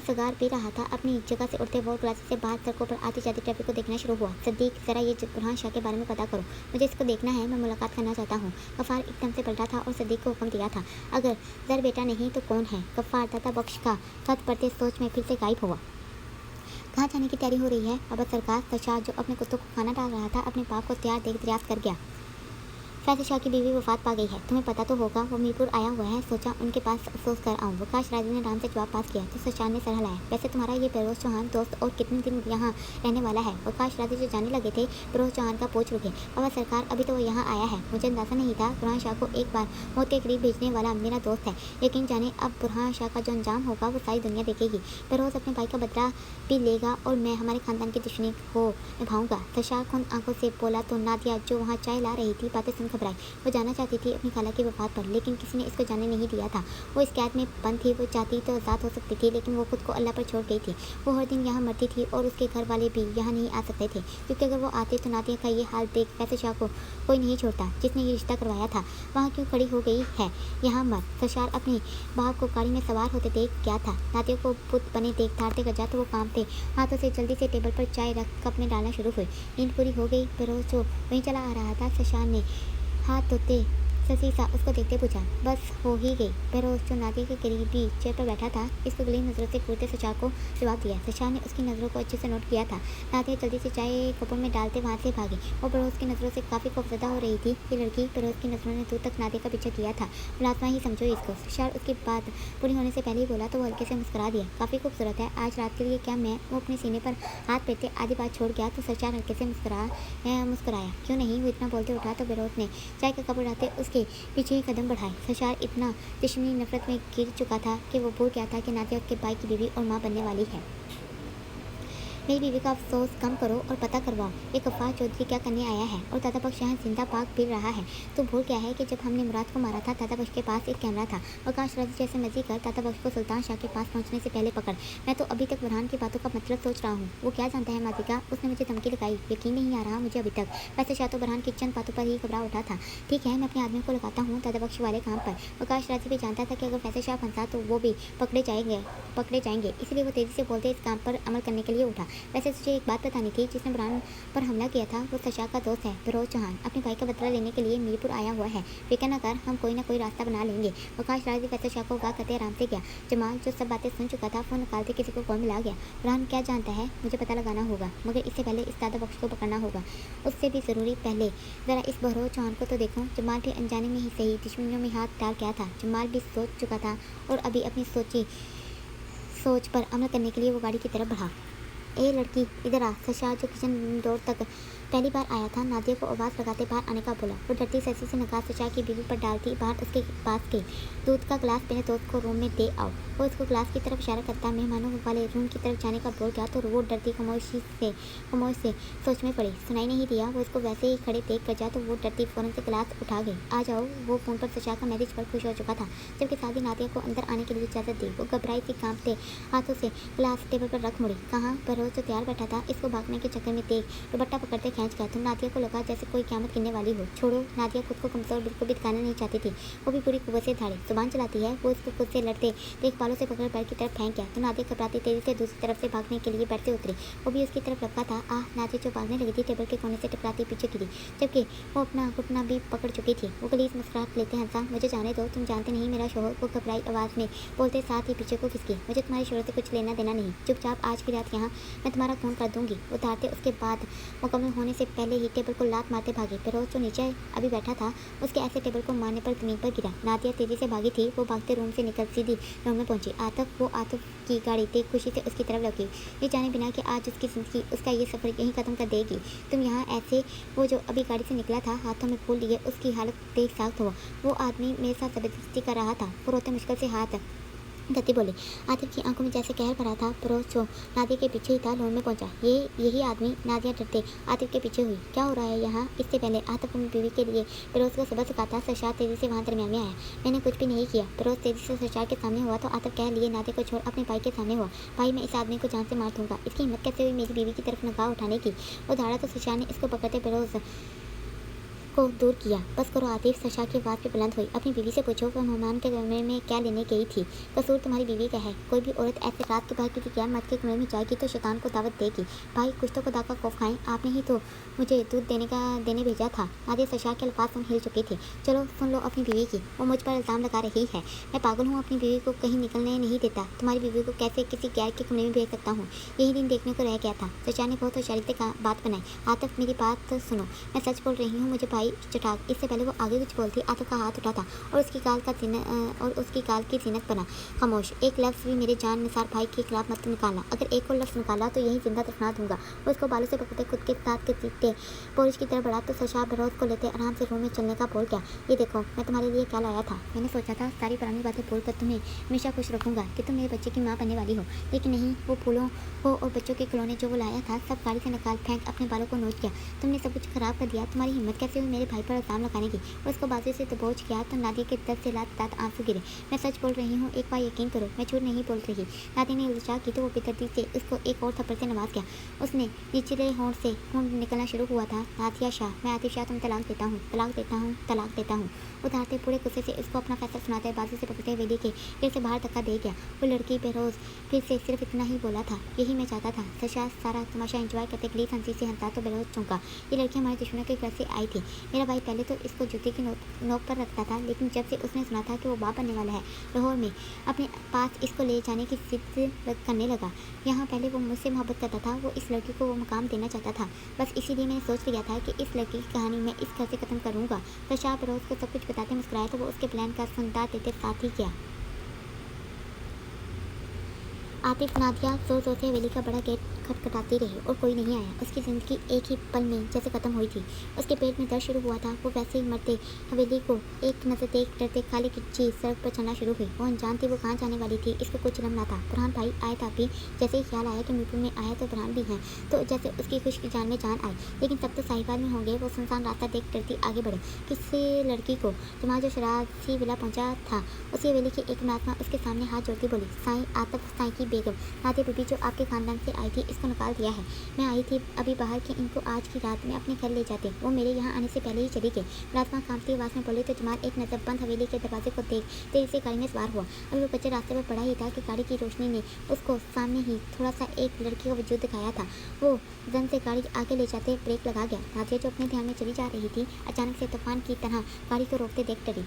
सगार पी रहा था अपनी जगह से उठते वोट क्लास से बाहर सड़कों पर आती जाती ट्रैफिक को देखना शुरू हुआ। सदीक, ज़रा ये बुरहान शाह के बारे में पता करो, मुझे इसको देखना है, मैं मुलाकात करना चाहता हूँ। गफ्फार एकदम से पलटा था और सदीक को हुक्म दिया था, अगर जर बेटा नहीं तो कौन है? गफ्फार दादा बख्श का खत पढ़ते सोच में फिर से गायब हुआ। कहाँ जाने की तैयारी हो रही है? अब सरकार तशाह जो अपने कुत्तों को खाना डाल रहा था अपने पाप को तैयार देख दरियाफ्त कर गया। फैसल शाह की बीवी वफात पा गई है, तुम्हें पता तो होगा। वो मीरपुर आया हुआ है, सोचा उनके पास अफसोस कर आऊँ। वकाश राजी ने आराम से जवाब पास किया तो सचान ने सर हिलाया। वैसे तुम्हारा ये फिरोज चौहान दोस्त और कितने दिन यहाँ रहने वाला है? वकाश राजी जो जाने लगे थे फिरोज चौहान का पूछ रुके। बाबा सरकार, अभी तो वो यहाँ आया है, मुझे अंदाज़ा नहीं था। बुरहान शाह को एक बार मौत के करीब भेजने वाला मेरा दोस्त है, यकीन जाने अब बुरहान शाह का जो अंजाम होगा वो सारी दुनिया देखेगी। फिरोज अपने भाई का बदला भी लेगा और मैं हमारे खानदान की दुश्मनी को निभाऊंगा। तशाह खुद आंखों से बोला तो नादिया जो वहाँ चाय ला रही थी बातें सुन घबराई। वो जाना चाहती थी अपनी खाला की वफात पर, लेकिन किसी ने इसको जाने नहीं दिया था। वो इस कैद में बंद थी, वो चाहती तो आज़ाद हो सकती थी, लेकिन वो खुद को अल्लाह पर छोड़ गई थी। वो हर दिन यहाँ मरती थी और उसके घर वाले भी यहाँ नहीं आ सकते थे, क्योंकि अगर वो आते तो नादिया का ये हाल देख फैसल शाह को कोई नहीं छोड़ता, जिसने ये रिश्ता करवाया था। वहाँ क्यों खड़ी हो गई है यहाँ मर? सशार अपने बाप को गाड़ी में सवार होते देख गया था। नादिया को बुत बने देख धारते गजा तो वो काम थे, हाथों से जल्दी से टेबल पर चाय रख कप में डालना शुरू हुई। नींद पूरी हो गई। फिरोज जो वहीं चला आ रहा था, सशार ने हाथ धोते ससीसा उसको देखते पूछा, बस हो ही गई? फिरोज जो नादिया के करीबी चेयर पर बैठा था इसको गली नज़रों से घूरते सचार को जवाब दिया। सचार ने उसकी नज़रों को अच्छे से नोट किया था। नादिया जल्दी से चाय कपों में डालते वहाँ से भागी। वो फिरोज की नज़रों से काफ़ी खौफजदा हो रही थी। ये लड़की फिरोज की नज़रों ने दूर तक नादिया का पीछा किया था। मुलाजमा ही समझो इसको। सचार उसकी बात पूरी होने से पहले ही बोला तो वो हल्के से मुस्कुरा दिया, काफ़ी खूबसूरत है आज रात के लिए क्या? मैं वो अपने सीने पर हाथ फेरते आधी बात छोड़ गया तो सचार हल्के से मुस्कुराया। क्यों नहीं? वो इतना बोलते उठा तो फिरोज ने चाय का कप उड़ाते उसके पीछे ही कदम बढ़ाए। सशार इतना दुश्मनी नफरत में गिर चुका था कि वो भूल गया था कि नादिया उसके भाई की बीवी और माँ बनने वाली है। मेरी बीवी का अफसोस कम करो और पता करवाओ ये गफ्फार चौधरी क्या करने आया है और दादा बख्श यहाँ जिंदा पाक फिर रहा है। तो भूल गया है कि जब हमने मुराद को मारा था दादा बख्श के पास एक कैमरा था। वकाश राजी जैसे मर्जी कर दादा बख्श को सुल्तान शाह के पास पहुँचने से पहले पकड़। मैं तो अभी तक बुरहान की बातों का मतलब सोच रहा हूँ। वो क्या जानता है मातिका? उसने मुझे धमकी लगाई, यकीन नहीं आ रहा मुझे अभी तक। वैसे शाह तो बुरहान की चंद बातों पर ही घबरा उठा था। ठीक है, मैं अपने आदमी को लगाता हूँ दादा बख्श वाले काम पर। वकाश राजी भी जानता था कि अगर फैसल शाह फंसा तो वो भी पकड़े जाएंगे, इसलिए वो तेज़ी से बोलते इस काम पर अमल करने के लिए उठा। वैसे तुझे एक बात बतानी थी, जिसने बुरहान पर हमला किया था वो सशाह का दोस्त है फिरोज चौहान। अपने भाई का बदला लेने के लिए मीरपुर आया हुआ है। फिक्र न कर, हम कोई ना कोई रास्ता बना लेंगे। वकाश राजी फैसल शाह को उगा करते आराम से गया। जमाल जो सब बातें सुन चुका था फोन निकालते किसी को कॉल मिला गया। बुरहान क्या जानता है? मुझे पता लगाना होगा, मगर इससे पहले इस दादा बख्श को पकड़ना होगा। उससे भी ज़रूरी पहले ज़रा इस बहरोज चौहान को तो देखो। जमाल भी अनजाने में ही सही दुश्मनियों में हाथ डाल गया था। जमाल भी सोच चुका था और अभी अपनी सोच पर अमल करने के लिए वो गाड़ी की तरफ बढ़ा। ए लड़की इधर आ। सशा जो किचन डोर तक पहली बार आया था, नादिया को आवाज़ लगाते बाहर आने का बोला। वो डरती ससी से नकाब सशा की बीवी पर डालती बाहर उसके पास गई। दूध का गिलास मेरे दोस्त को रूम में दे आओ। वो उसको गिलास की तरफ इशारा करता मेहमानों वाले रूम की तरफ जाने का बोल गया तो वो डरती खामोश से सोच में पड़ी। सुनाई नहीं दिया। वो उसको वैसे ही खड़े देख कर जा तो वो डरती फ़ौरन से गिलास उठा गई। आ जाओ। वो फ़ोन पर सशा का मैसेज पर खुश हो चुका था जबकि सादी नादिया को अंदर आने के लिए इजाज़त दी। वो घबराई सी कांपते हाथों से गिलास टेबल पर रख मुड़ी। कहाँ बरोज जो तैयार बैठा था इसको भागने के चक्कर में देख दुपट्टा पकड़ते खींच गया तो नादिया को लगा जैसे कोई क़यामत गिरने वाली हो। छोड़ो। नादिया खुद को कमज़ोर बिल्कुल भी दिखाना नहीं चाहती थी। वो भी पूरी कुव्वत से धाड़ी जुबान चलाती है। वो उसको खुद से लड़ते देख बालों से पकड़ बेड की तरफ फेंक गया तो नादिया घबराती तेजी से दूसरी तरफ से भागने के लिए बेड से उतरी। वो भी उसकी तरफ लपका था। नादिया जो भागने लगी थी टेबल के कोने से टकराती पीछे गिरी जबकि वो अपना घुटना भी पकड़ चुकी थी। वो गलीज मुस्कुराहट लेते हंसा। मुझे जाने दो, तुम जानते नहीं मेरा शोहर। वो घबराई आवाज़ में बोलते साथ ही पीछे को खिसकी। मुझे तुम्हारे शोहर से कुछ लेना देना नहीं। चुपचाप आज की रात यहाँ मैं तुम्हारा खून कर दूंगी। वो धारते उसके बाद मुकम्मल होने से पहले ही टेबल को लात मारते भागी। फिरोज जो नीचे अभी बैठा था उसके ऐसे टेबल को मारने पर ज़मीन पर गिरा। नादिया तेजी से भागी थी। वो भागते रूम से निकल सीधी रूम में पहुंची। आतिफ की गाड़ी देख खुशी से उसकी तरफ लगी, ये जाने बिना कि आज उसकी ज़िंदगी उसका ये सफ़र यहीं ख़त्म कर देगी। तुम यहाँ ऐसे। वो जो अभी गाड़ी से निकला था हाथों में फूल लिए उसकी हालत देख साख्त हुआ। वो आदमी मेरे साथ ज़बरदस्ती कर रहा था। वो रोते मुश्किल से हाथ धरती बोले। आतिफ की आंखों में जैसे कहर भरा था। परोस जो नादिया के पीछे ही था लोन में पहुंचा। यही आदमी। नादिया डरते आतिफ के पीछे हुई। क्या हो रहा है यहाँ? इससे पहले आतिफ अपनी बीवी के लिए फिरोज को सबक सिखाता सशा तेजी से वहाँ दरमियान में आया। मैंने कुछ भी नहीं किया। फिरोज तेजी से सशा के सामने हुआ तो आतिफ कह लिए नादिया को छोड़ अपने भाई के सामने हुआ। भाई मैं इस आदमी को जान से मार दूंगा। इसकी हिम्मत कैसे हुई मेरी बीवी की तरफ निगाह उठाने की? वो धाड़ा तो सशा ने इसको पकड़ते फिरोज को दूर किया। बस करो आतिफ। सशा की आवाज़ भी बुलंद हुई। अपनी बीवी से पूछो वह मेहमान के कमरे में क्या लेने गई थी। कसूर तुम्हारी बीवी का है। कोई भी औरत ऐसे रात के बाहर किसी गैर मर्द के कमरे में जाएगी तो शैतान को दावत देगी। भाई कुछ तो खुदा का खौफ खाएं। आपने ही तो मुझे दूध देने भेजा था। नादिया सशा के अल्फाज सुन हिल चुकी थी। चलो सुन लो अपनी बीवी की। वो मुझ पर इल्ज़ाम लगा रही है। मैं पागल हूँ, अपनी बीवी को कहीं निकलने नहीं देता। तुम्हारी बीवी को कैसे किसी गैर के कमरे में भेज सकता हूँ? यही दिन देखने को रह गया था। सशा ने बहुत होशियारी से बात बनाई। आतिफ मेरी बात सुनो, मैं सच बोल रही हूँ। मुझे भाई चटाक। इससे पहले वो आगे कुछ बोलती आतिफ का हाथ उठा था और उसकी गाल की जीनत बना। खामोश। एक लफ्ज़ भी मेरे जान निसार भाई के खिलाफ मत निकालना। अगर एक और लफ्ज़ निकाला तो यही जिंदा दफना दूंगा। उसको बालों से पकड़ते खुद के साथ के सीखते पोरिश की तरफ बढ़ा तो सशा बरोज को लेते आराम से रूम में चलने का बोल गया। ये देखो मैं तुम्हारे लिए क्या लाया था। मैंने सोचा था सारी पुरानी बातें बोलकर तुम्हें हमेशा खुश रखूंगा कि तुम मेरे बच्चे की माँ बनने वाली हो, लेकिन नहीं। वो फूलों को और बच्चों के खिलौने जो वो लाया था सब गाड़ी से निकाल फेंक अपने बालों को नोच किया। तुमने सब कुछ खराब कर दिया। तुम्हारी हिम्मत कैसे हुई मेरे भाई पर इल्ज़ाम लगाने की? उसको बाजू से दबोच किया तो नादिया के दर्द से लात आंसू गिरे। मैं सच बोल रही हूँ, एक बार यकीन करो, मैं झूठ नहीं बोल रही। नादिया ने इल्तिजा की तो वो बेदर्दी से उसको एक और थप्पड़ से नवाज किया। उसने निचले होंठ से खून निकलना शुरू हुआ था। नादिया शाह, मैं आतिफ शाह तुम्हें तलाक देता हूँ, तलाक देता हूँ, तलाक देता हूँ। उतारते पूरे गुस्से से उसको अपना फैसला सुनाते बाजू से पकड़ते वेली के फिर से बाहर धक्का दे गया। वो लड़की बेरोज फिर से सिर्फ इतना ही बोला था, यही मैं चाहता था। सशा सारा तमाशा एंजॉय करते गली हंसी से हंसा तो बेरोज चौंका। ये लड़की हमारे दुश्मनों के घर से आई थी। मेरा भाई पहले तो इसको जूते की नोक पर रखता था, लेकिन जब से उसने सुना था कि वो बाप बनने वाला है लाहौर में, अपने पास इसको ले जाने की जिद करने लगा। यहाँ पहले वो मुझसे मोहब्बत करता था, वो इस लड़की को वो मुकाम देना चाहता था। बस इसीलिए मैंने सोच लिया था कि इस लड़की की कहानी मैं इस घर से ख़त्म करूँगा। सशा बेरोज को सब कुछ बताते मुस्कुराया तो वो उसके प्लान का सुनता देते साथ ही किया। आतिफ नादिया जोर जोर से हवेली का बड़ा गेट खटखटाती रही और कोई नहीं आया। उसकी ज़िंदगी एक ही पल में जैसे ख़त्म हुई थी। उसके पेट में दर्द शुरू हुआ था। वो वैसे ही मरते हवेली को एक नज़र देख डरते खाली चीज़ सड़क पर चलना शुरू हुई। वो अनजान थी वो कहाँ जाने वाली थी, इसको कुछ इलम ना था। बुरहान भाई आया था अभी। जैसे ही ख्याल आया कि मीरपुर में आया तो बुरहान भी हैं, तो जैसे उसकी खुश की जान में जान आई। लेकिन सब तो साहिबाल में होंगे। वो सुनसान रास्ता देख डरती आगे बढ़े। किसी लड़की को जमा जो शराजी विला पहुँचा था उसी हवेली की एक मुलाजमा उसके सामने हाथ जोड़ती बोली, साईं आतिफ, साईं की बेगम नादिया बीबी जो आपके खानदान से आई थी, इसको निकाल दिया है। मैं आई थी अभी बाहर कि इनको आज की रात में अपने घर ले जाते। वो मेरे यहाँ आने से पहले ही चली गई। मुलाजमा कांपती आवाज़ में बोले तो जमाल एक नज़र बंद हवेली के दरवाजे को देख तेजी से गाड़ी में सवार हुआ। अभी वो बच्चे रास्ते पर पड़ा ही था कि गाड़ी की रोशनी ने उसको सामने ही थोड़ा सा एक लड़की का वजूद दिखाया था। वो जन से गाड़ी आगे ले जाते ब्रेक लगा गया। नादिया जो अपने ध्यान में चली जा रही थी अचानक से तूफान की तरह गाड़ी को रोकते देख डरी।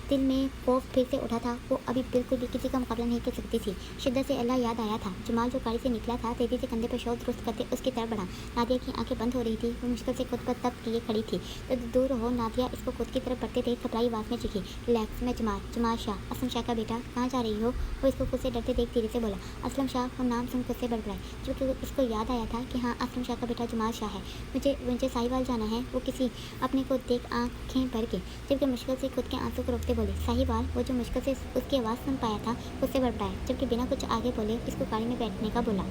दिल में खौफ फिर से उठा था। वो अभी बिल्कुल भी किसी का मुकाबला नहीं कर सकती थी। शिद्दत से अल्लाह याद आया था। जमाल जो गाड़ी से निकला था तेजी से कंधे पर शोर दुरुस्त करते उसकी तरफ बढ़ा। नादिया की आंखें बंद हो रही थी। वो मुश्किल से खुद पर तब किए खड़ी थी। तो दूर हो नादिया इसको खुद की तरफ बढ़ते देख घबराई आवाज़ में चीखी, रिलैक्स, मैं जमाल शाह, असलम शाह का बेटा, कहाँ जा रही हो? वो इसको खुद से डरते देख धीरे से बोला, असलम शाह। वो नाम सुन खुद से बड़बड़ाई, क्योंकि इसको याद आया था कि हाँ, असलम शाह का बेटा जमाल शाह है। मुझे मुझे साहिवाल जाना है। वो किसी अपने को देख आंखें भर के जबकि मुश्किल से खुद के आंसू को रोकते बोले, साहिवाल। वो जो मुश्किल से उसकी आवाज़ सुन पाया था खुद से बड़बड़ाया, जबकि बिना कुछ आगे बोले इसको गाड़ी में बैठने का बोला।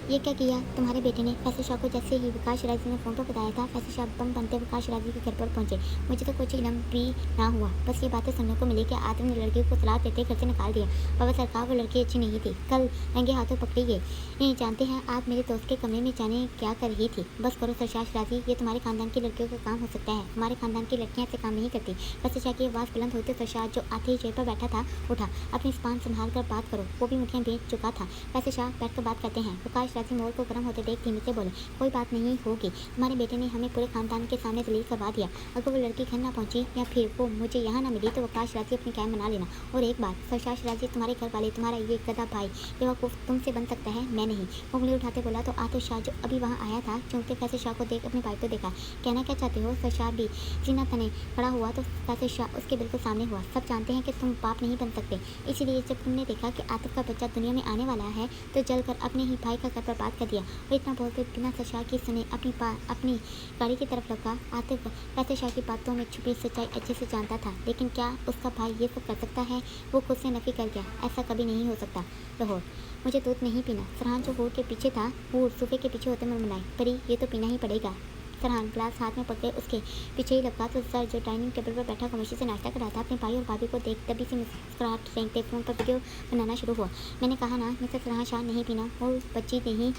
ये क्या किया तुम्हारे बेटे ने? फैसल शाह को जैसे ही विकास राजी ने फ़ोन पर बताया था, फैसल शाह बम बनते विकास राजी के घर पर पहुंचे। मुझे तो कुछ इलम भी ना हुआ, बस ये बातें सुनने को मिली कि आदम ने लड़की को तलाक देते घर से निकाल दिया। बाबा सरकार, वो लड़की अच्छी नहीं थी, कल रंगे हाथों पकड़ी गई। नहीं जानते हैं आप मेरे दोस्त के कमरे में जाने क्या कर रही थी? बस करो सरशाह राजी, ये तुम्हारे खानदान की लड़कियों का काम हो सकता है, हमारे खानदान की लड़कियाँ ऐसे काम नहीं करती। फैसल शाह की आवाज़ बुलंद होते सरशाह जो आते ही चेयर पर बैठा था उठा, अपनी स्पान संभाल कर बात करो। वो भी मुठियाँ बेच चुका था। फैसल शाह बैठ कर बात करते हैं। विकास राजी मोड़ को गर्म होते देख धीमे से बोले, कोई बात नहीं होगी, तुम्हारे बेटे ने हमें पूरे खानदान के सामने जलील करवा दिया। अगर वो लड़की घर ना पहुंची या फिर वो मुझे यहाँ ना मिली तो वकाश राजी अपनी कैम बना लेना। और एक बात सरशाह राजी, तुम्हारे घर वाले, तुम्हारा ये गधा भाई बेवकूफ़ तुमसे बन सकता है, मैं नहीं। उंगली उठाते बोला तो आतिश शाह जो अभी वहाँ आया था चौंकते फैसल शाह को देख अपने भाई को देखा। कहना क्या चाहते हो? सरशाह भी सीना तने खड़ा हुआ तो फैसल शाह उसके बिल्कुल सामने हुआ। सब जानते हैं कि तुम बाप नहीं बन सकते, इसीलिए जब तुमने देखा कि आतिफ का बच्चा दुनिया में आने वाला है तो जलकर अपने ही भाई का घर बर्बाद कर दिया। और इतना बोलते बिना सरशाह की सुने अपनी गाड़ी की तरफ लगा। आतिफ फैसल शाह की बातों में छुपी सच्चाई अच्छे से जानता था, लेकिन क्या उसका भाई ये सब कर सकता है? वो खुद से नफी कर गया, ऐसा कभी नहीं हो सकता। लाहौर, मुझे दूध नहीं पीना। फरहान जो हूर के पीछे था, हूर सोफे के पीछे होते मुड़मुड़ाई, परी ये तो पीना ही पड़ेगा। फरहान ग्लास हाथ में पकड़े उसके पीछे ही लगा तो सर जो डाइनिंग टेबल पर बैठा खामोशी से नाश्ता कर रहा था अपने भाई और भाभी को देख तभी से मुस्कुराहट फेंकते फ़ोन पर वीडियो बनाना शुरू हुआ। मैंने कहा ना मिस्टर फरहान शाह नहीं पीना, वो बच्ची नहीं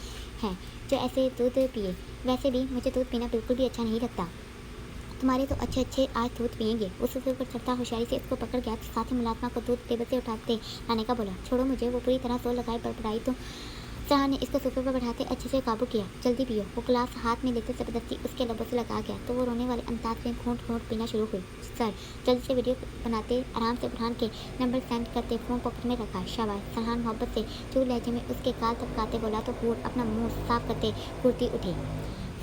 है जो ऐसे दूध पिए। वैसे भी मुझे दूध पीना बिल्कुल भी अच्छा नहीं लगता। तुम्हारे तो अच्छे आज दूध पियेंगे। उस सोफे पर चढ़ता होशियारी से इसको पकड़ गया तो साथ ही मुलाजमा को दूध टेबल से उठाते लाने का बोला, छोड़ो मुझे। वो पूरी तरह सो लगाए बड़बड़ाई तो शाह ने इसको सोफे पर बैठाते अच्छे से काबू किया। जल्दी पियो। वो गिलास हाथ में लेते ज़बरदस्ती उसके लबों से लगा गया तो वो रोने वाले अंदाज में घूंट घूंट पीना शुरू हुई। सर जल्दी से वीडियो बनाते आराम से फरहान के नंबर सेंड करते फ़ोन पॉकेट में रखा। शाबाश। फरहान मोहब्बत से चूर लहजे में उसके गाल तबकाते बोला तो हूर अपना मुँह साफ करते कुर्ती उठी।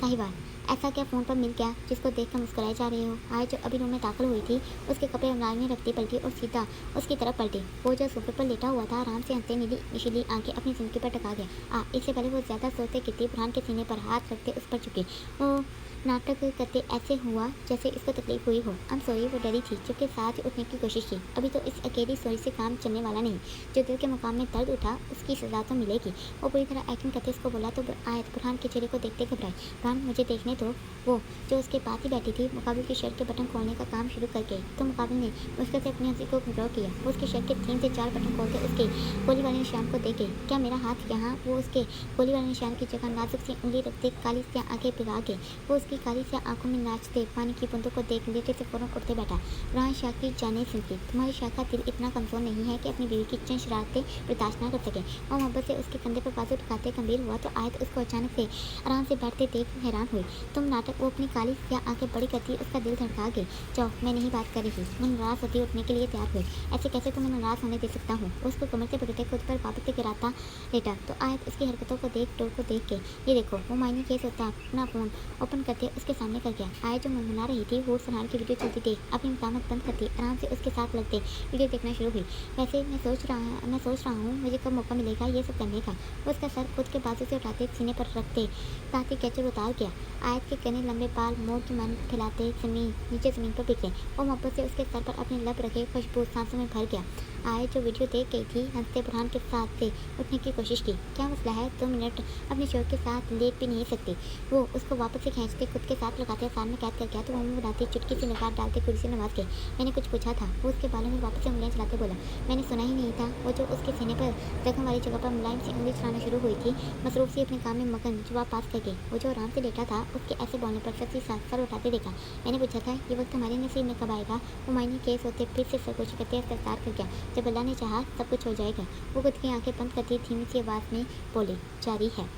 साहिवाल, ऐसा क्या फ़ोन पर मिल गया जिसको देखकर मुस्कुराए जा रहे हो? आज जो अभी रूम में दाखिल हुई थी उसके कपड़े अलमारी में रखती पलटी और सीधा उसकी तरफ पलटी। वो जो सोफे पर लेटा हुआ था आराम से हंसते नीली नशीली आंखें अपनी जिंदगी पर टका गया। इससे पहले वो ज़्यादा सोचते कि फरहान के सीने पर हाथ रखते उस पर चुके। वो नाटक करते ऐसे हुआ जैसे इसको तकलीफ हुई हो। I'm sorry. वो डरी थी चुपके साथ ही उठने की कोशिश की। अभी तो इस अकेली सॉरी से काम चलने वाला नहीं। जो दिल के मुकाम में दर्द उठा उसकी सज़ा तो मिलेगी। वो पूरी तरह एक्टिंग करते इसको बोला तो आयत फरहान के चेहरे को देखते घबराई। फरहान मुझे देखने दो। वो जो उसके पास ही बैठी थी मुकाबिल की शर्ट के बटन खोलने का काम शुरू करके तो मुकाबिल ने मुश्किल से अपनी हंसी को कंट्रोल किया। वो उसके शर्ट के 3 से 4 बटन खोलते उसके गोली वाले निशान को देखे। क्या मेरा हाथ यहाँ? वो उसके गोली वाले निशान की जगह नाजुक सी उंगली रखते काली से आंखें पिघा के वो उसकी काली से आंखों में नाचते पानी की बूंदों को देख लेटे से फ़ौरन उठते बैठा। फरहान शाह की जाने सुनती, तुम्हारी शाह का दिल इतना कमज़ोर नहीं है कि अपनी बीवी की चंद शरारतें बर्दाश्त ना कर सके। और मोहब्बत से उसके कंधे पर बाजू उठाते गंभीर हुआ तो आयत उसको अचानक से आराम से बैठते देख हैरान हुई। तुम नाटक। वो अपनी काली से आंखें बड़ी करती उसका दिल धड़का गई। जाओ, मैं नहीं बात कर रही। मैं नाराज़ होती उठने के लिए तैयार हुई। ऐसे कैसे तुम्हें नाराज़ होने दे सकता हूँ? उसको कमर से पलटे खुद पर वापस से गिराता लेटा तो आयत उसकी हरकतों को देख डोर को देख के, ये देखो। वो मायने केस होता अपना फ़ोन ओपन करते उसके सामने कर गया। आयत जो मनमना रही थी वो फरहान की वीडियो चलती थी अपनी मकामत बंद करती आराम से उसके साथ लगते वीडियो देखना शुरू हुई। वैसे मैं सोच रहा हूँ मुझे कब मौका मिलेगा ये सब करने का। वो उसका सर खुद के बाजू से उठाते सीने पर रखते साथ ही कैचर उतार गया। आयत के कने लंबे बाल मोड़ की मन फैलाते नीचे ज़मीन पर बिखरे। वो मोहब्बत से उसके सर पर अपने लब रखे खुशबू सांसों में भर गया। आयत जो वीडियो देख गई थी हंसते फरहान के साथ से उठने की कोशिश की। क्या मसला है? 2 मिनट अपने शोर के साथ लेट भी नहीं सकती। वो उसको वापस से खींचते खुद के साथ लगाते सामने कैद कर गया तो वो मुँह उड़ाती चुटकी से निकाल डालते कुर्सी से नवाज के, मैंने कुछ पूछा था। वो उसके बालों में वापस से उंगलियां चलाते बोला, मैंने सुना ही नहीं था। वो जो उसके सीने पर जख्म वाली जगह पर मुलायम से उंगली चलाना शुरू हुई थी मसरूफ से अपने काम में मगन जवाब पास करके। वो जो आराम से लेटा था उसके ऐसे बोलने पर सच्ची साथ सर उठाते देखा। मैंने पूछा था ये वक्त हमारे नसीब में कब आएगा? वो मायने केस होते फिर से सरगोशी करते गिरफ्तार कर गया। जब अल्लाह ने चाहा सब कुछ हो जाएगा। वो खुद की आंखें बंद करती धीमी सी आवाज़ में बोले, जारी है।